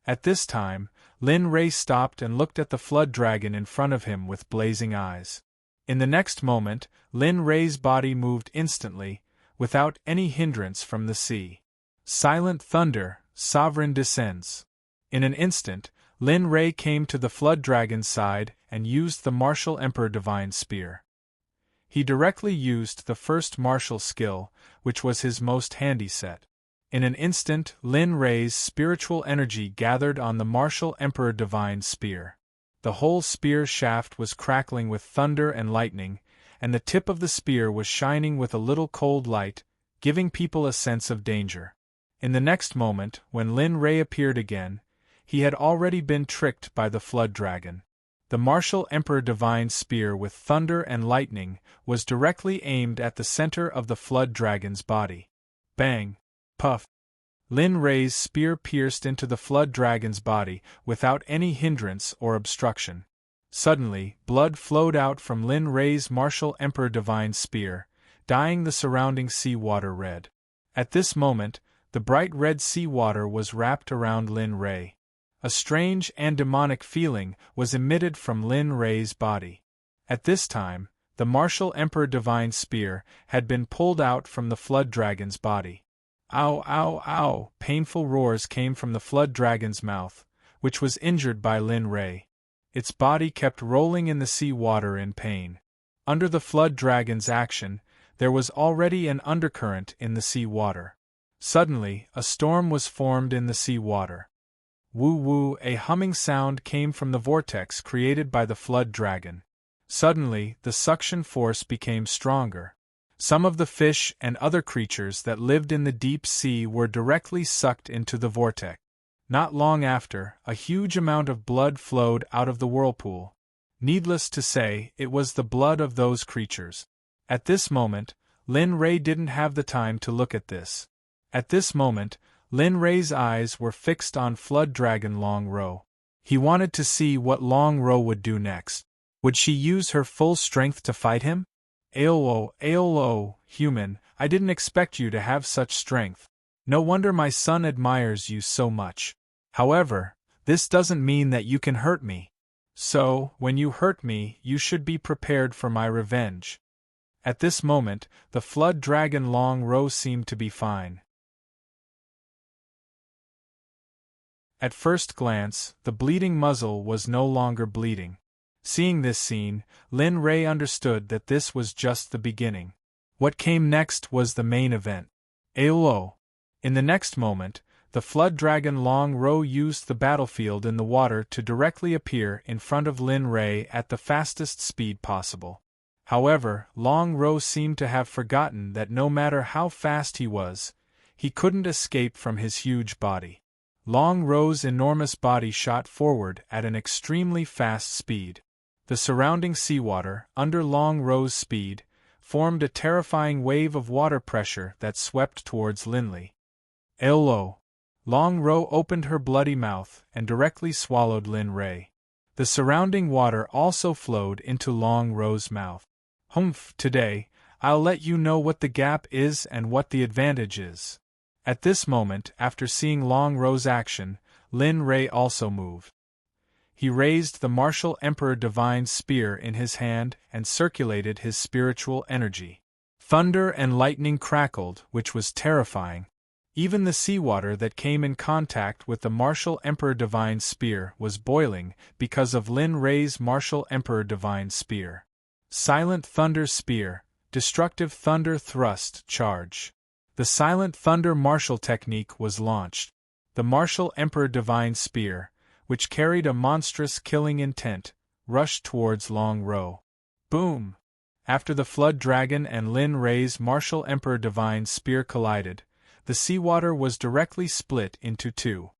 At this time, Lin Rei stopped and looked at the flood dragon in front of him with blazing eyes. In the next moment, Lin Rei's body moved instantly, without any hindrance from the sea. Silent thunder, sovereign descends. In an instant, Lin Rei came to the flood dragon's side and used the martial Emperor Divine spear. He directly used the first martial skill, which was his most handy set. In an instant, Lin Rei's spiritual energy gathered on the martial Emperor Divine spear. The whole spear shaft was crackling with thunder and lightning, and the tip of the spear was shining with a little cold light, giving people a sense of danger. In the next moment, when Lin Rei appeared again, he had already been tricked by the flood dragon. The martial Emperor Divine spear with thunder and lightning was directly aimed at the center of the flood dragon's body. Bang! Puff! Lin Rei's spear pierced into the flood dragon's body without any hindrance or obstruction. Suddenly, blood flowed out from Lin Rei's martial Emperor Divine spear, dyeing the surrounding sea water red. At this moment, the bright red sea water was wrapped around Lin Rei. A strange and demonic feeling was emitted from Lin Rei's body. At this time, the martial Emperor Divine spear had been pulled out from the flood dragon's body. Ow, ow, ow! Painful roars came from the flood dragon's mouth, which was injured by Lin Rei. Its body kept rolling in the sea water in pain. Under the flood dragon's action, there was already an undercurrent in the sea water. Suddenly, a storm was formed in the sea water. Woo-woo! A humming sound came from the vortex created by the flood dragon. Suddenly, the suction force became stronger. Some of the fish and other creatures that lived in the deep sea were directly sucked into the vortex. Not long after, a huge amount of blood flowed out of the whirlpool. Needless to say, it was the blood of those creatures. At this moment, Lin Rei didn't have the time to look at this. At this moment, Lin Rei's eyes were fixed on flood dragon Long Ro. He wanted to see what Long Ro would do next. Would she use her full strength to fight him? Aolo, human, I didn't expect you to have such strength. No wonder my son admires you so much. However, this doesn't mean that you can hurt me. So, when you hurt me, you should be prepared for my revenge. At this moment, the flood dragon Long Ro seemed to be fine. At first glance, the bleeding muzzle was no longer bleeding. Seeing this scene, Lin Rei understood that this was just the beginning. What came next was the main event. Aolo! In the next moment, the flood dragon Long Ro used the battlefield in the water to directly appear in front of Lin Rei at the fastest speed possible. However, Long Ro seemed to have forgotten that no matter how fast he was, he couldn't escape from his huge body. Long Ro's enormous body shot forward at an extremely fast speed. The The surrounding seawater, under Long Row's speed, formed a terrifying wave of water pressure that swept towards Linley. Elo! Long Row opened her bloody mouth and directly swallowed Lin Ray. The surrounding water also flowed into Long Row's mouth. Humph, today, I'll let you know what the gap is and what the advantage is. At this moment, after seeing Long Row's action, Lin Ray also moved. He raised the martial Emperor Divine Spear in his hand and circulated his spiritual energy. Thunder and lightning crackled, which was terrifying. Even the seawater that came in contact with the martial Emperor Divine Spear was boiling because of Lin Ray's martial Emperor Divine Spear. Silent Thunder Spear, Destructive Thunder Thrust Charge. The Silent Thunder martial technique was launched. The martial Emperor Divine Spear, which carried a monstrous killing intent, rushed towards Long Row. Boom! After the Flood Dragon and Lin Ray's martial Emperor Divine Spear collided, the seawater was directly split into two.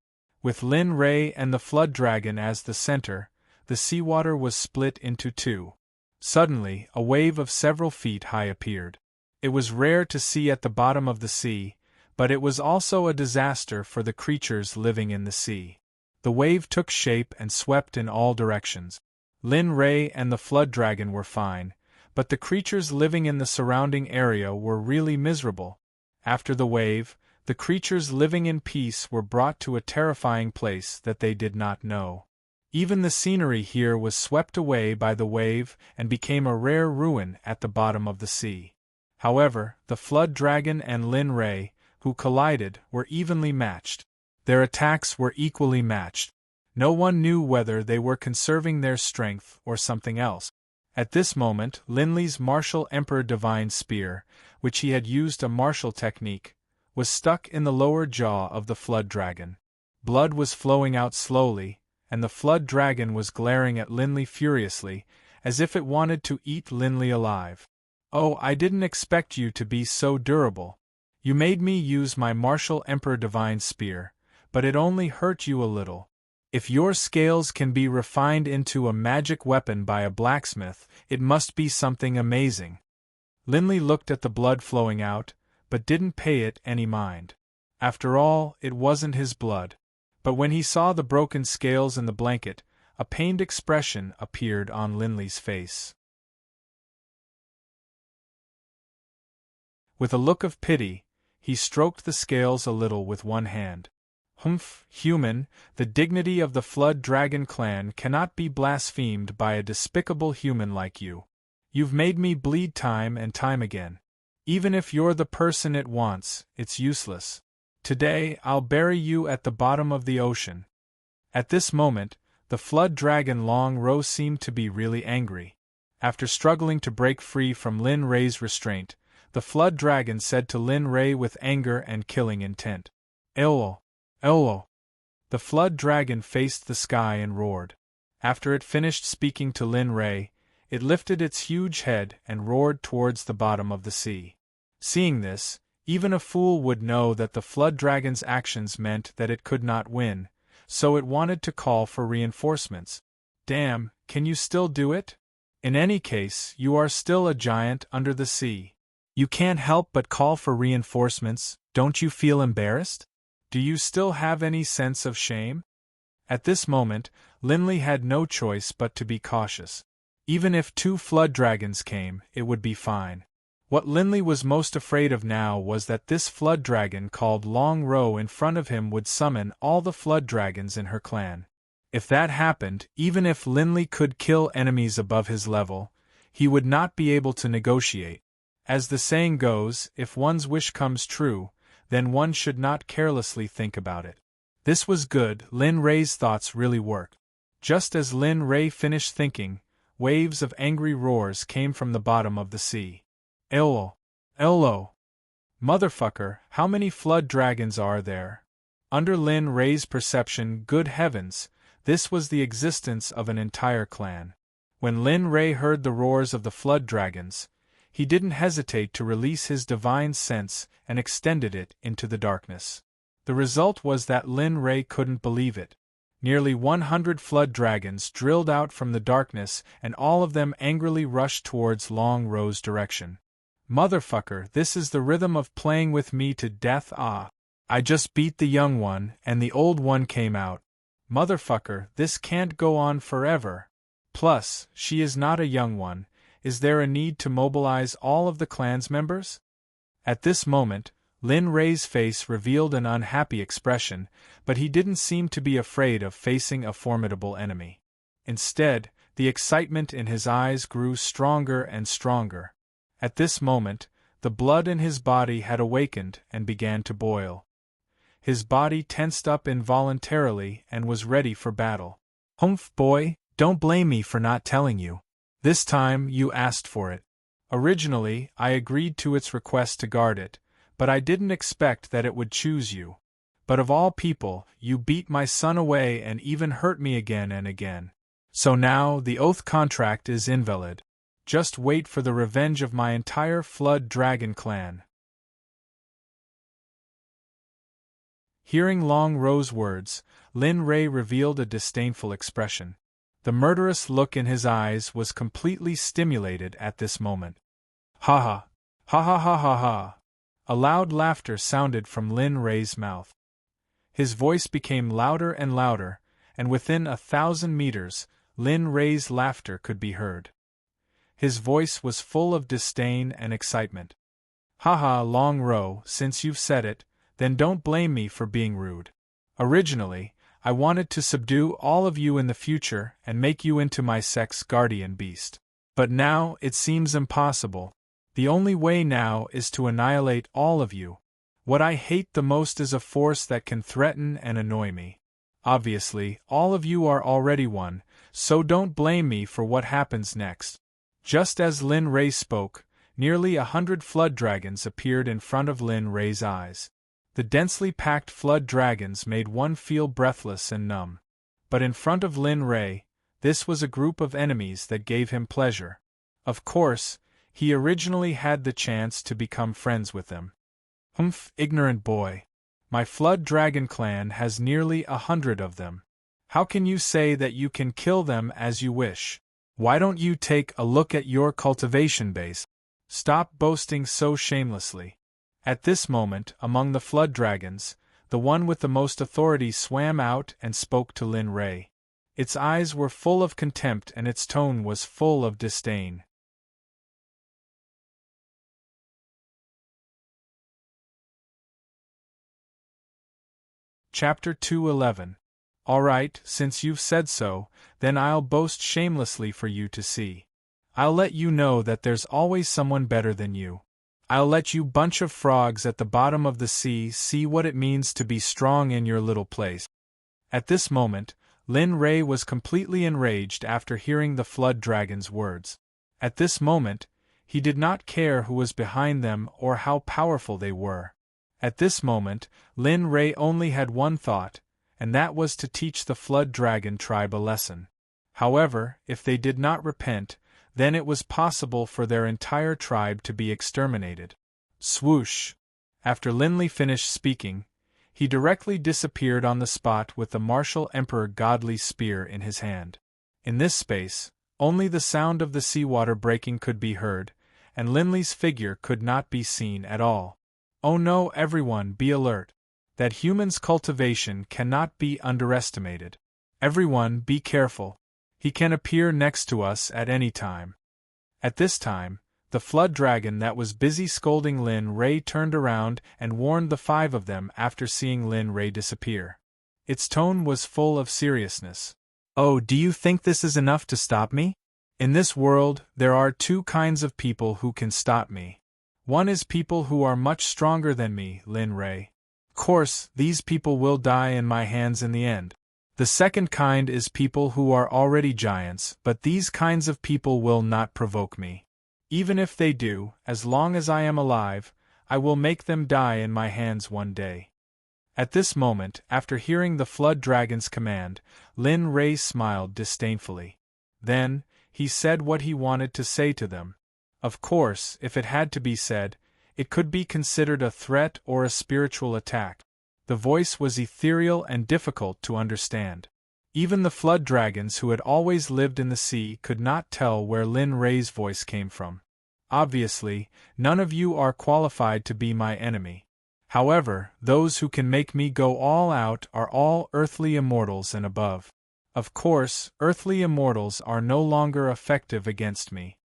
With Lin Ray and the Flood Dragon as the center, the seawater was split into two. Suddenly, a wave of several feet high appeared. It was rare to see at the bottom of the sea, but it was also a disaster for the creatures living in the sea. The wave took shape and swept in all directions. Lin Ray and the Flood Dragon were fine, but the creatures living in the surrounding area were really miserable. After the wave, the creatures living in peace were brought to a terrifying place that they did not know. Even the scenery here was swept away by the wave and became a rare ruin at the bottom of the sea. However, the Flood Dragon and Lin Ray, who collided, were evenly matched. Their attacks were equally matched. No one knew whether they were conserving their strength or something else. At this moment, Linley's martial Emperor Divine Spear, which he had used a martial technique, was stuck in the lower jaw of the Flood Dragon. Blood was flowing out slowly, and the Flood Dragon was glaring at Linley furiously, as if it wanted to eat Linley alive. "Oh, I didn't expect you to be so durable. You made me use my martial Emperor Divine Spear, but it only hurt you a little. If your scales can be refined into a magic weapon by a blacksmith, it must be something amazing." Linley looked at the blood flowing out, but didn't pay it any mind. After all, it wasn't his blood. But when he saw the broken scales in the blanket, a pained expression appeared on Linley's face. With a look of pity, he stroked the scales a little with one hand. "Humph, human, the dignity of the Flood Dragon clan cannot be blasphemed by a despicable human like you. You've made me bleed time and time again. Even if you're the person it wants, it's useless. Today, I'll bury you at the bottom of the ocean." At this moment, the Flood Dragon Long Row seemed to be really angry. After struggling to break free from Lin Ray's restraint, the Flood Dragon said to Lin Ray with anger and killing intent, "Elo! Elo!" The Flood Dragon faced the sky and roared. After it finished speaking to Lin Ray, it lifted its huge head and roared towards the bottom of the sea. Seeing this, even a fool would know that the Flood Dragon's actions meant that it could not win, so it wanted to call for reinforcements. "Damn, can you still do it? In any case, you are still a giant under the sea. You can't help but call for reinforcements, don't you feel embarrassed? Do you still have any sense of shame?" At this moment, Linley had no choice but to be cautious. Even if 2 Flood Dragons came, it would be fine. What Linley was most afraid of now was that this Flood Dragon called Long Row in front of him would summon all the Flood Dragons in her clan. If that happened, even if Linley could kill enemies above his level, he would not be able to negotiate. As the saying goes, if one's wish comes true, then one should not carelessly think about it. This was good. Lin Ray's thoughts really worked. Just as Lin Ray finished thinking, waves of angry roars came from the bottom of the sea. "Elo! Elo! Motherfucker, how many Flood Dragons are there?" Under Lin Ray's perception, good heavens, this was the existence of an entire clan. When Lin Ray heard the roars of the Flood Dragons, he didn't hesitate to release his divine sense and extended it into the darkness. The result was that Lin Ray couldn't believe it. Nearly 100 flood dragons drilled out from the darkness, and all of them angrily rushed towards Long Row's direction. Motherfucker, this is the rhythm of playing with me to death. Ah. I just beat the young one, and the old one came out. Motherfucker, this can't go on forever. Plus, she is not a young one. Is there a need to mobilize all of the clan's members? At this moment, Lin Ray's face revealed an unhappy expression, but he didn't seem to be afraid of facing a formidable enemy. Instead, the excitement in his eyes grew stronger and stronger. At this moment, the blood in his body had awakened and began to boil. His body tensed up involuntarily and was ready for battle. Humph, boy, don't blame me for not telling you. This time you asked for it. Originally, I agreed to its request to guard it, but I didn't expect that it would choose you. But of all people, you beat my son away and even hurt me again and again. So now the oath contract is invalid. Just wait for the revenge of my entire Flood Dragon clan. Hearing Long Row's words, Lin Ray revealed a disdainful expression. The murderous look in his eyes was completely stimulated at this moment. Ha ha! Ha ha ha ha ha! A loud laughter sounded from Lin Ray's mouth. His voice became louder and louder, and within 1,000 meters, Lin Ray's laughter could be heard. His voice was full of disdain and excitement. Ha ha, Long Row, since you've said it, then don't blame me for being rude. Originally, I wanted to subdue all of you in the future and make you into my Sect's guardian beast. But now it seems impossible. The only way now is to annihilate all of you. What I hate the most is a force that can threaten and annoy me. Obviously, all of you are already one, so don't blame me for what happens next. Just as Lin Ray spoke, nearly 100 flood dragons appeared in front of Lin Ray's eyes. The densely packed flood dragons made one feel breathless and numb. But in front of Lin Ray, this was a group of enemies that gave him pleasure. Of course, he originally had the chance to become friends with them. Humph, ignorant boy. My Flood Dragon clan has nearly 100 of them. How can you say that you can kill them as you wish? Why don't you take a look at your cultivation base? Stop boasting so shamelessly. At this moment, among the flood dragons, the one with the most authority swam out and spoke to Lin Ray. Its eyes were full of contempt and its tone was full of disdain. Chapter 211. All right, since you've said so, then I'll boast shamelessly for you to see. I'll let you know that there's always someone better than you. I'll let you bunch of frogs at the bottom of the sea see what it means to be strong in your little place. At this moment, Lin Ray was completely enraged after hearing the flood dragon's words. At this moment, he did not care who was behind them or how powerful they were. At this moment, Lin Ray only had one thought, and that was to teach the flood dragon tribe a lesson. However, if they did not repent, then it was possible for their entire tribe to be exterminated. Swoosh! After Linley finished speaking, he directly disappeared on the spot with the martial Emperor Godly's spear in his hand. In this space, only the sound of the seawater breaking could be heard, and Linley's figure could not be seen at all. Oh no, everyone, be alert! That human's cultivation cannot be underestimated. Everyone, be careful. He can appear next to us at any time. At this time, the flood dragon that was busy scolding Lin Ray turned around and warned the 5 of them after seeing Lin Ray disappear. Its tone was full of seriousness. Oh, do you think this is enough to stop me? In this world, there are 2 kinds of people who can stop me. One is people who are much stronger than me, Lin Ray. Of course, these people will die in my hands in the end. The second kind is people who are already giants, but these kinds of people will not provoke me. Even if they do, as long as I am alive, I will make them die in my hands one day. At this moment, after hearing the flood dragon's command, Lin Ray smiled disdainfully. Then, he said what he wanted to say to them. Of course, if it had to be said, it could be considered a threat or a spiritual attack. The voice was ethereal and difficult to understand. Even the flood dragons who had always lived in the sea could not tell where Lin Rei's voice came from. Obviously, none of you are qualified to be my enemy. However, those who can make me go all out are all earthly immortals and above. Of course, earthly immortals are no longer effective against me.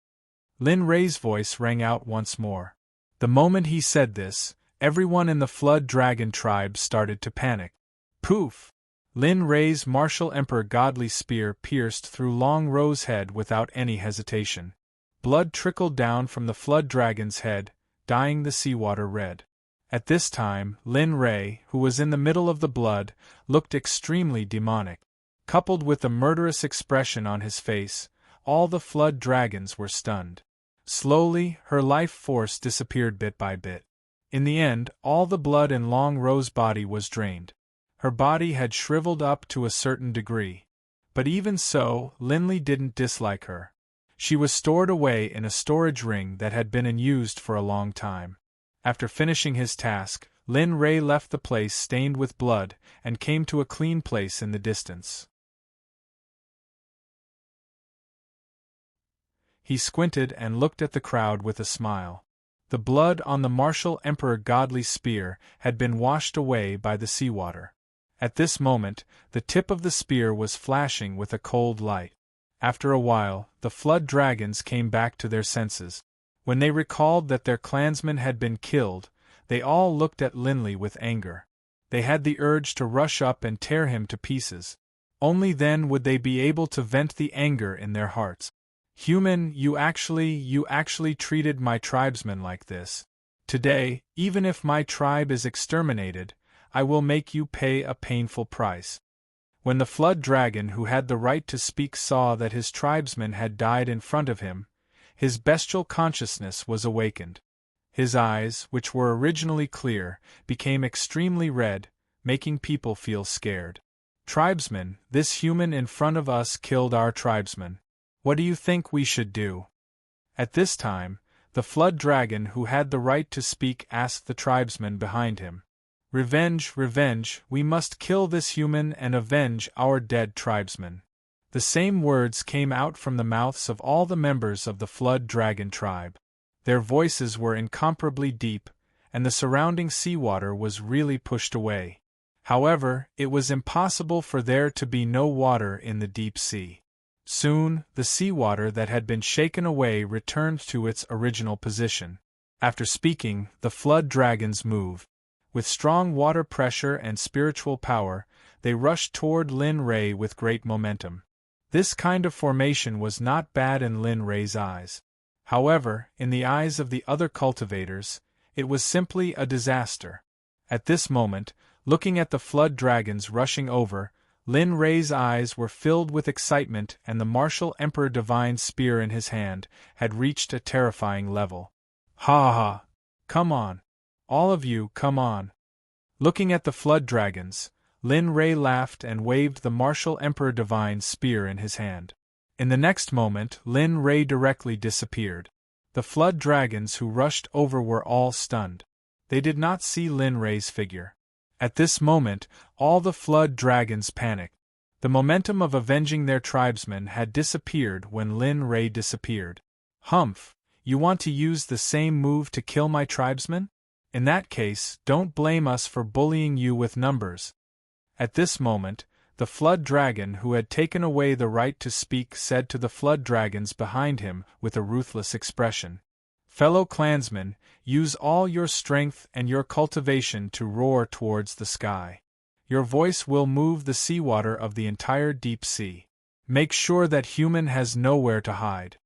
Lin Rei's voice rang out once more. The moment he said this, everyone in the Flood Dragon tribe started to panic. Poof! Lin Rei's martial emperor godly spear pierced through Long Ro's head without any hesitation. Blood trickled down from the Flood Dragon's head, dyeing the seawater red. At this time, Lin Rei, who was in the middle of the blood, looked extremely demonic. Coupled with the murderous expression on his face, all the Flood Dragons were stunned. Slowly, her life force disappeared bit by bit. In the end, all the blood in Long Ro's body was drained. Her body had shriveled up to a certain degree. But even so, Linley didn't dislike her. She was stored away in a storage ring that had been unused for a long time. After finishing his task, Lin Rei left the place stained with blood and came to a clean place in the distance. He squinted and looked at the crowd with a smile. The blood on the martial emperor godly spear had been washed away by the seawater. At this moment, the tip of the spear was flashing with a cold light. After a while, the Flood Dragons came back to their senses. When they recalled that their clansman had been killed, they all looked at Linley with anger. They had the urge to rush up and tear him to pieces. Only then would they be able to vent the anger in their hearts. Human, you actually treated my tribesmen like this. Today, even if my tribe is exterminated, I will make you pay a painful price. When the Flood Dragon who had the right to speak saw that his tribesmen had died in front of him, his bestial consciousness was awakened. His eyes, which were originally clear, became extremely red, making people feel scared. Tribesmen, this human in front of us killed our tribesmen. What do you think we should do? At this time, the Flood Dragon who had the right to speak asked the tribesmen behind him. Revenge, revenge, we must kill this human and avenge our dead tribesmen. The same words came out from the mouths of all the members of the Flood Dragon tribe. Their voices were incomparably deep, and the surrounding seawater was really pushed away. However, it was impossible for there to be no water in the deep sea. Soon, the seawater that had been shaken away returned to its original position. After speaking, the Flood Dragons moved. With strong water pressure and spiritual power, they rushed toward Lin Rei with great momentum. This kind of formation was not bad in Lin Rei's eyes. However, in the eyes of the other cultivators, it was simply a disaster. At this moment, looking at the Flood Dragons rushing over, Lin Rei's eyes were filled with excitement, and the martial Emperor Divine spear in his hand had reached a terrifying level. Ha ha! Come on! All of you, come on! Looking at the Flood Dragons, Lin Rei laughed and waved the martial Emperor Divine spear in his hand. In the next moment, Lin Rei directly disappeared. The Flood Dragons who rushed over were all stunned. They did not see Lin Rei's figure. At this moment, all the Flood Dragons panicked. The momentum of avenging their tribesmen had disappeared when Lin Rei disappeared. Humph! You want to use the same move to kill my tribesmen? In that case, don't blame us for bullying you with numbers. At this moment, the Flood Dragon who had taken away the right to speak said to the Flood Dragons behind him with a ruthless expression, "Fellow clansmen, use all your strength and your cultivation to roar towards the sky. Your voice will move the seawater of the entire deep sea. Make sure that human has nowhere to hide."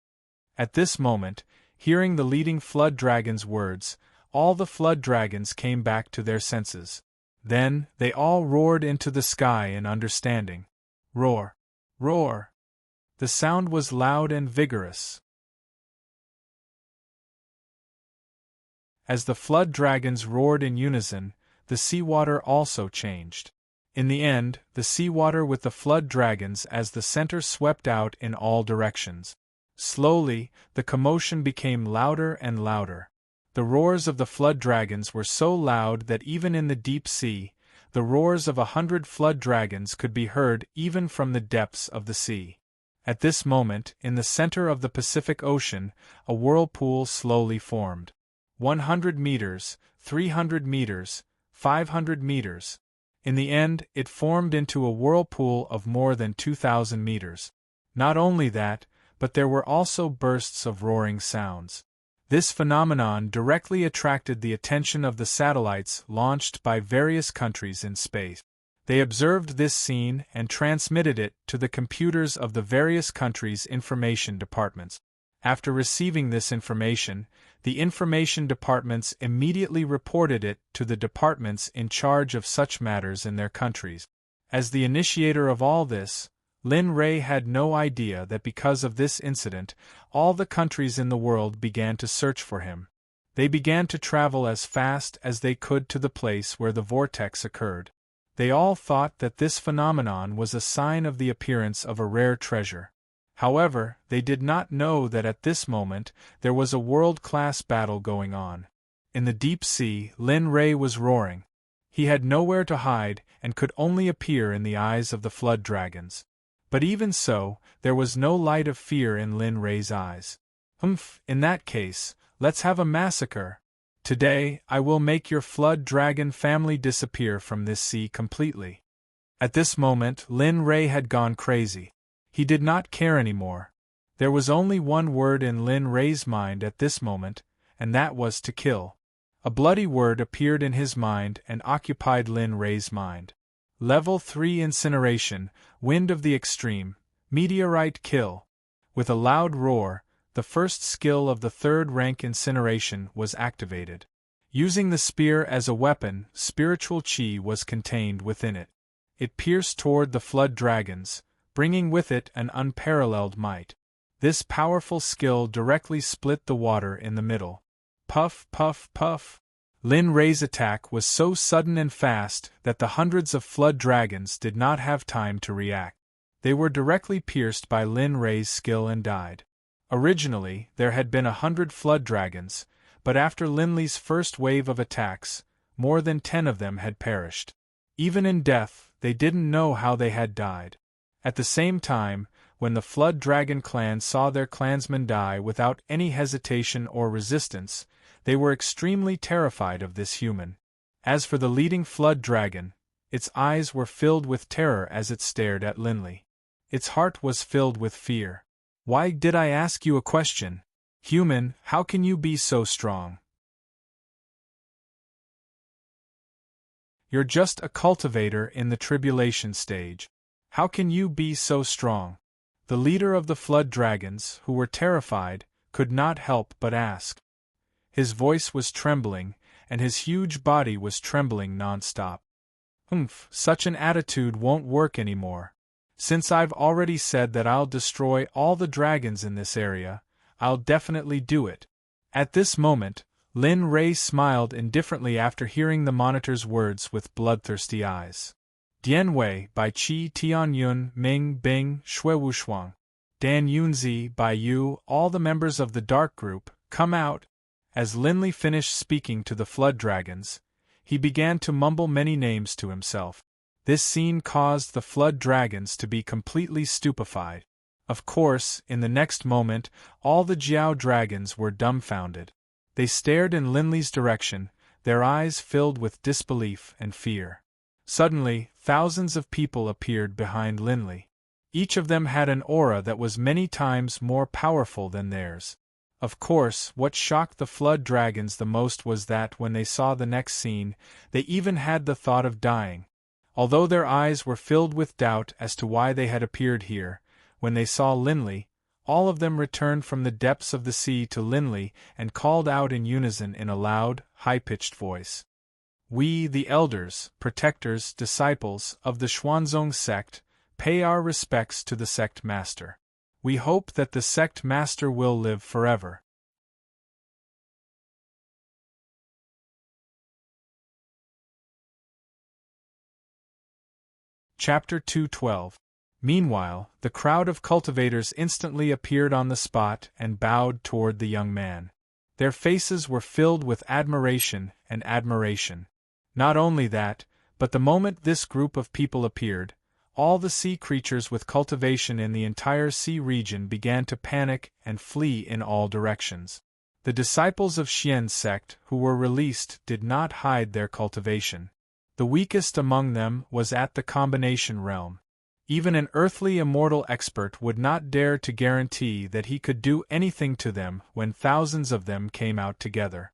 At this moment, hearing the leading Flood Dragon's words, all the Flood Dragons came back to their senses. Then, they all roared into the sky in understanding. Roar! Roar! The sound was loud and vigorous. As the Flood Dragons roared in unison, the seawater also changed. In the end, the seawater with the Flood Dragons as the center swept out in all directions. Slowly, the commotion became louder and louder. The roars of the Flood Dragons were so loud that even in the deep sea, The roars of 100 flood dragons could be heard even from the depths of the sea. At this moment, in the center of the Pacific Ocean, a whirlpool slowly formed. 100 meters, 300 meters, 500 meters. In the end, it formed into a whirlpool of more than 2,000 meters. Not only that, but there were also bursts of roaring sounds. This phenomenon directly attracted the attention of the satellites launched by various countries in space. They observed this scene and transmitted it to the computers of the various countries' information departments. After receiving this information, the information departments immediately reported it to the departments in charge of such matters in their countries. As the initiator of all this, Lin Ray had no idea that because of this incident, all the countries in the world began to search for him. They began to travel as fast as they could to the place where the vortex occurred. They all thought that this phenomenon was a sign of the appearance of a rare treasure. However, they did not know that at this moment there was a world-class battle going on. In the deep sea, Lin Ray was roaring. He had nowhere to hide and could only appear in the eyes of the flood dragons. But even so, there was no light of fear in Lin Ray's eyes. In that case, let's have a massacre. Today, I will make your flood dragon family disappear from this sea completely. At this moment, Lin Ray had gone crazy. He did not care anymore. There was only one word in Lin Ray's mind at this moment, and that was to kill. A bloody word appeared in his mind and occupied Lin Ray's mind. Level 3 incineration, wind of the extreme, meteorite kill. With a loud roar, the first skill of the third-rank incineration was activated. Using the spear as a weapon, spiritual chi was contained within it. It pierced toward the flood dragons, bringing with it an unparalleled might. This powerful skill directly split the water in the middle. Puff, puff, puff. Lin Ray's attack was so sudden and fast that the hundreds of flood dragons did not have time to react. They were directly pierced by Lin Ray's skill and died. Originally, there had been 100 flood dragons, but after Linley's first wave of attacks, more than 10 of them had perished. Even in death, they didn't know how they had died. At the same time, when the Flood Dragon clan saw their clansmen die without any hesitation or resistance, they were extremely terrified of this human. As for the leading Flood Dragon, its eyes were filled with terror as it stared at Linley. Its heart was filled with fear. "Why did I ask you a question? Human, how can you be so strong? You're just a cultivator in the tribulation stage. How can you be so strong?" The leader of the Flood Dragons, who were terrified, could not help but ask. His voice was trembling, and his huge body was trembling non-stop. Such an attitude won't work anymore. Since I've already said that I'll destroy all the dragons in this area, I'll definitely do it. At this moment, Lin Ray smiled indifferently after hearing the monitor's words with bloodthirsty eyes. Dian Wei by Qi Tianyun Ming Bing Shui Wushuang. Dan Yunzi by Yu. All the members of the Dark Group, come out. As Linley finished speaking to the Flood Dragons, he began to mumble many names to himself. This scene caused the Flood Dragons to be completely stupefied. Of course, in the next moment, all the Jiao Dragons were dumbfounded. They stared in Linley's direction, their eyes filled with disbelief and fear. Suddenly, thousands of people appeared behind Linley. Each of them had an aura that was many times more powerful than theirs. Of course, what shocked the Flood Dragons the most was that when they saw the next scene, they even had the thought of dying. Although their eyes were filled with doubt as to why they had appeared here, when they saw Linley, all of them returned from the depths of the sea to Linley and called out in unison in a loud, high-pitched voice. "We, the elders, protectors, disciples of the Xuanzong sect, pay our respects to the sect master. We hope that the sect master will live forever." Chapter 212. Meanwhile, the crowd of cultivators instantly appeared on the spot and bowed toward the young man. Their faces were filled with admiration and admiration. Not only that, But the moment this group of people appeared, all the sea creatures with cultivation in the entire sea region began to panic and flee in all directions. The disciples of Xian's sect who were released did not hide their cultivation. The weakest among them was at the combination realm. Even an earthly immortal expert would not dare to guarantee that he could do anything to them when thousands of them came out together.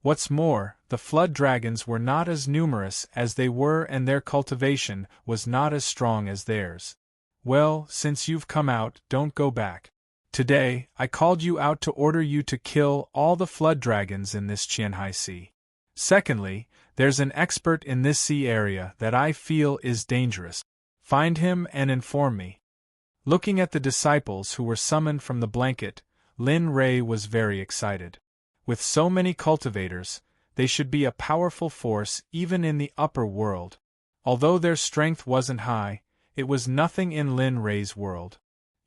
What's more, the flood dragons were not as numerous as they were and their cultivation was not as strong as theirs. Well, since you've come out, don't go back. Today, I called you out to order you to kill all the flood dragons in this Qianhai Sea. Secondly, there's an expert in this sea area that I feel is dangerous. Find him and inform me. Looking at the disciples who were summoned from the blanket, Lin Rei was very excited. With so many cultivators, they should be a powerful force even in the upper world. Although their strength wasn't high, it was nothing in Lin Rei's world.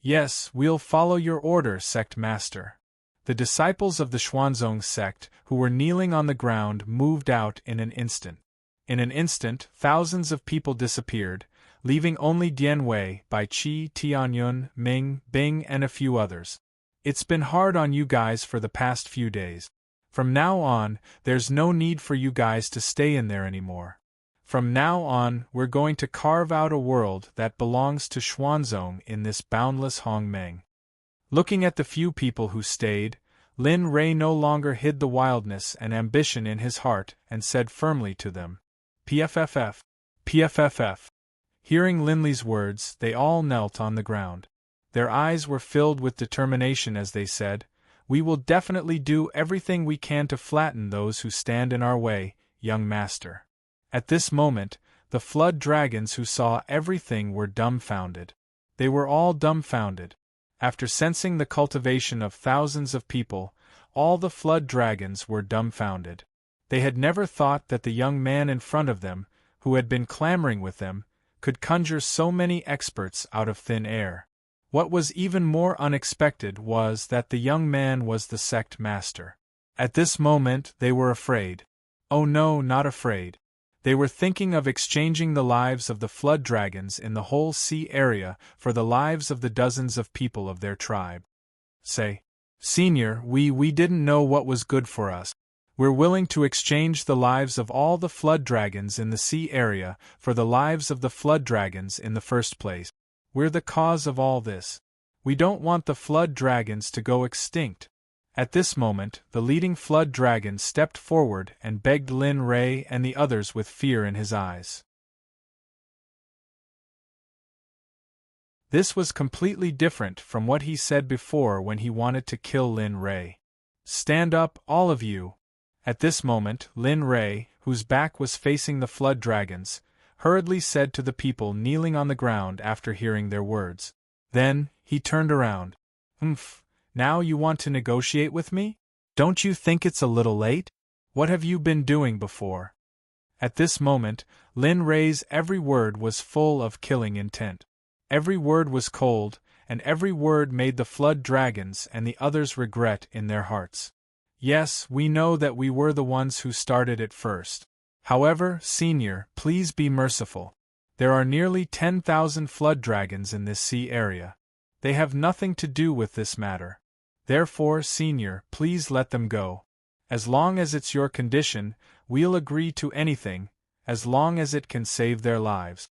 Yes, we'll follow your order, Sect Master. The disciples of the Xuanzong sect who were kneeling on the ground moved out in an instant. In an instant, thousands of people disappeared, leaving only Dian Wei, Bai Qi, Tianyun, Ming, Bing and a few others. It's been hard on you guys for the past few days. From now on, there's no need for you guys to stay in there anymore. From now on, we're going to carve out a world that belongs to Xuanzong in this boundless Hongmeng. Looking at the few people who stayed, Lin Rei no longer hid the wildness and ambition in his heart and said firmly to them, PFFF, PFFF. Hearing Linley's words, they all knelt on the ground. Their eyes were filled with determination as they said, We will definitely do everything we can to flatten those who stand in our way, young master. At this moment, the flood dragons who saw everything were dumbfounded. They were all dumbfounded. After sensing the cultivation of thousands of people, all the flood dragons were dumbfounded. They had never thought that the young man in front of them, who had been clamoring with them, could conjure so many experts out of thin air. What was even more unexpected was that the young man was the sect master. At this moment they were afraid. Oh no, not afraid. They were thinking of exchanging the lives of the flood dragons in the whole sea area for the lives of the dozens of people of their tribe. Say, Senior, we didn't know what was good for us. We're willing to exchange the lives of all the flood dragons in the sea area for the lives of the flood dragons in the first place. We're the cause of all this. We don't want the flood dragons to go extinct. At this moment, the leading flood dragon stepped forward and begged Lin Rei and the others with fear in his eyes. This was completely different from what he said before when he wanted to kill Lin Rei. Stand up, all of you. At this moment, Lin Rei, whose back was facing the flood dragons, hurriedly said to the people kneeling on the ground after hearing their words. Then, he turned around. Now you want to negotiate with me? Don't you think it's a little late? What have you been doing before? At this moment, Lin Rei's every word was full of killing intent. Every word was cold, and every word made the flood dragons and the others regret in their hearts. Yes, we know that we were the ones who started it first. However, Senior, please be merciful. There are nearly 10,000 flood dragons in this sea area. They have nothing to do with this matter. Therefore, Senior, please let them go. As long as it's your condition, we'll agree to anything, as long as it can save their lives.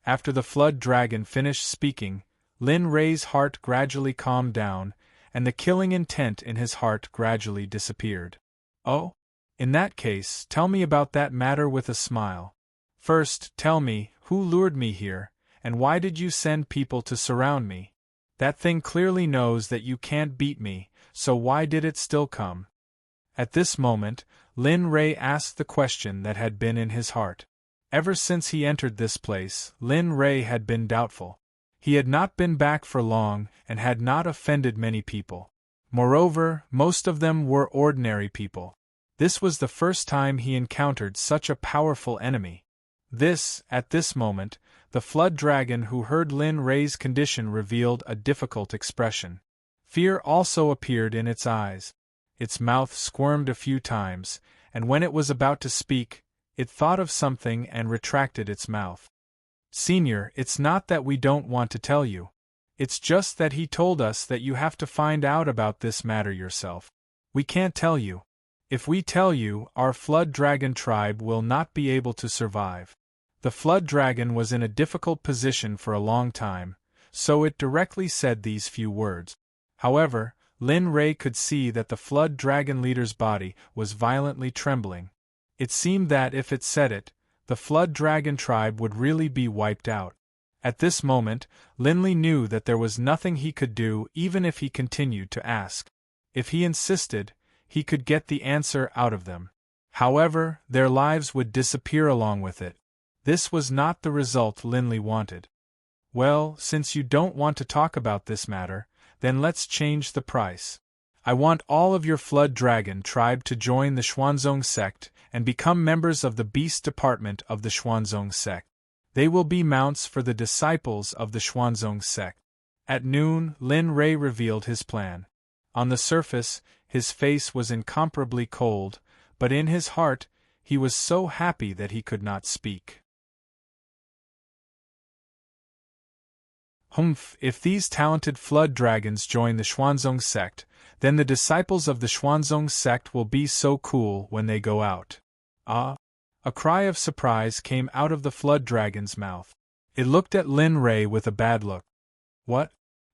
After the flood dragon finished speaking, Lin Rei's heart gradually calmed down, and the killing intent in his heart gradually disappeared. Oh? In that case, tell me about that matter with a smile. First, tell me, who lured me here, and why did you send people to surround me? That thing clearly knows that you can't beat me, so why did it still come? At this moment, Lin Rei asked the question that had been in his heart. Ever since he entered this place, Lin Rei had been doubtful. He had not been back for long and had not offended many people. Moreover, most of them were ordinary people. This was the first time he encountered such a powerful enemy. At this moment, the flood dragon who heard Lin Rei's condition revealed a difficult expression. Fear also appeared in its eyes. Its mouth squirmed a few times, and when it was about to speak, It thought of something and retracted its mouth. Senior, it's not that we don't want to tell you. It's just that he told us that you have to find out about this matter yourself. We can't tell you. If we tell you, our Flood Dragon tribe will not be able to survive. The Flood Dragon was in a difficult position for a long time, so it directly said these few words. However, Lin Ray could see that the Flood Dragon leader's body was violently trembling. It seemed that if it said it, the Flood Dragon tribe would really be wiped out. At this moment, Linley knew that there was nothing he could do even if he continued to ask. If he insisted, he could get the answer out of them. However, their lives would disappear along with it. This was not the result Linley wanted. Well, since you don't want to talk about this matter, then let's change the price. I want all of your Flood Dragon tribe to join the Xuanzong Sect and become members of the Beast Department of the Xuanzong Sect. They will be mounts for the disciples of the Xuanzong Sect. At noon, Lin Ray revealed his plan. On the surface, his face was incomparably cold, but in his heart, he was so happy that he could not speak. Humph, if these talented Flood Dragons join the Xuanzong Sect, then the disciples of the Xuanzong Sect will be so cool when they go out. Ah! A cry of surprise came out of the Flood Dragon's mouth. It looked at Lin Ray with a bad look. What?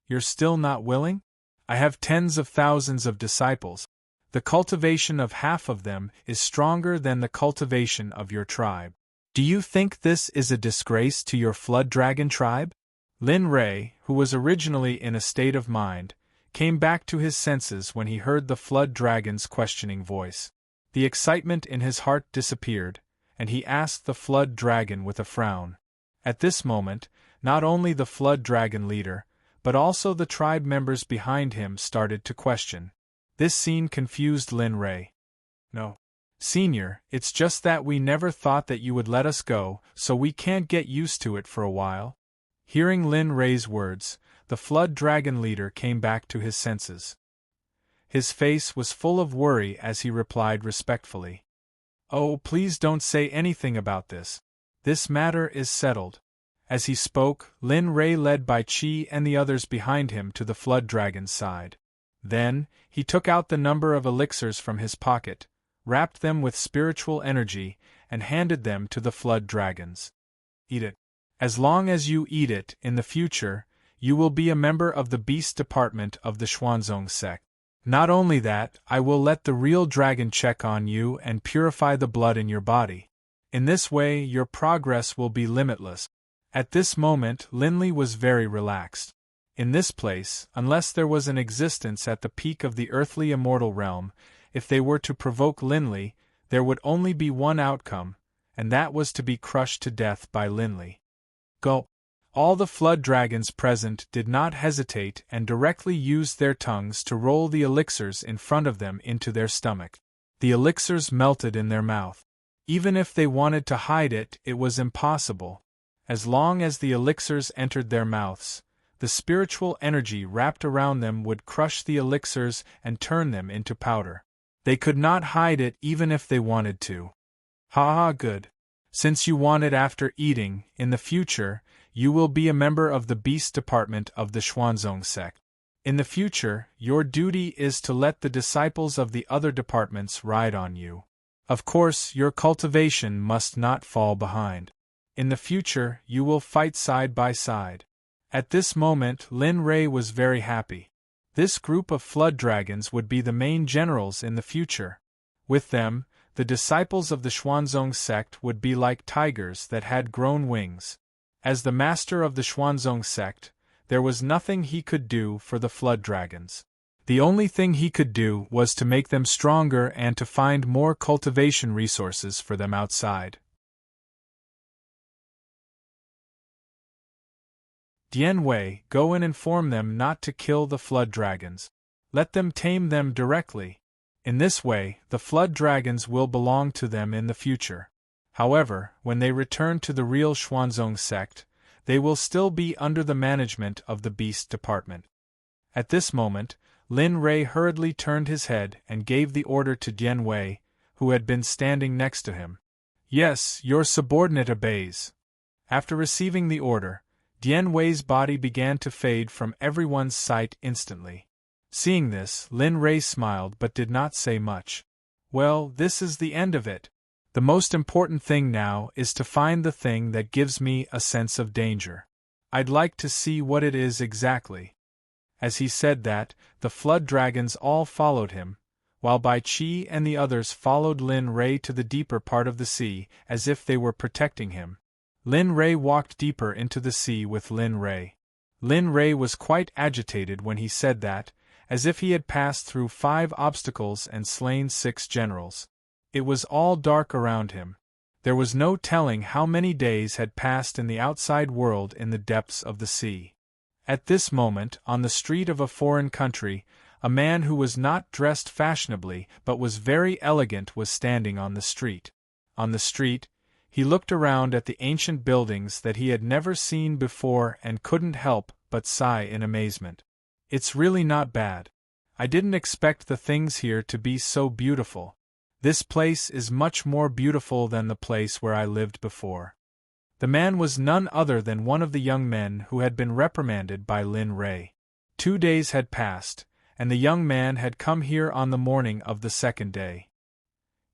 You're still not willing? I have tens of thousands of disciples. The cultivation of half of them is stronger than the cultivation of your tribe. Do you think this is a disgrace to your Flood Dragon tribe? Lin Ray, who was originally in a state of mind, came back to his senses when he heard the Flood Dragon's questioning voice. The excitement in his heart disappeared, and he asked the Flood Dragon with a frown. At this moment, not only the Flood Dragon leader, but also the tribe members behind him started to question. This scene confused Lin Ray. No. Senior, it's just that we never thought that you would let us go, so we can't get used to it for a while. Hearing Lin Ray's words, the Flood Dragon leader came back to his senses. His face was full of worry as he replied respectfully. Oh, please don't say anything about this. This matter is settled. As he spoke, Lin Ray led Bai Qi and the others behind him to the Flood Dragon's side. Then, he took out the number of elixirs from his pocket, wrapped them with spiritual energy, and handed them to the Flood Dragons. Eat it. As long as you eat it in the future, you will be a member of the Beast Department of the Xuanzong Sect. Not only that, I will let the real dragon check on you and purify the blood in your body. In this way, your progress will be limitless. At this moment, Linley was very relaxed. In this place, unless there was an existence at the peak of the earthly immortal realm, if they were to provoke Linley, there would only be one outcome, and that was to be crushed to death by Linley. Gulp. All the Flood Dragons present did not hesitate and directly used their tongues to roll the elixirs in front of them into their stomach. The elixirs melted in their mouth. Even if they wanted to hide it, it was impossible. As long as the elixirs entered their mouths, the spiritual energy wrapped around them would crush the elixirs and turn them into powder. They could not hide it even if they wanted to. Ha ha, good. Since you want it after eating, in the future, you will be a member of the Beast Department of the Xuanzong Sect. In the future, your duty is to let the disciples of the other departments ride on you. Of course, your cultivation must not fall behind. In the future, you will fight side by side. At this moment, Lin Ray was very happy. This group of Flood Dragons would be the main generals in the future. With them, the disciples of the Xuanzong Sect would be like tigers that had grown wings. As the master of the Xuanzong Sect, there was nothing he could do for the Flood Dragons. The only thing he could do was to make them stronger and to find more cultivation resources for them outside. Dian Wei, go and inform them not to kill the Flood Dragons. Let them tame them directly. In this way, the Flood Dragons will belong to them in the future. However, when they return to the real Xuanzong Sect, they will still be under the management of the Beast Department. At this moment, Lin Ray hurriedly turned his head and gave the order to Dian Wei, who had been standing next to him. Yes, your subordinate obeys. After receiving the order, Dian Wei's body began to fade from everyone's sight instantly. Seeing this, Lin Rei smiled but did not say much. Well, this is the end of it. The most important thing now is to find the thing that gives me a sense of danger. I'd like to see what it is exactly. As he said that, the flood dragons all followed him, while Bai Qi and the others followed Lin Rei to the deeper part of the sea, as if they were protecting him. Lin Rei walked deeper into the sea with Lin Rei. Lin Rei was quite agitated when he said that, as if he had passed through 5 obstacles and slain 6 generals. It was all dark around him. There was no telling how many days had passed in the outside world in the depths of the sea. At this moment, on the street of a foreign country, a man who was not dressed fashionably but was very elegant was standing on the street. On the street, he looked around at the ancient buildings that he had never seen before and couldn't help but sigh in amazement. It's really not bad. I didn't expect the things here to be so beautiful. This place is much more beautiful than the place where I lived before. The man was none other than one of the young men who had been reprimanded by Lin Rei. 2 days had passed, and the young man had come here on the morning of the 2nd day.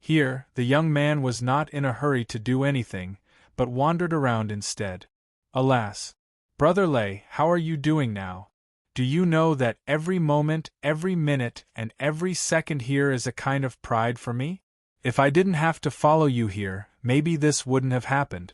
Here, the young man was not in a hurry to do anything, but wandered around instead. Alas! Brother Lei, how are you doing now? Do you know that every moment, every minute, and every second here is a kind of pride for me? If I didn't have to follow you here, maybe this wouldn't have happened.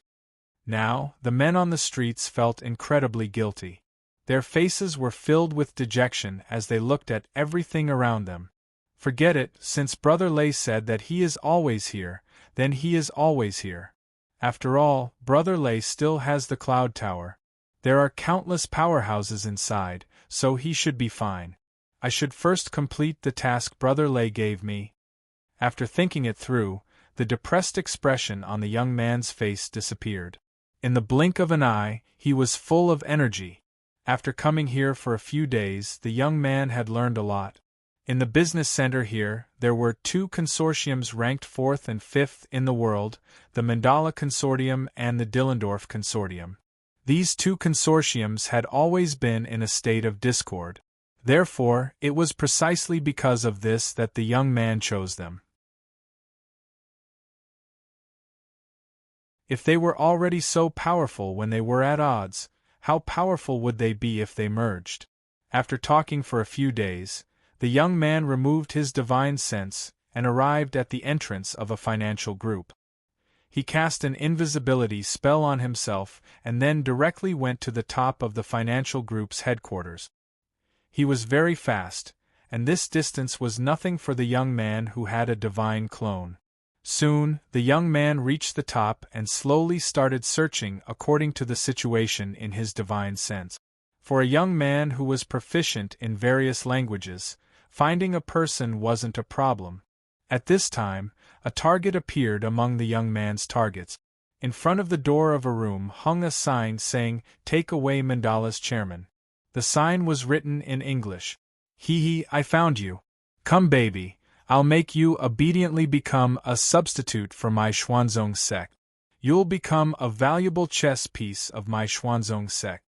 Now, the men on the streets felt incredibly guilty. Their faces were filled with dejection as they looked at everything around them. Forget it, since Brother Lei said that he is always here, then he is always here. After all, Brother Lei still has the Cloud Tower. There are countless powerhouses inside, so he should be fine. I should first complete the task Brother Lei gave me. After thinking it through, the depressed expression on the young man's face disappeared. In the blink of an eye, he was full of energy. After coming here for a few days, the young man had learned a lot. In the business center here, there were 2 consortiums ranked 4th and 5th in the world, the Mandala Consortium and the Dillendorf Consortium. These 2 consortiums had always been in a state of discord. Therefore, it was precisely because of this that the young man chose them. If they were already so powerful when they were at odds, how powerful would they be if they merged? After talking for a few days, the young man removed his divine sense and arrived at the entrance of a financial group. He cast an invisibility spell on himself and then directly went to the top of the financial group's headquarters. He was very fast, and this distance was nothing for the young man who had a divine clone. Soon, the young man reached the top and slowly started searching according to the situation in his divine sense. For a young man who was proficient in various languages, finding a person wasn't a problem. At this time, a target appeared among the young man's targets. In front of the door of a room hung a sign saying, "Take away Mandala's chairman." The sign was written in English. "Hee, I found you. Come baby, I'll make you obediently become a substitute for my Xuanzong sect. You'll become a valuable chess piece of my Xuanzong sect."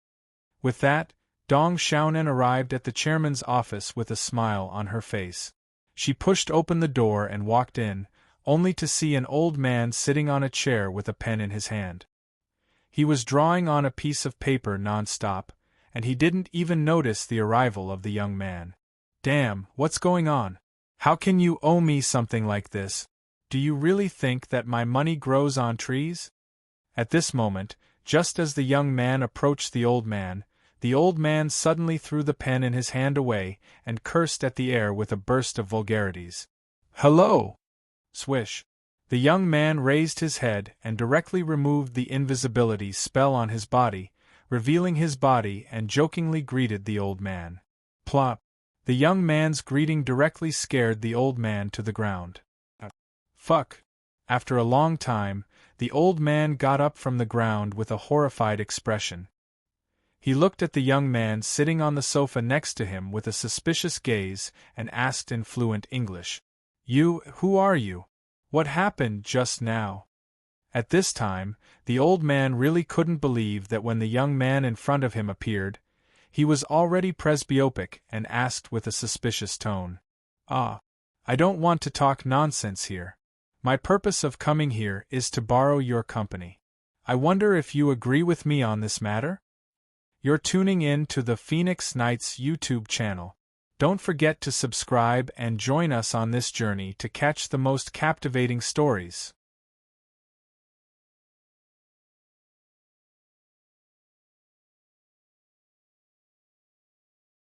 With that, Dong Xiaonan arrived at the chairman's office with a smile on her face. She pushed open the door and walked in, only to see an old man sitting on a chair with a pen in his hand. He was drawing on a piece of paper non-stop, and he didn't even notice the arrival of the young man. "Damn, what's going on? How can you owe me something like this? Do you really think that my money grows on trees?" At this moment, just as the young man approached the old man suddenly threw the pen in his hand away and cursed at the air with a burst of vulgarities. "Hello!" Swish. The young man raised his head and directly removed the invisibility spell on his body, revealing his body, and jokingly greeted the old man. Plop. The young man's greeting directly scared the old man to the ground. Fuck. After a long time, the old man got up from the ground with a horrified expression. He looked at the young man sitting on the sofa next to him with a suspicious gaze and asked in fluent English, "Who are you? What happened just now?" At this time, the old man really couldn't believe that when the young man in front of him appeared, he was already presbyopic and asked with a suspicious tone, "Ah, I don't want to talk nonsense here. My purpose of coming here is to borrow your company. I wonder if you agree with me on this matter?" You're tuning in to the Phoenix Nights YouTube channel. Don't forget to subscribe and join us on this journey to catch the most captivating stories.